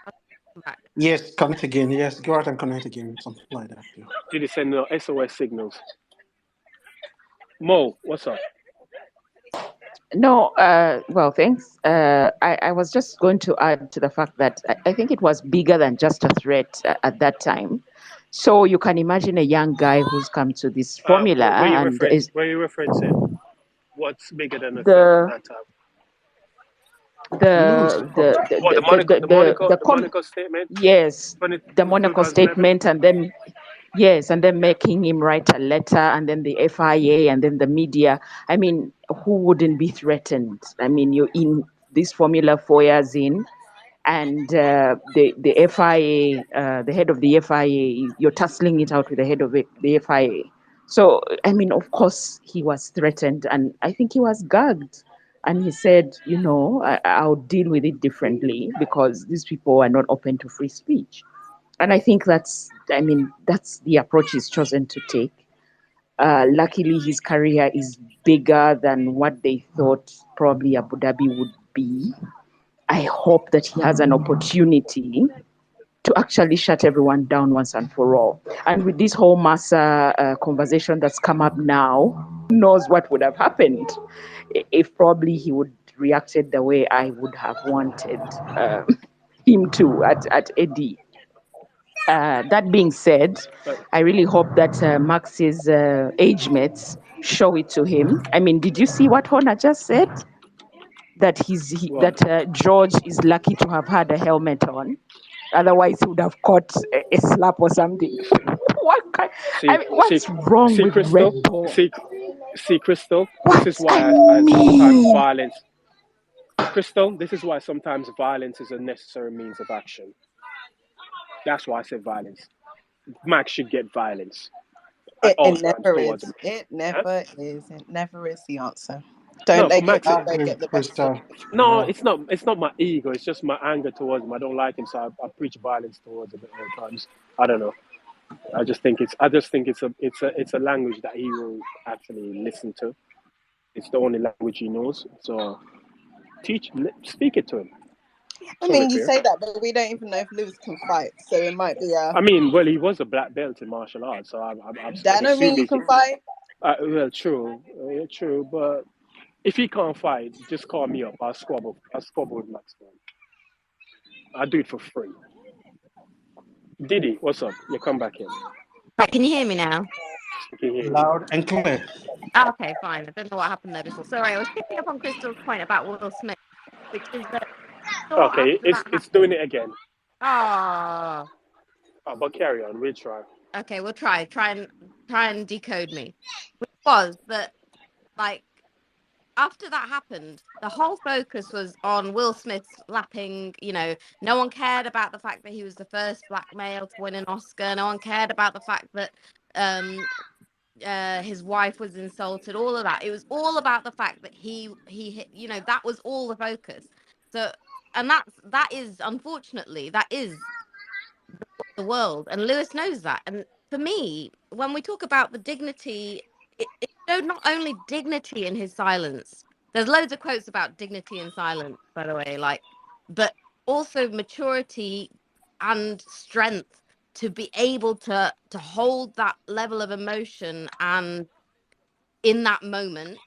Speaker 9: I'll come back.
Speaker 3: Yes, connect again. Yes, go out and connect again. Something like that. Yeah.
Speaker 1: Did he send no SOS signals? Mo, what's up?
Speaker 8: No, well, thanks. I was just going to add to the fact that I think it was bigger than just a threat at that time. So you can imagine a young guy who's come to this formula and is
Speaker 1: Where you referencing? What's bigger than a threat at
Speaker 8: the
Speaker 1: that time?
Speaker 3: News.
Speaker 1: What the Monaco statement?
Speaker 8: yes,
Speaker 1: 20,
Speaker 8: the Monaco
Speaker 1: 2011?
Speaker 8: statement, and then yes, and then making him write a letter, and then the FIA, and then the media. I mean, who wouldn't be threatened? I mean, you're in this formula 4 years in, and the FIA, the head of the FIA, you're tussling it out with the head of the FIA. So, I mean, of course, he was threatened, and I think he was gagged. And he said, I'll deal with it differently because these people are not open to free speech. And I think that's the approach he's chosen to take. Luckily, his career is bigger than what they thought probably Abu Dhabi would be. I hope that he has an opportunity to actually shut everyone down once and for all. And with this whole Massa conversation that's come up now, who knows what would have happened if probably he would reacted the way I would have wanted him to at Eddie. That being said, I really hope that Max's age mates show it to him. I mean, did you see what Hona just said? That George is lucky to have had a helmet on. Otherwise, he would have caught a slap or something. What's wrong with
Speaker 1: Crystal?
Speaker 8: Red Bull?
Speaker 1: See, Crystal. This is why sometimes violence. Crystal, this is why sometimes violence is a necessary means of action. That's why I said violence. Max should get violence at all
Speaker 5: It
Speaker 1: times
Speaker 5: never
Speaker 1: towards
Speaker 5: is.
Speaker 1: him.
Speaker 5: It
Speaker 1: Huh?
Speaker 5: never is. It never is the answer.
Speaker 1: No,
Speaker 5: Don't
Speaker 1: for
Speaker 5: let your
Speaker 1: Max,
Speaker 5: ego get the best of
Speaker 3: Crystal.
Speaker 5: you.
Speaker 1: no,
Speaker 3: Yeah.
Speaker 1: it's not my ego. It's just my anger towards him. I don't like him, so I preach violence towards him at all times. I don't know. I just think it's a language that he will actually listen to. It's the only language he knows. So speak it to him.
Speaker 5: I
Speaker 1: It's only
Speaker 5: mean, you
Speaker 1: fair.
Speaker 5: say that, but we don't even know if Lewis can fight. So it might be
Speaker 1: I mean, well, he was a black belt in martial arts, so I'm
Speaker 5: that don't mean you
Speaker 1: assuming.
Speaker 5: can fight.
Speaker 1: Well, true, but if he can't fight, just call me up. I'll squabble with Max. I'll do it for free. Diddy, what's up? You come back in.
Speaker 9: Right, can you hear me now?
Speaker 1: I can hear you.
Speaker 3: Loud and clear.
Speaker 9: Oh, okay, fine. I don't know what happened there before. Sorry, I was picking up on Crystal's point about Will Smith, which is that thought
Speaker 1: Okay,
Speaker 9: after that
Speaker 1: it's doing
Speaker 9: happened.
Speaker 1: it again.
Speaker 9: Oh,
Speaker 1: But carry on. We'll try.
Speaker 9: okay, we'll try and decode me. Which was that, like, after that happened, the whole focus was on Will Smith slapping, no one cared about the fact that he was the first black male to win an Oscar. No one cared about the fact that his wife was insulted, all of that. It was all about the fact that he that was all the focus. So, and that is, unfortunately, that is the world, and Lewis knows that. And for me, when we talk about the dignity, it showed not only dignity in his silence. There's loads of quotes about dignity in silence, by the way, but also maturity and strength to be able to hold that level of emotion and in that moment,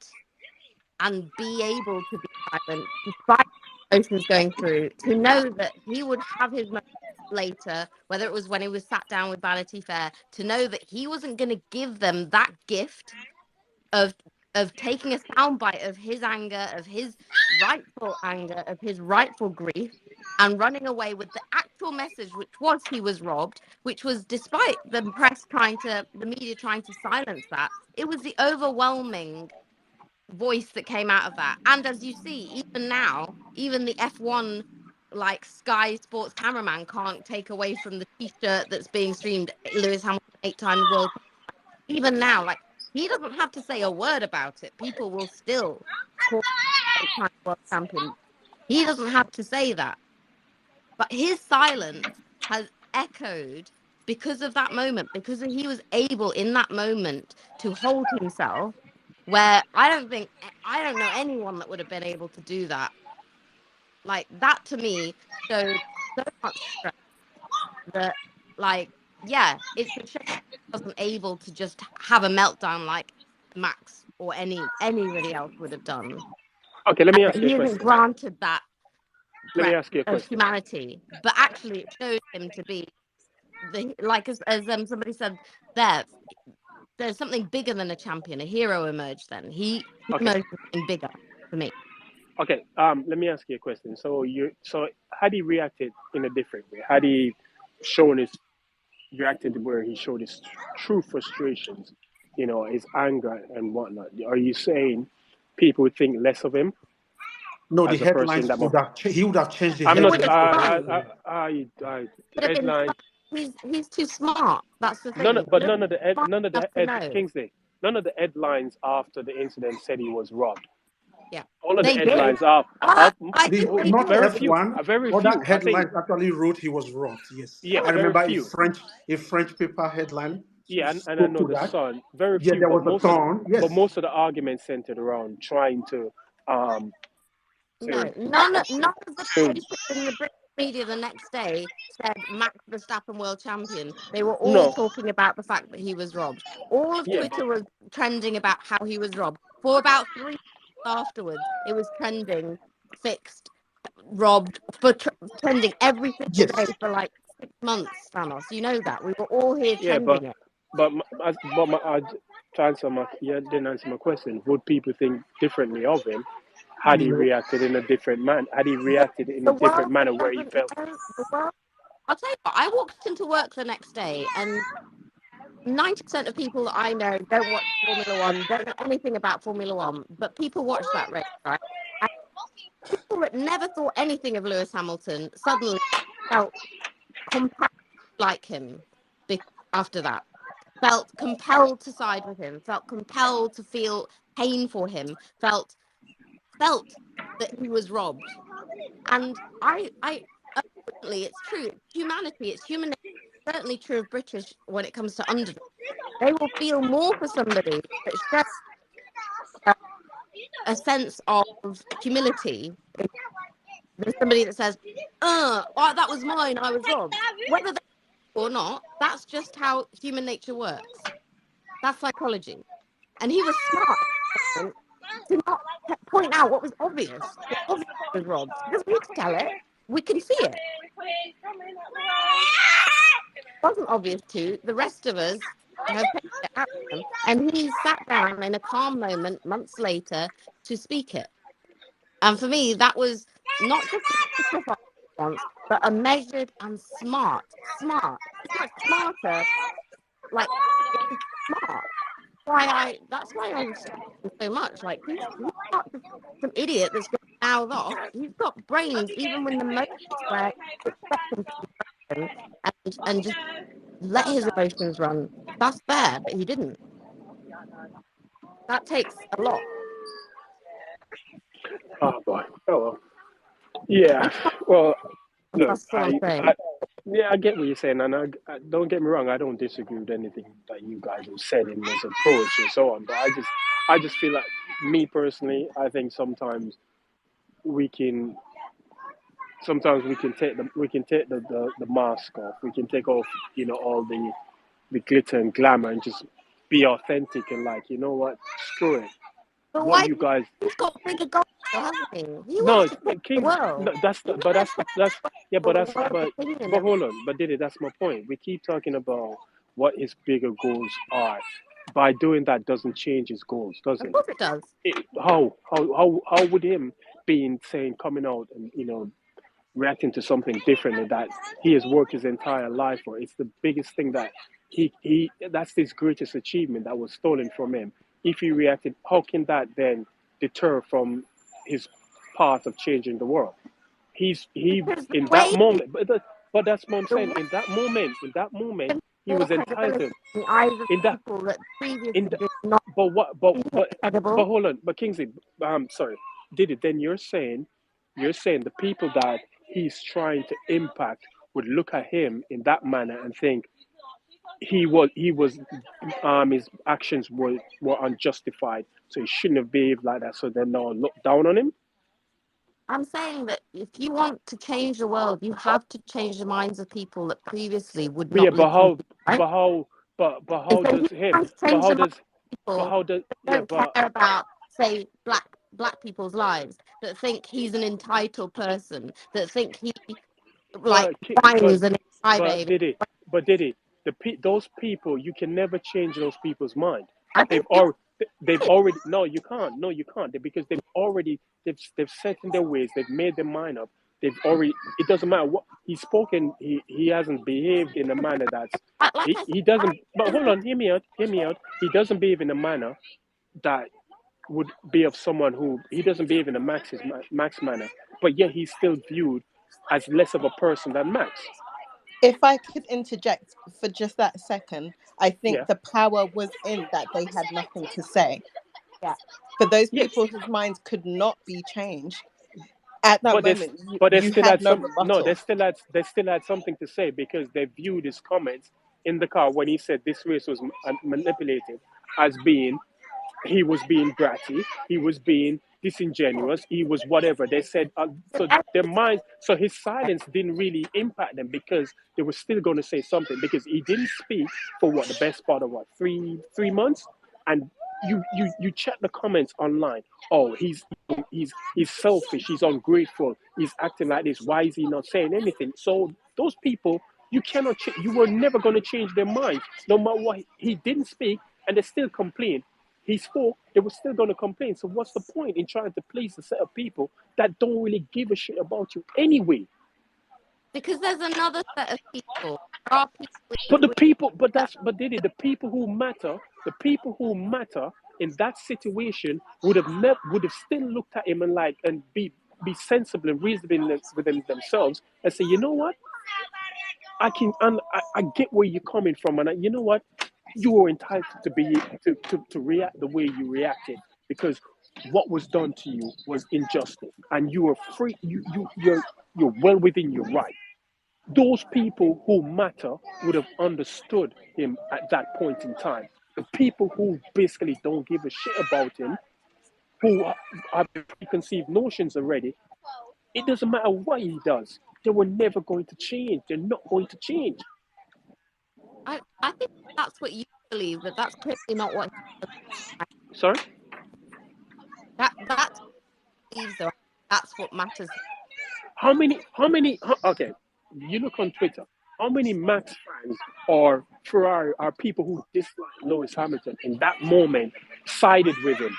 Speaker 9: and be able to be silent despite emotions going through, to know that he would have his moment later, whether it was when he was sat down with Vanity Fair, to know that he wasn't going to give them that gift of taking a soundbite of his anger, of his rightful anger, of his rightful grief, and running away with the actual message, which was he was robbed, which was, despite the media trying to silence that, it was the overwhelming voice that came out of that. And as you see, even now, even the F1 Sky Sports cameraman can't take away from the t-shirt that's being streamed Lewis Hamilton 8-time world. Even now, he doesn't have to say a word about it. People will still call him 8-time world champion. He doesn't have to say that. But his silence has echoed because of that moment, because he was able in that moment to hold himself, where I don't know anyone that would have been able to do that. That to me showed so much strength that, it's a shame he wasn't able to just have a meltdown like Max or anybody else would have done.
Speaker 1: Okay, let me ask you a
Speaker 9: He isn't
Speaker 1: question.
Speaker 9: granted that
Speaker 1: Let me
Speaker 9: breadth
Speaker 1: ask you a
Speaker 9: of
Speaker 1: question.
Speaker 9: humanity, but actually it showed him to be as somebody said there's something bigger than a champion. A hero emerged then. He
Speaker 1: Okay.
Speaker 9: emerged something bigger for me.
Speaker 1: Okay. Let me ask you a question. So had he reacted in a different way? Had he reacted where he showed his true frustrations, his anger and whatnot? Are you saying people would think less of him
Speaker 3: No, the
Speaker 1: as a person
Speaker 3: headlines
Speaker 1: that
Speaker 3: would
Speaker 1: more?
Speaker 3: have he would have changed the
Speaker 1: I'm
Speaker 9: It
Speaker 1: not.
Speaker 9: would have
Speaker 3: headlines.
Speaker 9: fun. Would have been
Speaker 1: Headline.
Speaker 9: fun. He's too smart. That's the
Speaker 1: None,
Speaker 9: thing.
Speaker 1: but
Speaker 9: Lewis is smart
Speaker 1: none of
Speaker 9: enough
Speaker 1: the
Speaker 9: to know.
Speaker 1: Kingsley. None of the headlines after the incident said he was robbed.
Speaker 9: Yeah,
Speaker 1: All of the
Speaker 9: they did.
Speaker 1: headlines are
Speaker 9: I
Speaker 3: The,
Speaker 9: think they
Speaker 3: not
Speaker 1: very
Speaker 9: did.
Speaker 1: few.
Speaker 3: F1.
Speaker 1: Very
Speaker 3: Other
Speaker 1: few. I say
Speaker 3: headlines actually wrote he was robbed. Yes,
Speaker 1: yeah,
Speaker 3: I
Speaker 1: very
Speaker 3: remember
Speaker 1: few.
Speaker 3: a French paper headline
Speaker 1: Yeah, and I
Speaker 3: spoke
Speaker 1: know
Speaker 3: to
Speaker 1: the
Speaker 3: that.
Speaker 1: son, very
Speaker 3: Yeah,
Speaker 1: few,
Speaker 3: there was a son.
Speaker 1: but
Speaker 3: Yes.
Speaker 1: most of the arguments centered around trying to um
Speaker 9: No,
Speaker 1: to
Speaker 9: none of the
Speaker 1: to
Speaker 9: papers in the British media the next day said Max Verstappen world champion. They were all
Speaker 1: no,
Speaker 9: talking about the fact that he was robbed. All of
Speaker 1: yeah,
Speaker 9: Twitter was trending about how he was robbed. For about 3 afterwards, it was trending, fixed, robbed, trending every single day
Speaker 3: Yes.
Speaker 9: for like 6 months, Thanos. You know that. We were all here
Speaker 1: yeah,
Speaker 9: trending it.
Speaker 1: to answer my yeah, didn't answer my question. Would people think differently of him had he
Speaker 3: No.
Speaker 1: reacted in a different man? Had he
Speaker 9: The,
Speaker 1: reacted in a
Speaker 9: the
Speaker 1: different
Speaker 9: world
Speaker 1: manner where he
Speaker 9: doesn't
Speaker 1: felt?
Speaker 9: know. The world. I'll tell you what, I walked into work the next day and 90% of people that I know don't watch Formula One, don't know anything about Formula One, but people watch that race, right? And people that never thought anything of Lewis Hamilton suddenly felt compelled to like him after that, felt compelled to side with him, felt compelled to feel pain for him, felt that he was robbed. And unfortunately, it's true. It's humanity. It's human nature. It's certainly true of British when it comes to underdogs. They will feel more for somebody that shows a sense of humility than somebody that says, oh, that was mine, I was robbed. Whether they or not, that's just how human nature works. That's psychology. And he was smart to not point out what was obvious. It obviously was robbed. He doesn't need to tell it. We can see it. It wasn't obvious to the rest of us have picked it out of him, and he sat down in a calm moment months later to speak it. And for me, that was not just a response, but a measured and smart. It's much smarter. Like it was smart. That's why I respect him so much. Like he's not some idiot that's going to mouth off. He's got brains, even when the moments where you expect him to be broken and just let his emotions run. That's fair, but he didn't. That takes a lot.
Speaker 1: Oh boy, oh well. Yeah, well, look,
Speaker 9: That's all I'm saying.
Speaker 1: yeah, I get what you're saying, and I don't get me wrong. I don't disagree with anything that you guys have said in this approach and so on. But I just feel like, me personally, I think we can, sometimes we can take the mask off. We can take off, all the glitter and glamour and just be authentic and like, you know what, screw it.
Speaker 9: But
Speaker 1: What
Speaker 9: why?
Speaker 1: you guys
Speaker 9: He's got bigger goals, hasn't he? He
Speaker 1: No,
Speaker 9: wants to change the
Speaker 1: King. No,
Speaker 9: world. He
Speaker 1: that's yeah,
Speaker 9: for the world's opinion.
Speaker 1: but hold on, but Diddy, that's my point. We keep talking about what his bigger goals are. By doing that, doesn't change his goals, does
Speaker 9: Of
Speaker 1: it?
Speaker 9: course it does.
Speaker 1: How would him being saying coming out and reacting to something differently that he has worked his entire life for? It's the biggest thing that he that's his greatest achievement that was stolen from him. If he reacted, how can that then deter from his path of changing the world? He
Speaker 9: Because the
Speaker 1: in that
Speaker 9: way
Speaker 1: moment, but that's what I'm
Speaker 9: the
Speaker 1: saying.
Speaker 9: way
Speaker 1: In that moment, he
Speaker 9: more
Speaker 1: was
Speaker 9: credibility
Speaker 1: entitled.
Speaker 9: in the eyes of
Speaker 1: In that
Speaker 9: people that
Speaker 1: in
Speaker 9: previously
Speaker 1: the,
Speaker 9: did not
Speaker 1: but what
Speaker 9: see him
Speaker 1: but
Speaker 9: credible.
Speaker 1: hold on, but Kingsley, sorry, did it? Then you're saying the people that he's trying to impact would look at him in that manner and think he was his actions were unjustified, so he shouldn't have behaved like that. So then now look down on him.
Speaker 9: I'm saying that if you want to change the world, you have to change the minds of people that previously would
Speaker 1: Yeah,
Speaker 9: not listen to you, right?
Speaker 1: but
Speaker 9: And
Speaker 1: how
Speaker 9: so
Speaker 1: does
Speaker 9: he's
Speaker 1: him?
Speaker 9: trying to
Speaker 1: But
Speaker 9: change
Speaker 1: how
Speaker 9: the minds
Speaker 1: does?
Speaker 9: of
Speaker 1: But
Speaker 9: people
Speaker 1: how does?
Speaker 9: that
Speaker 1: Yeah,
Speaker 9: don't care
Speaker 1: but
Speaker 9: about, say, black people's lives, that think he's an entitled person, that think he like
Speaker 1: but
Speaker 9: whines and is
Speaker 1: but
Speaker 9: crybaby.
Speaker 1: did it? But did it? Those people, you can never change those people's mind.
Speaker 9: I
Speaker 1: They've
Speaker 9: think you
Speaker 1: already they've
Speaker 9: did.
Speaker 1: already no, you can't. No, you can't. Because they've set in their ways. They've made their mind up. They've already. It doesn't matter what he's spoken. He hasn't behaved in a manner that's
Speaker 9: Like I said,
Speaker 1: he doesn't. But
Speaker 9: there's
Speaker 1: hold on, hear me out. Hear me out. He doesn't behave in a manner that would be of someone who he doesn't behave in a Max manner, but yet he's still viewed as less of a person than Max.
Speaker 5: If I could interject for just that second, I
Speaker 1: Yeah.
Speaker 5: think the power was in that they had nothing to say.
Speaker 9: yeah.
Speaker 5: For those
Speaker 1: Yeah.
Speaker 5: people whose minds could not be changed, at that
Speaker 1: But they
Speaker 5: moment,
Speaker 1: but they
Speaker 5: you
Speaker 1: still
Speaker 5: had
Speaker 1: had
Speaker 5: no
Speaker 1: some no,
Speaker 5: rebuttal.
Speaker 1: they still had something to say because they viewed his comments in the car when he said this race was manipulated as being he was being bratty, he was being disingenuous, he was whatever. They said, so their minds, so his silence didn't really impact them because they were still going to say something because he didn't speak for what the best part of what 3 months, and you check the comments online. Oh, he's selfish, he's ungrateful, he's acting like this. Why is he not saying anything? So those people, you cannot, you were never going to change their minds, no matter what. He didn't speak, and they still complain. He spoke, they were still going to complain. So what's the point in trying to please a set of people that don't really give a shit about you anyway?
Speaker 9: Because there's another set of people. There are
Speaker 1: But the people, but
Speaker 9: that
Speaker 1: Diddy, the people who matter in that situation would have still looked at him and be sensible and reasonable within themselves and say, you know what, I get where you're coming from, and you know what, you were entitled to react the way you reacted because what was done to you was injustice, and you are free. You're well within your right. Those people who matter would have understood him at that point in time. The people who basically don't give a shit about him, who have preconceived notions already, it doesn't matter what he does. They were never going to change. They're not going to change.
Speaker 9: I think that's what you believe, but that's clearly not what he
Speaker 1: Sorry?
Speaker 9: that's what he believes, though. That's what matters.
Speaker 1: Okay, you look on Twitter, how many Max fans or Ferrari are people who dislike Lewis Hamilton in that moment sided with him?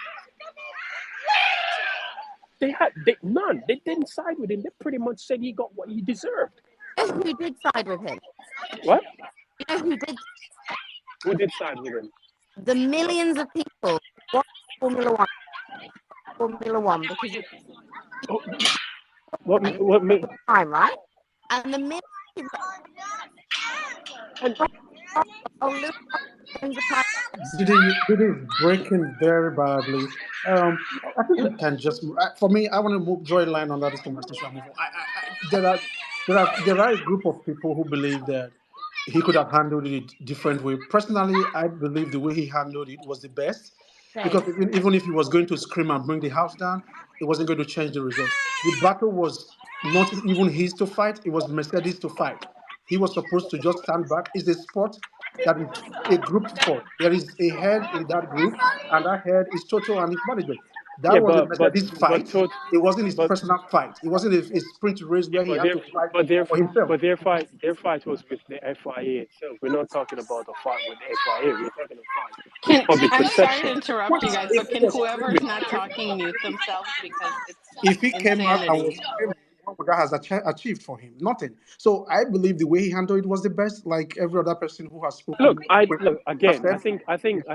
Speaker 1: None. They didn't side with him. They pretty much said he got what he deserved.
Speaker 9: You know who did side with him?
Speaker 1: What?
Speaker 9: You know who did?
Speaker 1: Who did side with him?
Speaker 9: The millions of people who watch Formula One because it's
Speaker 1: What made
Speaker 9: time, right? And the millions of people oh, Lewis wins the prize.
Speaker 3: Did is breaking very badly. I think we can just for me. I want to draw a line under this conversation. And move on. There are a group of people who believe that he could have handled it different way. Personally, I believe the way he handled it was the best because
Speaker 9: Same.
Speaker 3: even if he was going to scream and bring the house down, it wasn't going to change the result. The battle was not even his to fight; it was Mercedes to fight. He was supposed to just stand back. It's a sport that is a group sport. There is a head in that group, and that head is Toto and his management. That
Speaker 1: Yeah,
Speaker 3: was a Mercedes
Speaker 1: but
Speaker 3: fight.
Speaker 1: tot,
Speaker 3: It wasn't his
Speaker 1: but
Speaker 3: personal fight. It wasn't a sprint race
Speaker 1: yeah,
Speaker 3: where he had to fight for himself.
Speaker 1: their fight was with the FIA itself. We're not talking about a fight with the FIA. We're talking about a fight with
Speaker 5: Can
Speaker 1: public
Speaker 5: I'm sorry to
Speaker 1: perception.
Speaker 5: interrupt you
Speaker 3: Well,
Speaker 5: guys,
Speaker 3: if
Speaker 5: but
Speaker 3: he
Speaker 5: can
Speaker 3: was
Speaker 5: whoever's
Speaker 3: screaming,
Speaker 5: not talking mute themselves because it's
Speaker 3: if he came out and was
Speaker 5: insanity.
Speaker 3: screaming, what would that has achieved for him? Nothing. So I believe the way he handled it was the best. Like every other person who has spoken,
Speaker 1: Look
Speaker 3: have
Speaker 1: again.
Speaker 3: said.
Speaker 1: I think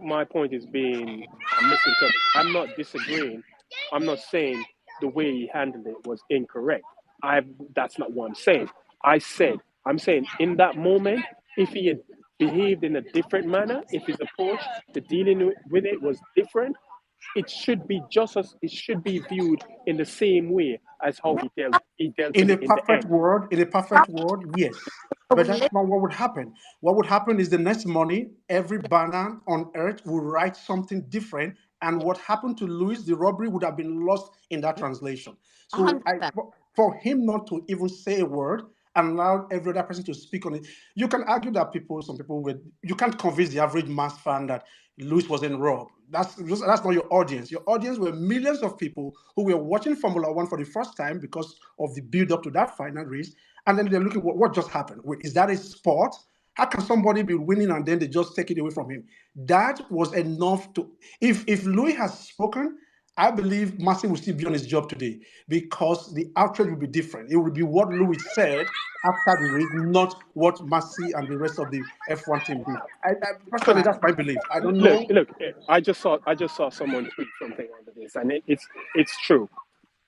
Speaker 1: my point is being misinterpreted. I'm not disagreeing. I'm not saying the way he handled it was incorrect. I That's not what I'm saying. I'm saying in that moment, if he had behaved in a different manner, if his approach to dealing with it was different, it should be viewed in the same way as how he dealt with it in the end.
Speaker 3: In a perfect world, yes. But that's not what would happen. What would happen is the next morning, every banner on earth will write something different. And what happened to Louis, the robbery, would have been lost in that translation. So
Speaker 9: 100%.
Speaker 3: for him not to even say a word and allow every other person to speak on it, you can argue that some people would, you can't convince the average mass fan that Lewis wasn't robbed. That's not your audience. Your audience were millions of people who were watching Formula One for the first time because of the build up to that final race, and then they're looking what just happened. Wait, is that a sport? How can somebody be winning and then they just take it away from him? That was enough to. If Louis has spoken, I believe Massey will still be on his job today because the outrage will be different. It will be what Louis said after the race, not what Massey and the rest of the F1 team did. Personally, that's my belief. I don't know.
Speaker 1: Look. I just saw someone tweet something under this, and it's true.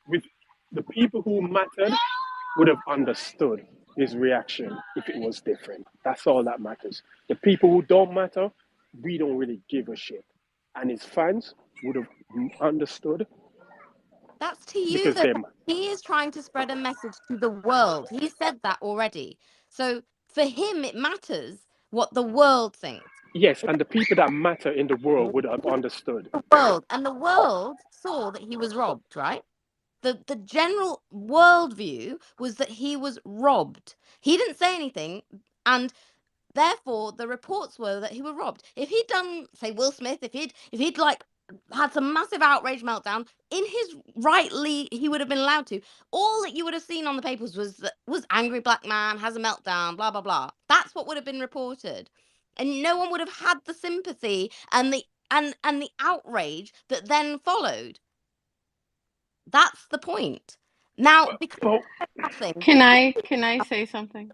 Speaker 1: With the people who mattered would have understood his reaction if it was different. That's all that matters. The people who don't matter, we don't really give a shit, and his fans would have understood
Speaker 9: That's to you,
Speaker 1: because
Speaker 9: though.
Speaker 1: them.
Speaker 9: He is trying to spread a message to the world. He said that already. So For him, it matters what the world thinks.
Speaker 1: Yes, and the people that matter in the world would have understood.
Speaker 9: The world, and the world saw that he was robbed, right? The general worldview was that he was robbed. He didn't say anything, and therefore the reports were that he was robbed. If he'd done, say, Will Smith, if he'd like had some massive outrage meltdown in his rightly, he would have been allowed to. All that you would have seen on the papers was angry black man has a meltdown, blah blah blah. That's what would have been reported, and no one would have had the sympathy and the outrage that then followed. That's the point. Now, because
Speaker 1: But
Speaker 9: nothing,
Speaker 12: Can I say something?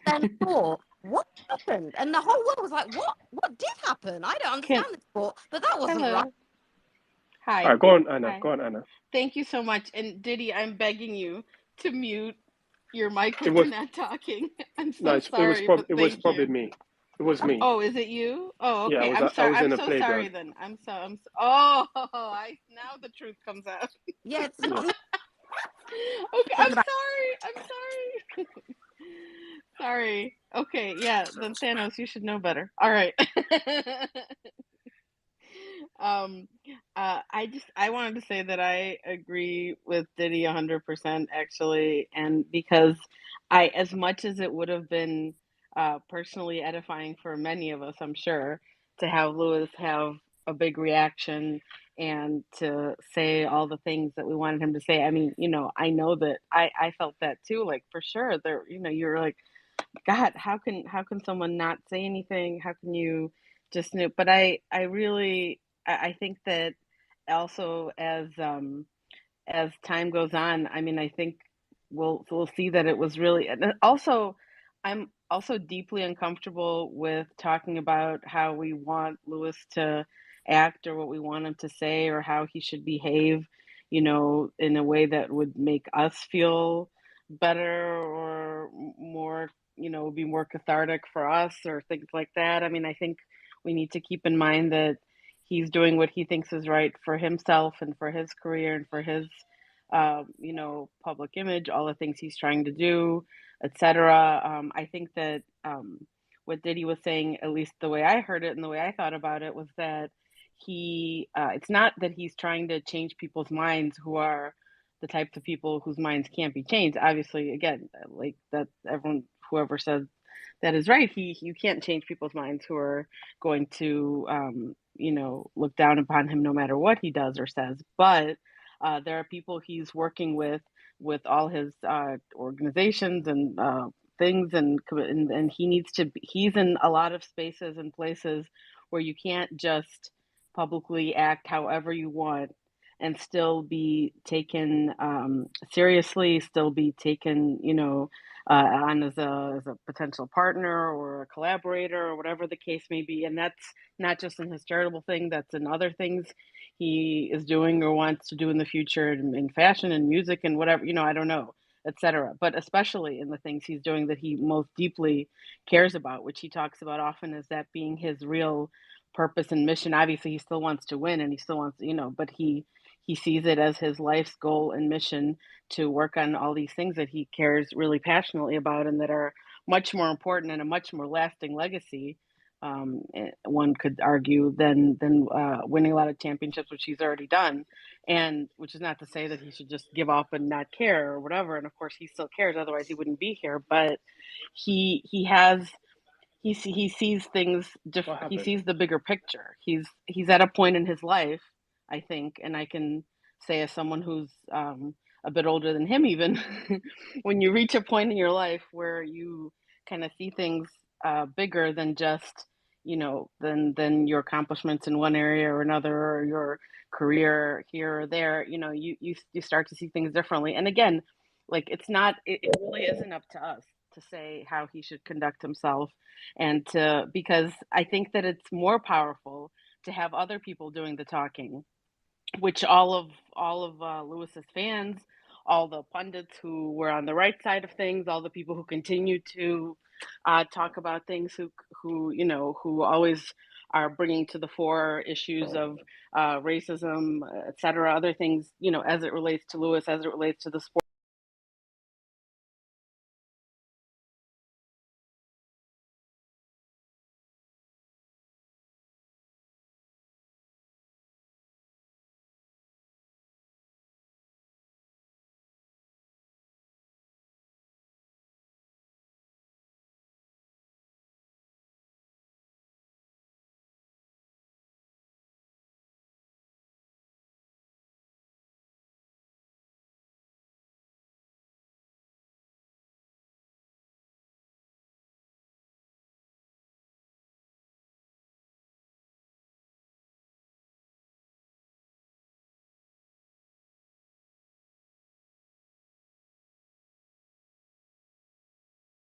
Speaker 9: then thought, what happened? And the whole world was like, what did happen? I don't
Speaker 12: Can
Speaker 9: understand this sport, but that wasn't right.
Speaker 12: Hello.
Speaker 1: all
Speaker 12: Hi.
Speaker 1: right, go on, Anna.
Speaker 12: Hi.
Speaker 1: Go on, Anna.
Speaker 12: Thank you so much. And Diddy, I'm begging you to mute your mic
Speaker 1: It
Speaker 12: when you're
Speaker 1: was
Speaker 12: not talking. I'm
Speaker 1: no,
Speaker 12: so sorry, but
Speaker 1: it was
Speaker 12: thank
Speaker 1: probably
Speaker 12: you.
Speaker 1: me. It was me.
Speaker 12: Oh, is it you? Oh,
Speaker 1: Yeah,
Speaker 12: okay.
Speaker 1: I was
Speaker 12: I'm
Speaker 1: in a
Speaker 12: so sorry
Speaker 1: playground.
Speaker 12: then. Oh, now the truth comes out.
Speaker 9: Yeah,
Speaker 1: Yeah.
Speaker 12: Okay, I'm sorry. Sorry. Okay, yeah, then Thanos, you should know better. All right. Um, I wanted to say that I agree with Diddy 100% actually, and because as much as it would have been personally edifying for many of us, I'm sure, to have Lewis have a big reaction and to say all the things that we wanted him to say. I mean, I know that I felt that too, like for sure. There, you were like, God, how can someone not say anything? How can you just know? But I really I think that also as time goes on, I mean, I think we'll see that it was really, and also I'm also deeply uncomfortable with talking about how we want Lewis to act or what we want him to say or how he should behave, in a way that would make us feel better or more, be more cathartic for us or things like that. I mean, I think we need to keep in mind that he's doing what he thinks is right for himself and for his career and for his public image, all the things he's trying to do, etc. I think that what Diddy was saying, at least the way I heard it and the way I thought about it, was that it's not that he's trying to change people's minds who are the types of people whose minds can't be changed. Obviously, again, like that, whoever says that is right. You can't change people's minds who are going to, look down upon him no matter what he does or says. But there are people he's working with all his organizations and things, and he needs to. He's in a lot of spaces and places where you can't just publicly act however you want and still be taken seriously, still be taken, on as a potential partner or a collaborator or whatever the case may be. And that's not just in his charitable thing, that's in other things he is doing or wants to do in the future in fashion and music and whatever, I don't know, etc. But especially in the things he's doing that he most deeply cares about, which he talks about often as that being his real purpose and mission. Obviously, he still wants to win and he still wants, but he sees it as his life's goal and mission to work on all these things that he cares really passionately about and that are much more important and a much more lasting legacy, one could argue, than winning a lot of championships, which he's already done. And which is not to say that he should just give up and not care or whatever. And of course, he still cares, otherwise he wouldn't be here. But he has he sees things different. He sees the bigger picture. He's at a point in his life, I think, and I can say as someone who's a bit older than him, even when you reach a point in your life where you kind of see things bigger than just than your accomplishments in one area or another, or your career here or there. You start to see things differently. And again, like it really isn't up to us to say how he should conduct himself, and because I think that it's more powerful to have other people doing the talking, which all of Lewis's fans, all the pundits who were on the right side of things, all the people who continue to talk about things, who always are bringing to the fore issues of racism, et cetera, other things, as it relates to Lewis, as it relates to the sport.